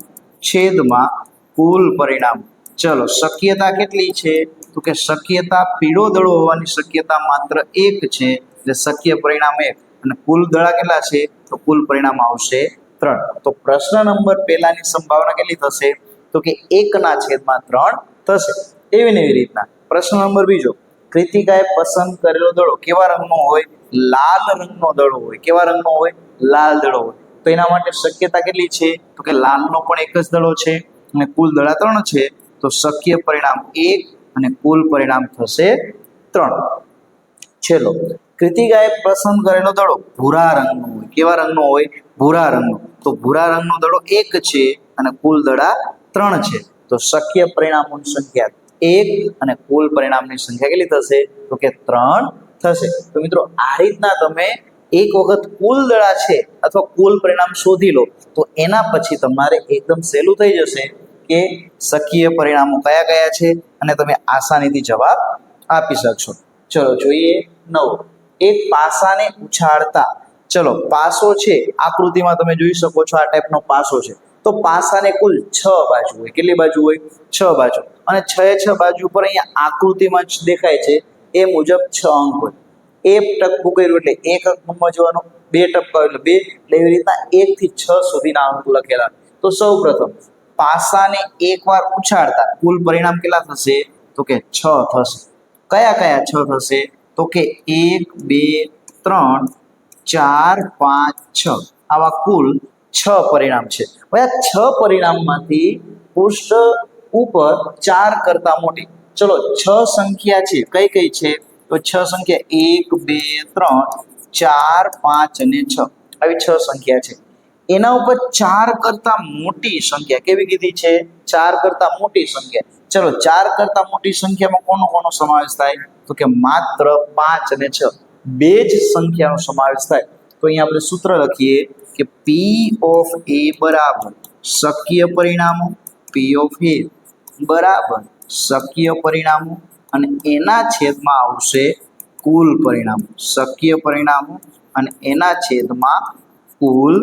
છેદમાં કુલ પરિણામો. ચલો શક્યતા કેટલી છે? તો કે શક્યતા પીળો દડો હોવાની શક્યતા માત્ર 1 છે એટલે શક્ય પરિણામ 1 અને કુલ દડા કેટલા છે? તો કુલ પરિણામ આવશે 3. તો પ્રશ્ન નંબર પહેલાની સંભાવના કેટલી થશે? તો કે 1/3 થશે. એવી ને એવી રીતના પ્રશ્ન નંબર બીજો, કૃતિકાએ પસંદ કરેલો દડો કેવા રંગનો હોય? લાલ રંગનો દડો હોય. કેવા રંગનો હોય? લાલ દડો હોય. તો એના માટે શક્યતા કેટલી છે? તો કે લાલનો પણ એક જ દડો છે અને કુલ દડા 3 છે. તો શક્ય પરિણામ 1 અને કુલ પરિણામ થશે 3. છેલ્લો, કૃતિકાએ પસંદ કરેલો દડો ભૂરા રંગનો હોય. કેવા રંગનો હોય? ભૂરા રંગનો. તો ભૂરા રંગનો દડો 1 છે અને કુલ દડા 3 છે. તો શક્ય પરિણામોની સંખ્યા 1 અને કુલ પરિણામની સંખ્યા કેટલી થશે? તો કે 3 થશે. તો મિત્રો આ રીતના તમે એક વખત કુલ દડા છે અથવા કુલ પરિણામ શોધી લો તો એના પછી તમારે એકદમ સહેલું થઈ જશે કે શક્ય પરિણામો કયા કયા છે અને તમે આસાનીથી જવાબ આપી શકશો. ચલો જોઈએ નવો. એક પાસાને ઉછાળતા. ચલો પાસો છે આકૃતિમાં તમે જોઈ શકો છો આ ટાઈપનો પાસો છે. તો પાસાને કુલ 6 બાજુ હોય. કેટલી બાજુ હોય? 6 બાજુ. અને 6 બાજુ પર અહીંયા આકૃતિમાં જ દેખાય છે એ મુજબ 6 અંક હોય. એક ટપકું કર્યું એટલે 1 અંક સમજવાનો, 2 ટપકા એટલે 2, એટલે એવી રીતના 1 થી 6 સુધીના અંક લખેલા. તો સૌ પ્રથમ પાસાને એકવાર ઉછાળતા કુલ પરિણામ કેટલા થશે? તો કે 6 થશે. કયા કયા 6 થશે? તો કે 1 2 3 4 5 6 આવા કુલ 6 પરિણામ છે. હવે આ 6 પરિણામમાંથી પૃષ્ઠ ઉપર 4 કરતા મોટી, ચલો 6 સંખ્યા છે કઈ કઈ છે? તો 6 સંખ્યા 1 2 3 4 5 અને 6 આવી 6 સંખ્યા છે. એના ઉપર 4 કરતા મોટી સંખ્યા કેવી કીધી છે? 4 કરતા મોટી સંખ્યા. ચલો 4 કરતા મોટી સંખ્યામાં કોનો કોનો સમાવેશ થાય? તો કે માત્ર 5 અને 6 બે જ સંખ્યાનો સમાવેશ થાય. તો અહીંયા આપણે સૂત્ર લખીએ કે P ઓફ A બરાબર શક્ય પરિણામો, P ઓફ A બરાબર શક્ય પરિણામો અને એના છેદમાં આવશે કુલ પરિણામો. શક્ય પરિણામો અને એના છેદમાં કુલ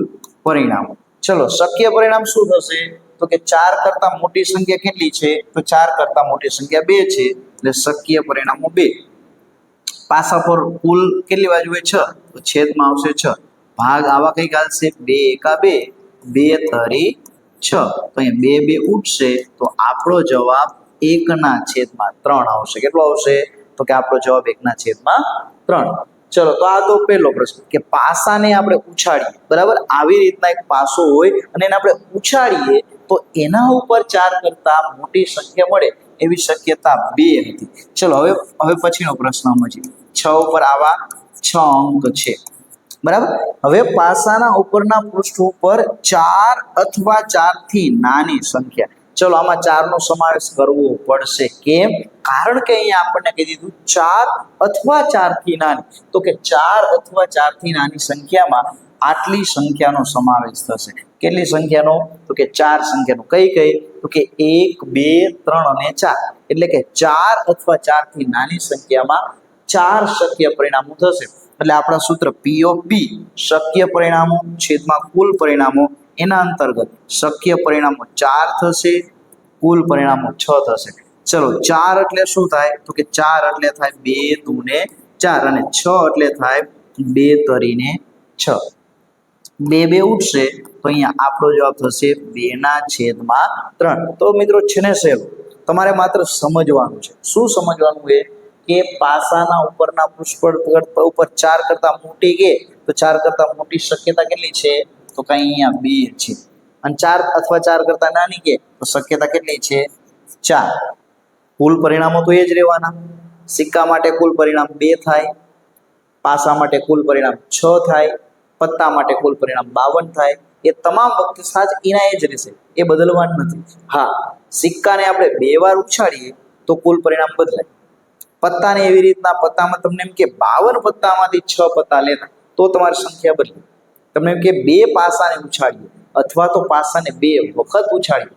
પરિણામો. ચલો શક્ય પરિણામ શું થશે? તો કે 4 કરતા મોટી સંખ્યા કેટલી છે? તો 4 કરતા મોટી સંખ્યા 2 છે એટલે શક્ય પરિણામો 2. પાસા પર કુલ કેટલી બાજુ હોય? 6, તો છેદમાં આવશે 6. ભાગ આવા કઈ ચાલશે? 2 એકા 2, 2 તરી 6. તો અહીંયા 2 2 ઉઠશે તો આપણો જવાબ 1/3 આવશે. કેટલો આવશે? તો કે આપણો જવાબ 1/3. ચલો તો આ તો પહેલો પ્રશ્ન કે પાસાને આપણે ઉછાળીએ. બરાબર, આવી રીતના એક પાસો હોય અને એને આપણે ઉછાળીએ તો એના ઉપર 4 કરતા મોટી સંખ્યા મળે એવી શક્યતા 2 હતી. ચલો હવે પછીનો પ્રશ્ન સમજીએ. 6 ઉપર આવા 6 અંક છે. બરાબર. હવે પાસાના ઉપરના પૃષ્ઠ ઉપર 4 અથવા 4 થી નાની સંખ્યા. ચલો આમાં 4 નો સમાવેશ કરવો પડશે. કેમ? કારણ કે અહીંયા આપણને કહી દીધું 4 અથવા 4 થી નાની, તો કે 4 અથવા 4 થી નાની સંખ્યામાં આટલી સંખ્યાનો સમાવેશ થશે. કેટલી સંખ્યાનો? તો કે 4 સંખ્યાનો. કઈ કઈ? તો કે 1 2 3 અને 4. એટલે કે 4 અથવા 4 થી નાની સંખ્યામાં 4 શક્ય પરિણામો થશે. એટલે આપણા સૂત્ર P ઓફ B શક્ય પરિણામો છેદમાં કુલ પરિણામો, એના અંતર્ગત શક્ય પરિણામો 4 થશે, કુલ પરિણામો 6 થશે. ચલો 4 એટલે શું થાય? તો કે 4 એટલે થાય 2 2 ને 4 અને 6 એટલે થાય 2 તરીને 6. 2 2 ઉઠશે તો અહીંયા આપણો જવાબ થશે 2/3. તો મિત્રો છે ને સહેલું, તમારે માત્ર સમજવાનું છે. શું સમજવાનું છે? કે પાસાના ઉપરના પૃષ્ઠ ઉપર 4 કરતા મોટી કે તો 4 કરતા મોટી શક્યતા કેટલી છે? તો કે અહીંયા 2 છે. અને 4 અથવા 4 કરતા નાની કે તો શક્યતા કેટલી છે? 4. કુલ પરિણામો તો એ જ રહેવાના. સિક્કા માટે કુલ પરિણામ 2 થાય, પાસા માટે કુલ પરિણામ 6 થાય, પત્તા માટે કુલ પરિણામ 52 થાય. એ તમામ વખતે સાચ એના એ જ રહેશે, એ બદલવાનું નથી. હા, સિક્કાને આપણે 2 વાર ઉછાળીએ તો કુલ પરિણામ બદલાય. પત્તાને એવી રીતના પત્તામાં તમને એમ કે 52 પત્તામાંથી 6 પત્તા લેતા તો તમારી સંખ્યા બદલે. તમને એમ કે 2 પાસાને ઉછાળીએ અથવા તો પાસાને 2 વખત ઉછાળીએ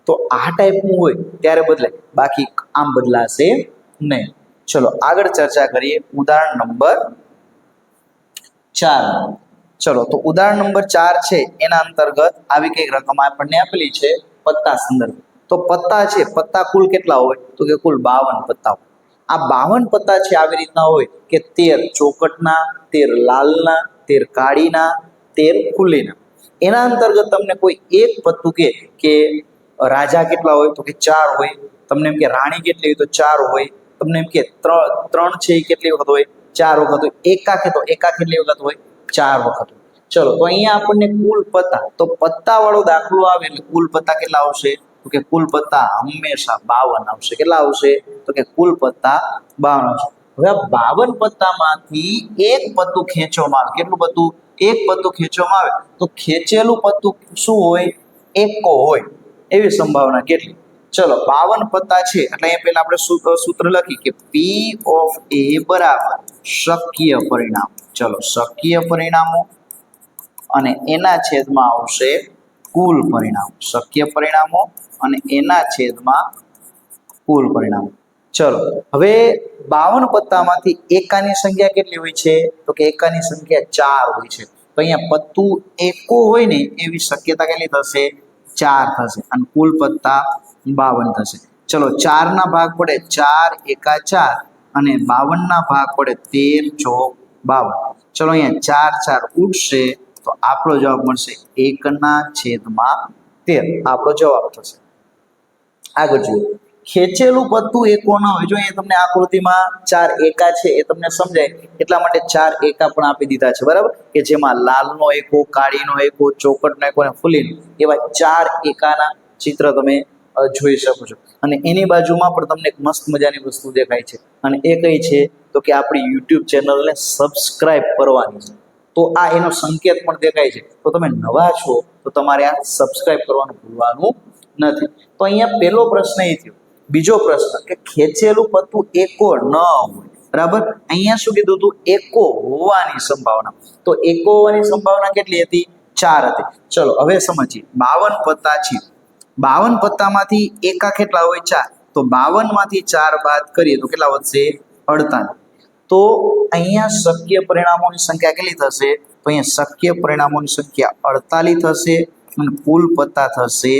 તો આ ટાઈપનું હોય ત્યારે બદલાય, બાકી આમ બદલાશે નહીં. ચલો આગળ ચર્ચા કરીએ ઉદાહરણ નંબર 4. ચલો તો ઉદાહરણ નંબર 4 છે એના અંતર્ગત આવી કઈક રકમ આપણને આપેલી છે પત્તા સંદર્ભ. તો પત્તા છે, પત્તા કુલ કેટલા હોય? તો કે કુલ 52 પત્તા હોય. આ 52 પત્તા છે આવી રીતના હોય કે 13 ચોકટના, 13 લાલના, 13 કાળીના, 13 ખુલ્લીના. એના અંતર્ગત તમને કોઈ એક પત્તું કે રાજા કેટલા હોય? તો કે 4 હોય. તમને એમ કે રાણી કેટલી હોય? તો 4 હોય. તમને એમ કે 3 છે એ કેટલી વખત હોય? 4 વખત હોય. એકા કે તો એકા કેટલી વખત હોય? 4 વખત હોય. ચલો તો અહીંયા આપણને કુલ પત્તા, તો પત્તા વાળો દાખલો આવે એટલે કુલ પત્તા કેટલા આવશે? તો કે કુલ પત્તા હંમેશા 52 આવશે. કેટલા આવશે? તો કે કુલ પત્તા 52 આવશે. હવે આ 52 પત્તામાંથી એક પત્તું ખેંચવામાં આવે. કેટલું પત્તું? એક પત્તું ખેંચવામાં આવે તો ખેંચેલું પત્તું શું હોય? એકો હોય. એવી સંભાવના કેટલી? ચલો 52 પત્તા છે એટલે અહીંયા પહેલા આપણે સૂત્ર લખી કે P ઓફ A બરાબર શક્ય પરિણામ. ચલો શક્ય પરિણામો અને એના છેદમાં આવશે કુલ પરિણામ. શક્ય પરિણામો અને એના છેદમાં કુલ પરિણામો. ચલો હવે 52 પત્તામાંથી એકાની સંખ્યા કેટલી હોય છે? તો કે એકાની સંખ્યા 4 હોય છે. તો અહીંયા પત્તું એકો હોય ને એવી શક્યતા કેટલી થશે? 4 થશે. અને કુલ પત્તા 52 થશે. ચલો 4 ના ભાગ પડે 4 એકા 4 અને 52 ના ભાગ પડે 13 ચોક 52. ચલો અહીંયા 4 4 ઉડશે તો આપણો જવાબ મળશે 1/13. આપણો જવાબ થશે. આગળ જોઈએ, ખેંચેલું પત્તું એકો ન હોય. જો અહીંયા તમને આકૃતિમાં 4 એકા છે એ તમને સમજાય એટલા માટે 4 એકા પણ આપી દીધા છે, બરાબર? કે જેમાં લાલનો એકો, કાળીનો એકો, ચોકટનો એકો અને ફૂલીનો એવા 4 એકાના ચિત્ર તમે જોઈ શકો છો. અને એની બાજુમાં પણ તમને એક મસ્ત મજાની વસ્તુ દેખાય છે અને એ કઈ છે? તો કે આપણી YouTube ચેનલને સબસ્ક્રાઇબ કરવાની છે. તો આ એનો સંકેત પણ દેખાય છે. તો તમે નવા છો તો તમારે આ સબસ્ક્રાઇબ કરવાનું ભૂલવાનું નથી. તો અહીંયા પહેલો પ્રશ્ન એ થયો. બીજો પ્રશ્ન કે ખેંચેલું પત્તું એકો ન હોય, બરાબર? અહીંયા શું કીધું હતું? એકો હોવાની સંભાવના. તો એકો હોવાની સંભાવના કેટલી હતી? 4 હતી. ચલો હવે સમજીએ. 52 પત્તા છે. 52 પત્તામાંથી એકા કેટલા હોય? 4. તો 52 માંથી 4 બાદ કરીએ તો કેટલા વધશે? 48. તો અહીંયા શક્ય પરિણામોની સંખ્યા કેટલી થશે? તો અહીંયા શક્ય પરિણામોની સંખ્યા 48 થશે અને કુલ પત્તા થશે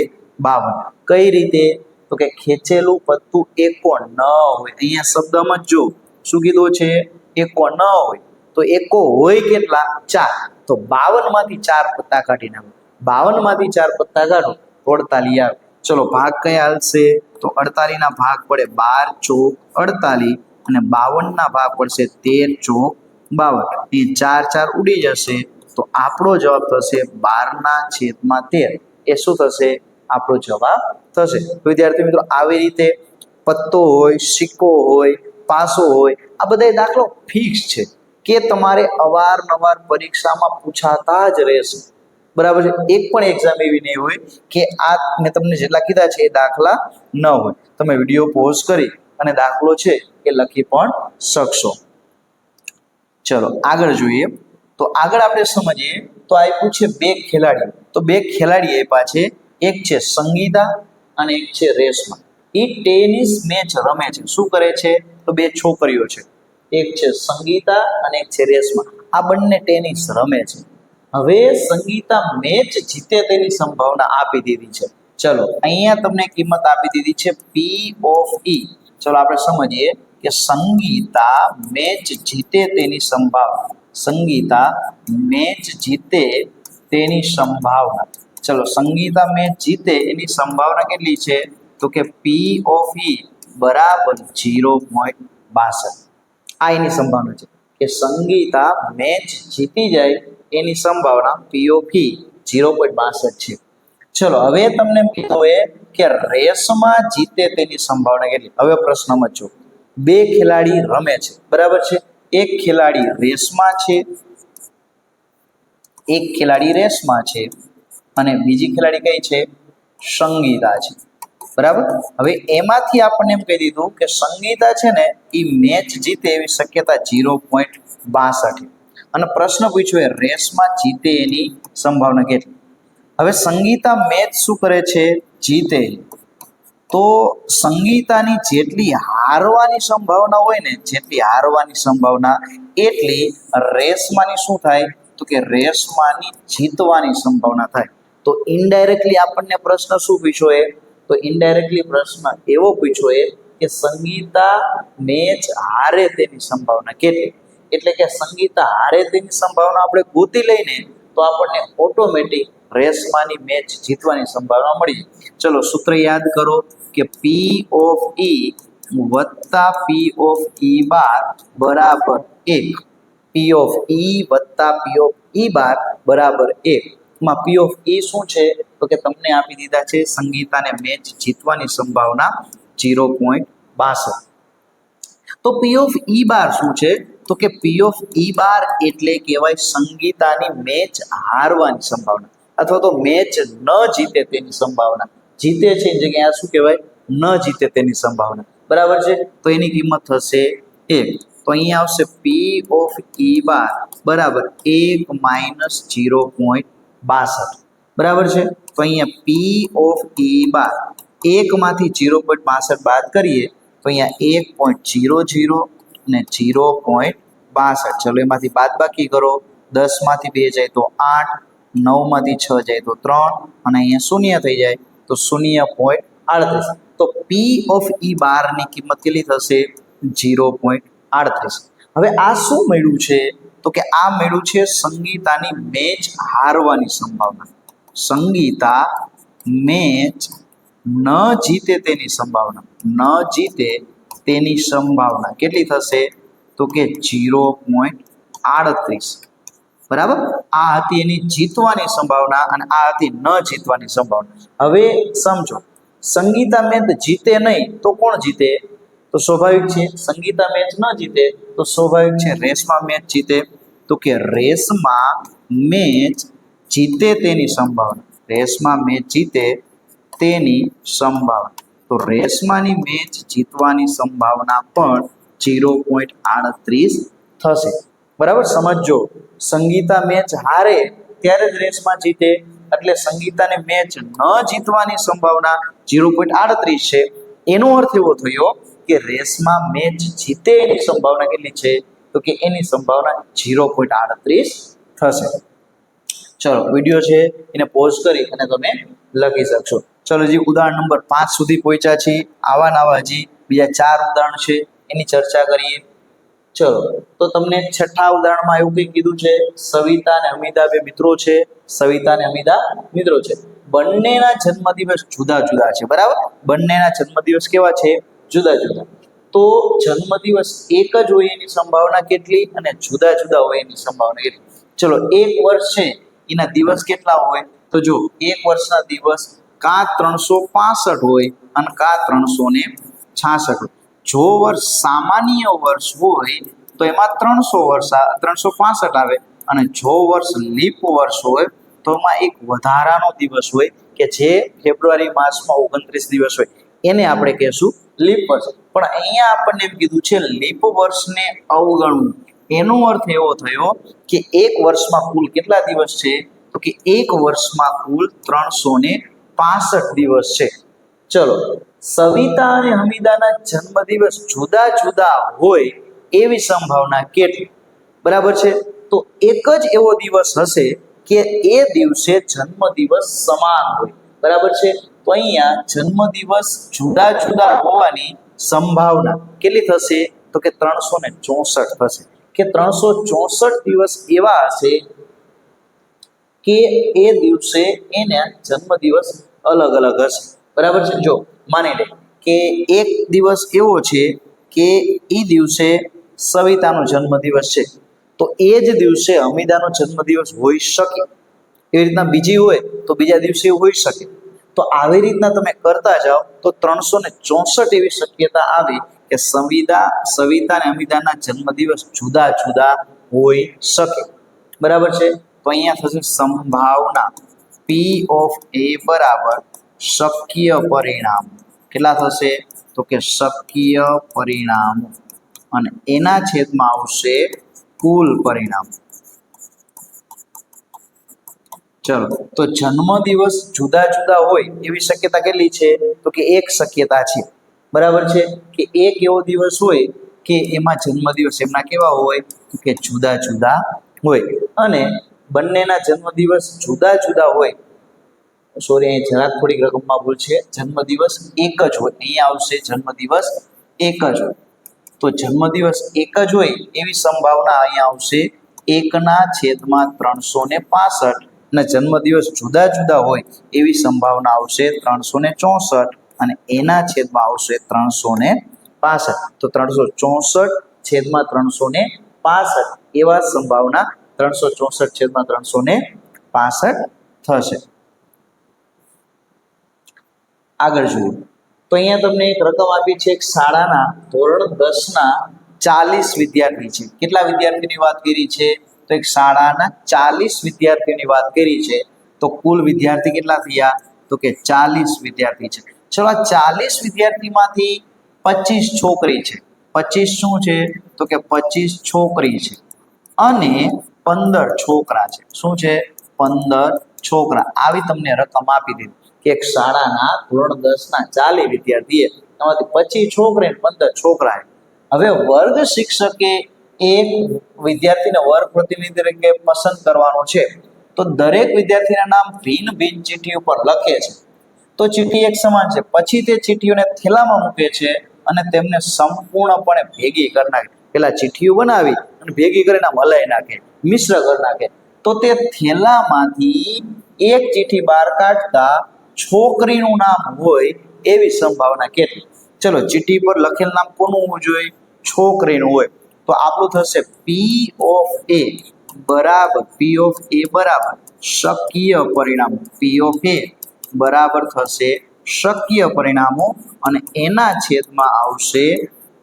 52. કઈ રીતે? તો કે ખેંચેલું પત્તું એકો ન હોય. અહીંયા શબ્દમાં જો શું કીધું છે? એકો ન હોય. તો એકો હોય કેટલા? 4. તો 52 માંથી 4 પત્તા કાઢી નાખો. 52 માંથી 4 પત્તા કાઢો તો 48 આવે. ચલો ભાગ કયા હાલશે? તો 48 ના ભાગ પડે 12 ચોક 48 અને 52 ના ભાગ પડશે 13 ચોક 52. એ 4 4 ઉડી જશે તો આપણો જવાબ થશે 12/13. એ શું થશે? આપણો જવાબ થશે. તો વિદ્યાર્થી મિત્રો આવી રીતે પત્તો હોય, સિક્કો હોય, પાસો હોય, આ બધા દાખલો ફિક્સ છે કે તમારે અવારનવાર પરીક્ષામાં પૂછાતા જ રહેશે. બરાબર છે. એક પણ એક્ઝામ એવી નહીં હોય કે આ મેં તમને જેટલા કીધા છે એ દાખલા ન હોય. તમે વિડીયો પોઝ કરી અને દાખલો છે એ લખી પણ શકશો. ચલો આગળ જોઈએ. તો આગળ આપણે સમજીએ તો આપ્યું છે બે ખેલાડીઓ. તો બે ખેલાડી આપ્યા છે, એક છે સંગીતા અને એક છે રેશમા. એ ટેનિસ મેચ રમે છે. શું કરે છે? તો બે છોકરીઓ છે, એક છે સંગીતા અને એક છે રેશમા. આ બંને ટેનિસ રમે છે. હવે સંગીતા મેચ જીતે તેની સંભાવના આપી દીધી છે. ચલો અહીંયા તમને કિંમત આપી દીધી છે પી ઓફ ઈ. ચલો આપણે સમજીએ કે સંગીતા મેચ જીતે તેની સંભાવના. સંગીતા મેચ જીતે તેની સંભાવના. ચલો સંગીતા મેચ જીતે એની સંભાવના કેટલી છે? તો કે પી ઓફ ઈ બરાબર 0.62. આ એની સંભાવના છે કે સંગીતા મેચ જીતી જાય એની સંભાવના પી ઓફ ઈ 0.62 છે. ચલો હવે તમને કીધું એ કે રેસમાં જીતે તેની સંભાવના કેટલી. હવે પ્રશ્ન સમજો. બે ખેલાડી રમે છે, બરાબર છે. એક ખેલાડી રેસમાં છે, એક ખેલાડી રેસમાં છે અને બીજી ખેલાડી કઈ છે? સંગીતા છે, બરાબર. હવે એમાંથી આપણને એમ કહી દીધું કે સંગીતા છે ને એ મેચ જીતે એવી શક્યતા 0.62. અને પ્રશ્ન પૂછ્યો એ રેસમાં જીતે એની સંભાવના કેટલી. હવે સંગીતા મેચ શું કરે છે? જીતે. તો સંગીતાની જેટલી હારવાની સંભાવના હોય ને, જેટલી હારવાની સંભાવના એટલી રેસમાંની શું થાય? તો કે રેસમાંની જીતવાની સંભાવના થાય. તો ઇનડાયરેક્ટલી આપણને પ્રશ્ન શું પૂછ્યો એ? તો ઇનડાયરેક્ટલી પ્રશ્ન એવો પૂછ્યો એ કે સંગીતા મેચ હારે તેની સંભાવના કેટલી. એટલે કે સંગીતા હારે તેની સંભાવના આપણે ગોતી લઈને તો આપણને ઓટોમેટિક રેસમાંની મેચ જીતવાની સંભાવના મળી જાય. ચલો સૂત્ર યાદ કરો કે પી ઓફ ઈ વત્તા પી ઓફ ઈ બાર બરાબર 1. પી ઓફ ઈ વત્તા પી ઓફ ઈ બાર બરાબર 1. માં પી ઓફ ઈ શું છે? તો કે તમને આપી દીધા છે સંગીતાને મેચ જીતવાની સંભાવના 0.62. તો પી ઓફ ઈ બાર શું છે? તો કે પી ઓફ ઈ બાર એટલે કહેવાય સંગીતાની મેચ હારવાની સંભાવના અથવા તો મેચ ન જીતે તેની સંભાવના. જીતે છે એની જગ્યાએ શું કહેવાય? ન જીતે તેની સંભાવના, બરાબર છે. તો એની કિંમત થશે 1. તો અહીંયા આવશે પી ઓફ ઈ બાર બરાબર 1 માઇનસ 0.62, બરાબર છે. તો અહીંયા પી ઓફ ઈ બાર 1 માંથી 0.62 બાદ કરીએ તો અહીંયા 1.00 અને 0.62. ચલો એમાંથી બાદ બાકી કરો. 10 માંથી 2 જાય તો 8, 9 માંથી 6 જાય તો 3 અને અહીંયા શૂન્ય થઈ જાય તો 0.38. તો પી ઓફ ઈ બાર ની કિંમત કેટલી થશે? 0.38. હવે આ શું મળ્યું છે? તો કે આ મળ્યું છે સંગીતાની મેચ હારવાની સંભાવના. સંગીતા મેચ ન જીતે તેની સંભાવના. ન જીતે તેની સંભાવના કેટલી થશે? તો કે 0.38, બરાબર. આ હતી એની જીતવાની સંભાવના અને આ હતી ન જીતવાની સંભાવના. હવે સમજો સંગીતા મેચ જીતે નહીં તો કોણ જીતે? તો સ્વાભાવિક છે સંગીતા મેચ ન જીતે તો સ્વાભાવિક છે રેસમાં મેચ જીતે. તો કે રેસમાં મેચ જીતે તેની સંભાવના. રેસમાં મેચ જીતે તેની સંભાવના. તો રેસમાંની મેચ જીતવાની સંભાવના પણ 0.38 થશે, બરાબર. સમજો સંગીતા મેચ હારે ત્યારે જ રેસમાં જીતે એટલે સંગીતાને મેચ ન જીતવાની સંભાવના 0.38 છે. એનો અર્થ એવો થયો કે રેસમાં મેચ જીતે એની સંભાવના કેટલી છે? તો કે એની સંભાવના 0.38 થશે. ચલો વિડીયો છે એને પોઝ કરી અને તમે લખી શકશો. ચલો હજી ઉદાહરણ નંબર 5 સુધી પહોંચ્યા છીએ. આવા નવા હજી બીજા 4 ઉદાહરણ છે એની ચર્ચા કરીએ. ચલો તો તમને છઠ્ઠા ઉદાહરણમાં એવું કંઈ કીધું છે સવિતા અને અમિતા બે મિત્રો છે. સવિતા અને અમિતા મિત્રો છે. બંનેના જન્મદિવસ જુદા જુદા છે, બરાબર. બંનેના જન્મદિવસ કેવા છે? જુદા જુદા. તો જન્મદિવસ એક જ હોય એની સંભાવના કેટલી અને જુદા જુદા હોય એની સંભાવના કેટલી? ચલો એક વર્ષ છે એના દિવસ કેટલા હોય? તો જો એક વર્ષના દિવસ કાં 365 હોય અને કાં 366 હોય. જો વર્ષ સામાન્ય વર્ષ હોય તો એમાં 365 આવે અને જો વર્ષ લીપ વર્ષ હોય તો એમાં એક વધારાનો દિવસ હોય કે જે ફેબ્રુઆરી માસમાં 29 દિવસ હોય એને આપણે કહેશું લીપ વર્ષ. પણ અહીંયા આપણને એમ કીધું છે લીપ વર્ષને અવગણવું. એનો અર્થ એવો થયો કે એક વર્ષમાં કુલ કેટલા દિવસ છે? તો કે એક વર્ષમાં કુલ 365 દિવસ છે. ચલો, સવિતા અને હમીદાના જન્મદિવસ જુદા જુદા હોય એવી સંભાવના કેટલી? બરાબર છે. તો એક જ એવો દિવસ હશે કે એ દિવસે જન્મદિવસ સમાન હોય. બરાબર છે. તો અહીંયા જન્મદિવસ જુદા જુદા હોવાની સંભાવના કેટલી થશે? તો કે 364 થશે. કે 364 દિવસ એવા હશે કે એ દિવસે એના જન્મદિવસ અલગ અલગ હશે. બરાબર છે. જો માની લે કે એક દિવસ એવો છે કે એ દિવસે સવિતાનો જન્મદિવસ છે, તો એ જ દિવસે હમીદાનો જન્મદિવસ હોઈ શકે. એવી રીતના બીજી હોય તો બીજા દિવસે હોઈ શકે. તો આવી રીતના તમે કરતા જાઓ તો 364 એવી શક્યતા આવે કે સવિતા અને હમીદાના જન્મદિવસ જુદા જુદા હોઈ શકે. બરાબર છે. તો અહીંયા થશે સંભાવના પી ઓફ એ બરાબર શક્ય પરિણામ. કેટલા થશે? તો કે શક્ય પરિણામ અને એના છેદમાં આવશે કુલ પરિણામ. ચલો, તો જન્મદિવસ જુદા જુદા હોય એવી શક્યતા કેટલી છે? તો કે એક શક્યતા છે. બરાબર છે. કે એક એવો દિવસ હોય કે એમાં જન્મદિવસ એમના કેવા હોય? તો કે જુદા જુદા હોય. અને બંનેના જન્મદિવસ જુદા જુદા હોય, સોરી અહીં જરાક થોડીક રકમમાં ભૂલ છે, જન્મદિવસ એક જ હોય. અહીંયા આવશે જન્મદિવસ એક જ હોય. તો જન્મદિવસ એક જ હોય એવી સંભાવના અહીંયા આવશે 1/365 અને જન્મદિવસ જુદા જુદા હોય એવી સંભાવના આવશે 364 અને એના છેદમાં આવશે 365. તો 364/365 એવા સંભાવના 364/365 થશે. આગળ જોઈએ તો અહીંયા તમને એક રકમ આપી છે. એક શાળાના ધોરણ 10ના 40 વિદ્યાર્થી છે. કેટલા વિદ્યાર્થીની વાત કરી છે? તો એક શાળાના 40 વિદ્યાર્થીઓની વાત કરી છે. તો કુલ વિદ્યાર્થી કેટલા થયા? તો કે 40 વિદ્યાર્થી છે. ચલો, આ 40 વિદ્યાર્થીમાંથી 25 છોકરી છે. 25 શું છે? તો કે 25 છોકરી છે અને 15 છોકરા છે. શું છે? 15 છોકરા. આવી તમને રકમ આપી દીધી કે એક શાળાના ધોરણ 10ના 40 વિદ્યાર્થી, એમાંથી 25 છોકરી 15 છોકરા. હવે વર્ગ શિક્ષકે એક વિદ્યાર્થીને વર્ગ પ્રતિનિધિ તરીકે પસંદ કરવાનો છે. તો દરેક વિદ્યાર્થીના નામ ભિન્ન ભિન્ન ચીઠી ઉપર લખે છે. તો ચીઠી એક સમાન છે. પછી તે ચીઠીઓને થેલામાં મૂકે છે અને તેમને સંપૂર્ણપણે ભેગી કરી નાખે. પેલા ચીઠીઓ બનાવી અને ભેગી કરીને હલાઈ નાખે, મિશ્ર કરી નાખે. તો તે થેલામાંથી એક ચીઠી બહાર કાઢતા છોકરીનું નામ હોય એવી સંભાવના કેટલી? ચલો, ચીઠી પર લખેલ નામ કોનું હોવું જોઈએ? છોકરીનું હોય. તો આપણું થશે પી ઓફ એ બરાબર શક્ય પરિણામ. પી ઓફ એ બરાબર થશે શક્ય પરિણામો અને એના છેદમાં આવશે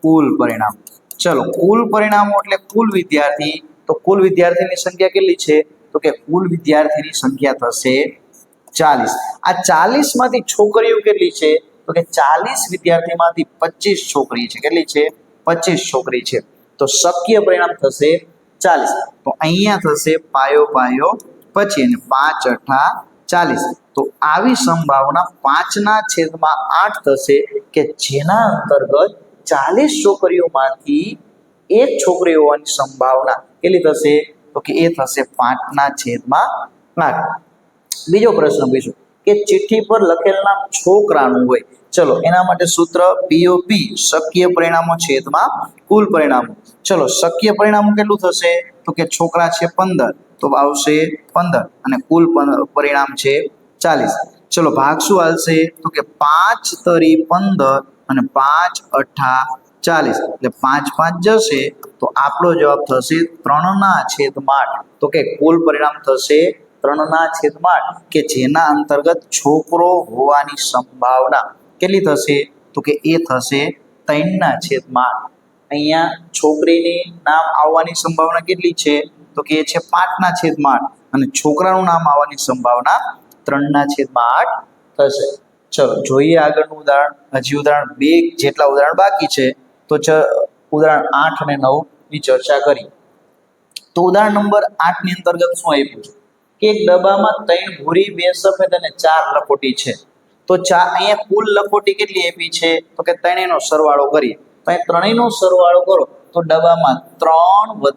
કુલ પરિણામ. ચલો, કુલ પરિણામો એટલે કુલ વિદ્યાર્થી. તો કુલ વિદ્યાર્થીની સંખ્યા કેટલી છે? તો કે કુલ વિદ્યાર્થીની સંખ્યા થશે 40. આ 40 માંથી છોકરીઓ કેટલી છે? તો કે 40 વિદ્યાર્થીમાંથી 25 છોકરી છે. કેટલી છે? 25 છોકરી છે. તો શક્ય પરિણામ થશે 40. તો અહીંયા થશે પાયો પછી અને 5 8 40. તો આવી સંભાવના 5/8 થશે કે જેના અંતર્ગત 40 છોકરીઓમાંથી એક છોકરી હોવાની સંભાવના કેટલી થશે? તો કે એ થશે 5/8. બીજો પ્રશ્ન પૂછ્યો કે ચિઠ્ઠી પર લખેલ નામ છોકરાનું હોય. ચલો, એના માટે સૂત્ર પીઓપી શક્ય પરિણામો છેદમાં કુલ પરિણામો. ચલો, શક્ય પરિણામો કેટલું થશે? તો કે છોકરા છે 15, તો આવશે 15 અને કુલ પરિણામ છે 40. ચલો, ભાગ શું આવશે? તો કે 5 તરી 15 અને 5 8 40. એટલે 5 5 જશે તો આપણો જવાબ થશે 3/8. તો કે કુલ પરિણામ થશે 3/8 કે જેના અંતર્ગત છોકરો હોવાની સંભાવના કેટલી થશે? તો કે એ થશે 3/8. અહીંયા છોકરીની નામ આવવાની સંભાવના કેટલી છે? તો કે એ છે 5/8 અને છોકરાનું નામ આવવાની સંભાવના 3/8 થશે. ચલો જોઈએ આગળનું ઉદાહરણ. હજી ઉદાહરણ 2 જેટલા ઉદાહરણ બાકી છે. તો ઉદાહરણ 8 અને 9 ની ચર્ચા કરી. તો ઉદાહરણ નંબર 8 ની અંતર્ગત શું આપ્યું છે કે એક ડબ્બામાં 3 ભૂરી 2 સફેદ અને 4 લખોટી છે. તો અહીંયા કુલ લખોટી કેટલી આપી છે તો કે ત્રણેયનો સરવાળો કરીએ. તો અહીં ત્રણેયનો સરવાળો કરો તો ડબ્બામાં 3 +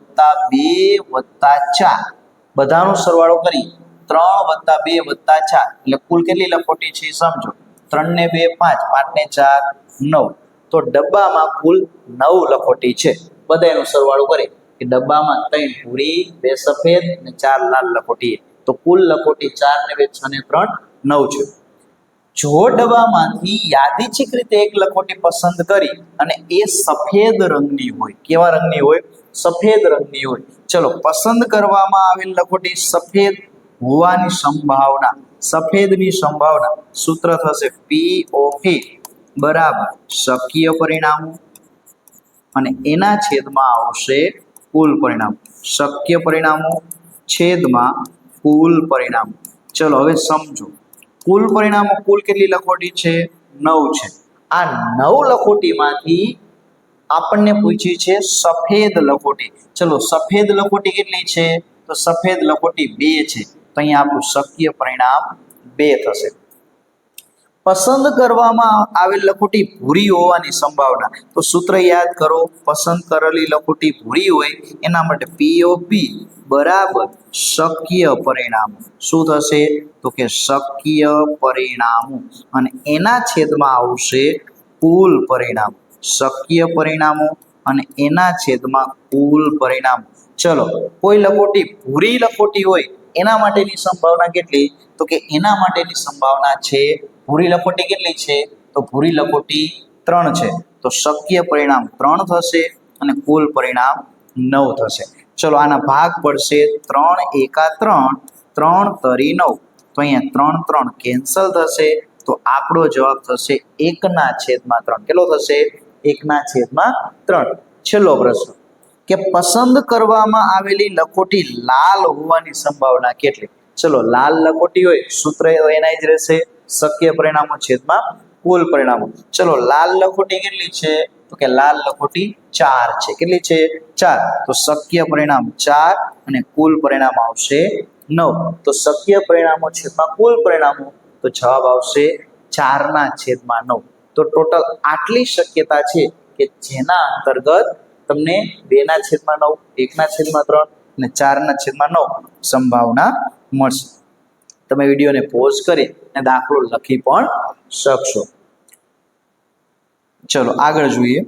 2 + 4 બધાનો સરવાળો કરી 3 + 2 + 4 એટલે કુલ કેટલી લખોટી છે સમજો. 3 ને 2 5, 5 ને 4 9. તો ડબ્બામાં કુલ 9 લખોટી છે. બધાનો સરવાળો કરીએ કે ડબ્બામાં 3 ભૂરી 2 સફેદ અને 4 લાલ લખોટી. તો કુલ લખોટી 4 ને 2 6 ને 3 9 છે. જો ડબ્બામાંથી યાદચ્છિક રીતે એક લખોટી પસંદ કરી અને એ સફેદ રંગની હોય. કેવા રંગની હોય? સફેદ રંગની હોય. ચલો પસંદ કરવામાં આવેલ લખોટી સફેદ હોવાની સંભાવના, સફેદની સંભાવના સૂત્ર થશે POV બરાબર શક્ય પરિણામો અને એના છેદમાં આવશે કુલ પરિણામ. શક્ય પરિણામો છેદમાં કુલ પરિણામો. ચલો હવે સમજો. કુલ પરિણામો કુલ કેટલી લખોટી છે? 9 છે. આ 9 લખોટીમાંથી આપણને પૂછી છે સફેદ લખોટી. ચલો સફેદ લખોટી કેટલી છે? તો સફેદ લખોટી 2 છે. તો અહીંયા આપણું શક્ય પરિણામ 2 થશે. પસંદ કરવામાં આવેલ લખોટી ભૂરી હોવાની સંભાવના. તો સૂત્ર યાદ કરો. પસંદ કરેલી લખોટી ભૂરી હોય એના માટે POP બરાબર શક્ય પરિણામો. શું થશે? તો કે શક્ય પરિણામો અને એના છેદમાં આવશે કુલ પરિણામ. શક્ય પરિણામો અને એના છેદમાં કુલ પરિણામ. ચલો કોઈ લખોટી ભૂરી લખોટી હોય એના માટેની સંભાવના કેટલી? તો કે એના માટેની સંભાવના છે ભૂરી લખોટી કેટલી છે? તો ભૂરી લખોટી 3 છે. તો શક્ય પરિણામ 3 થશે અને કુલ પરિણામ 9 થશે. ચલો આના ભાગ પડશે. 3 × 3 3 તરી 9. તો અહીંયા 3 3 કેન્સલ થશે. તો આપણો જવાબ થશે 1/3. કેટલો થશે? 1/3. છેલ્લો પ્રશ્ન કે પસંદ કરવામાં આવેલી લખોટી લાલ હોવાની સંભાવના કેટલી? ચલો લાલ લખોટી હોય સૂત્ર એના જ રહેશે શક્ય પરિણામો છેદમાં કુલ પરિણામો. ચલો લાલ લખોટી કેટલી છે? તો કે લાલ લખોટી 4 છે. કેટલી છે? 4. તો શક્ય પરિણામ 4 અને કુલ પરિણામ આવશે 9. તો શક્ય પરિણામો છેદમાં કુલ પરિણામો તો જવાબ આવશે 4/9. તો ટોટલ આટલી શક્યતા છે કે જેના અંતર્ગત તમને 2/9, 1/3 અને 4/9 સંભાવના મળશે. તમે વિડીયોને પોઝ કરી અને દાખલો લખી પણ શકશો. ચલો આગળ જોઈએ.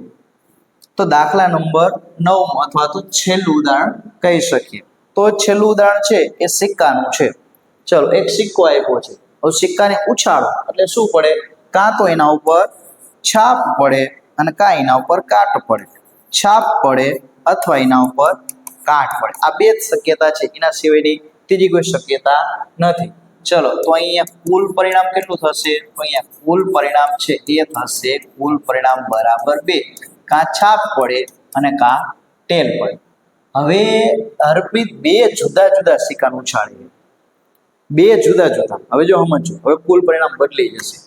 તો દાખલા નંબર 9 અથવા તો છેલ્લું ઉદાહરણ કહી શકીએ. તો છેલ્લું ઉદાહરણ છે એ સિક્કાનું છે. ચલો એક સિક્કો આપ્યો છે. હવે સિક્કાને ઉછાળો એટલે શું પડે? કાં તો એના ઉપર છાપ પડે અને કાં એના ઉપર કાટ પડે. છાપ પડે અથવા એના ઉપર કાટ પડે. આ બે જ શક્યતા છે. એના સિવાયની ત્રીજી કોઈ શક્યતા નથી. ચલો તો અહીંયા કુલ પરિણામ કેટલું થશે? તો અહીંયા કુલ પરિણામ છે એ થશે કુલ પરિણામ બરાબર 2. કાં છાપ પડે અને કાં ટેલ પડે. હવે હરપ્રીત 2 જુદા જુદા સિક્કાનું ઉછાળીએ. 2 જુદા જુદા. હવે જો સમજો. હવે કુલ પરિણામ બદલી જશે.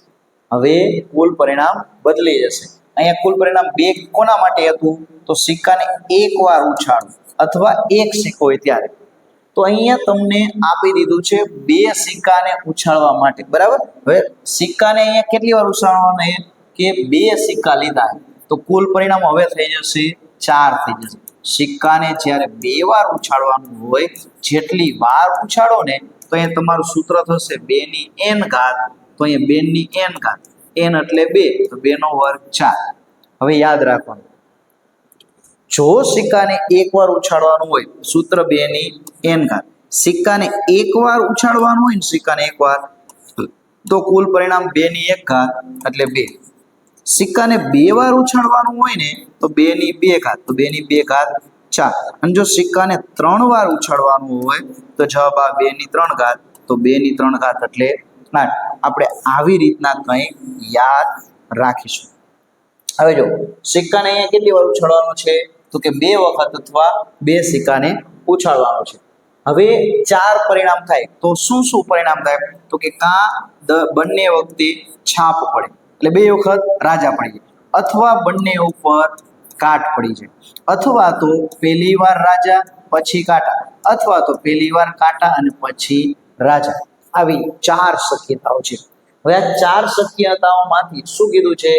હવે કુલ પરિણામ બદલી જશે. અહીંયા કુલ પરિણામ 2 કોના માટે હતું? તો સિક્કાને એકવાર ઉછાળો અથવા એક સિક્કો હોય ત્યારે. તો અહીંયા તમને આપી દીધું છે 2 સિક્કાને ઉછાળવા માટે. બરાબર. હવે સિક્કાને અહીંયા કેટલી વાર ઉછાળવાના કે 2 સિક્કા લીધા તો કુલ પરિણામ હવે થઈ જશે 4 થઈ જશે. સિક્કાને જ્યારે 2 વાર ઉછાળવાનું હોય જેટલી વાર ઉછાળો ને તો અહીંયા તમારું સૂત્ર થશે 2n ઘાત. તો અહીંયા 2n ઘાત. n એટલે 2 તો 2 નો વર્ગ 4. હવે યાદ રાખવાનું જો સિક્કાને એકવાર ઉછાળવાનું હોય સૂત્ર 2n ઘાત. સિક્કાને એકવાર ઉછાળવાનું હોય ને સિક્કાને એકવાર તો કુલ પરિણામ 2 1 ઘાત એટલે 2. સિક્કાને 2 વાર ઉછાળવાનું હોય ને તો 2 ઘાત. તો 2 ઘાત 4. અને જો સિક્કાને 3 વાર ઉછાળવાનું હોય તો જવાબ આવે 2 ઘાત. તો 2 ઘાત એટલે 8. આપણે આવી રીતના કંઈક યાદ રાખીશું. હવે જો સિક્કાને અહીંયા કેટલી વાર ઉછાળવાનું છે? તો કે 2 વખત અથવા 2 સિક્કાને ઉછાળવાનો છે. હવે 4 પરિણામ થાય તો શું શું પરિણામ થાય? તો કે બંને વખતે છાપ પડે, એટલે 2 વખત રાજા પડી જાય, અથવા બંને ઉપર કાટ પડી જાય, અથવા તો પહેલી વાર રાજા પછી કાંટા, અથવા તો પહેલી વાર કાંટા અને પછી રાજા. આવી 4 શક્યતાઓ છે. હવે આ 4 શક્યતાઓમાંથી શું કીધું છે?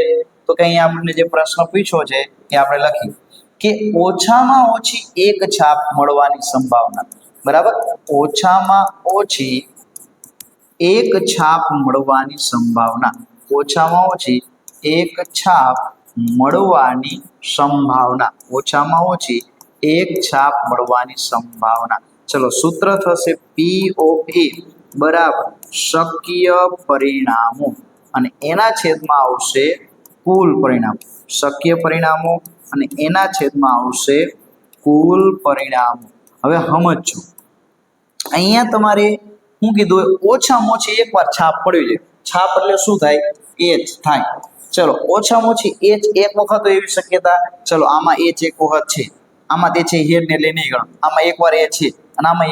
તો કે અહીંયા આપણને જે પ્રશ્ન પૂછ્યો છે એ આપણે લખીએ કે ઓછામાં ઓછી એક છાપ મળવાની સંભાવના, બરાબર, ઓછામાં ઓછી એક છાપ મળવાની સંભાવના, ઓછામાં ઓછી એક છાપ મળવાની સંભાવના, ઓછામાં ઓછી એક છાપ મળવાની સંભાવના. ચલો, સૂત્ર થશે POA બરાબર શક્ય પરિણામો, અને એના છેદમાં આવશે કુલ પરિણામો. શક્ય પરિણામો અને એના છેદમાં આવશે કુલ પરિણામો. હવે સમજો, અહીંયા તમારે શું કીધું? ઓછામાં ઓછી એકવાર છાપ પડવી જોઈએ. છાપ એટલે શું થાય? એચ થાય. ચલો, ઓછામાં ઓછી એચ એક વખત એવી શક્યતા, ચલો આમાં એચ એક વખત છે, આમાં તે છે હેડ ને લઈને ગણો, આમાં એકવાર એ છે અને આમાં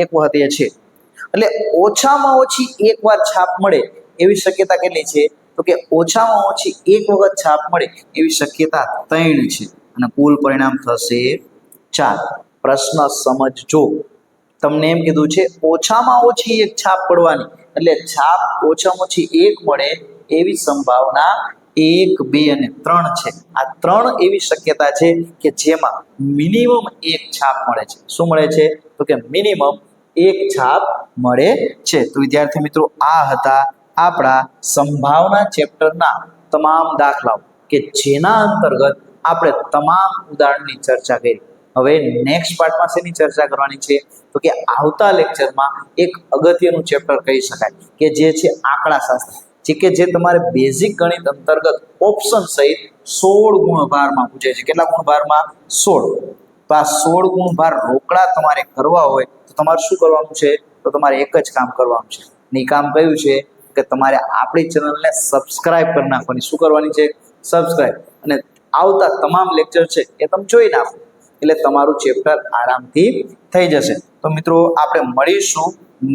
એક વખત એ છે, એટલે ઓછામાં ઓછી એકવાર છાપ મળે એવી શક્યતા કેટલી છે? તો કે ઓછામાં ઓછી એક વખત છાપ મળે એવી શક્યતા 3 છે, અને કુલ પરિણામ થશે 4. પ્રશ્ન સમજજો, તમને એમ કીધું છે ઓછામાં ઓછી એક છાપ પડવાની, એટલે છાપ ઓછામાં ઓછી એક મળે એવી સંભાવના 1, 2 અને 3 છે. આ 3 એવી શક્યતા છે કે જેમાં મિનિમમ એક છાપ મળે છે. શું મળે છે? તો કે મિનિમમ એક છાપ મળે છે. તો વિદ્યાર્થી મિત્રો, આ હતા આપણા સંભાવના ચેપ્ટરના તમામ દાખલાઓ કે જેના અંતર્ગત આપણે તમામ ઉદાહરણની ચર્ચા કરી. હવે નેક્સ્ટ પાર્ટમાં શેની ચર્ચા કરવાની છે? તો કે આવતા લેક્ચરમાં એક અગત્યનું ચેપ્ટર કહી શકાય કે જે છે આંકડાશાસ્ત્ર, જે તમારે બેઝિક ગણિત અંતર્ગત ઓપ્શન સહિત 16 ગુણભારમાં પૂછાય છે. કેટલા ગુણભારમાં? 16. તો આ 16 ગુણભાર રોકડા તમારે કરવા હોય તો તમારે શું કરવાનું છે? તો તમારે એક જ કામ કરવાનું છે, અને એ કામ કયું છે? કે તમારે આપણી ચેનલને સબસ્ક્રાઇબ કરી નાખવાની. શું કરવાની છે? સબસ્ક્રાઇબ. અને આવતા તમામ લેક્ચર છે એ તમે જોઈ નાખો, એટલે તમારું ચેપ્ટર આરામથી થઈ જશે. તો મિત્રો, આપણે મળીશું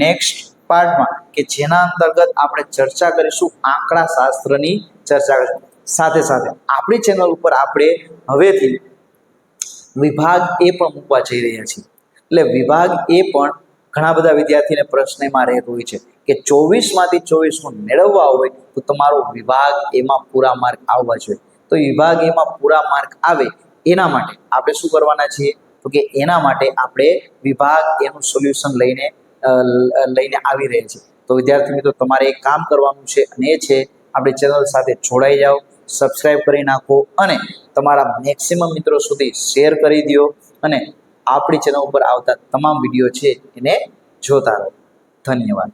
નેક્સ્ટ પાર્ટમાં કે જેના અંતર્ગત આપણે ચર્ચા કરીશું આંકડાશાસ્ત્રની ચર્ચા કરીશું. સાથે સાથે આપણી ચેનલ ઉપર આપણે હવેથી વિભાગ એ પણ મૂકવા જઈ રહ્યા છીએ. એટલે વિભાગ એ પણ ઘણા બધા વિદ્યાર્થીને પ્રશ્ન એમાં રહેતો હોય છે કે 24માંથી 24 ગુણ મેળવવા હોય તો તમારો વિભાગ એમાં પૂરા માર્ક આવવા જોઈએ. તો વિભાગ એમાં પૂરા માર્ક આવે એના માટે આપણે શું કરવાના છીએ? તો કે એના માટે આપણે વિભાગ એનું સોલ્યુશન લઈને આવી રહ્યા છીએ. તો વિદ્યાર્થી મિત્રો, તમારે એક કામ કરવાનું છે, અને એ છે આપણી ચેનલ સાથે જોડાઈ જાઓ, સબસ્ક્રાઇબ કરી નાખો અને તમારા મેક્સિમમ મિત્રો સુધી શેર કરી દો, અને આપણી ચેનલ ઉપર આવતા તમામ વિડીયો છે એને જોતા રહો. ધન્યવાદ.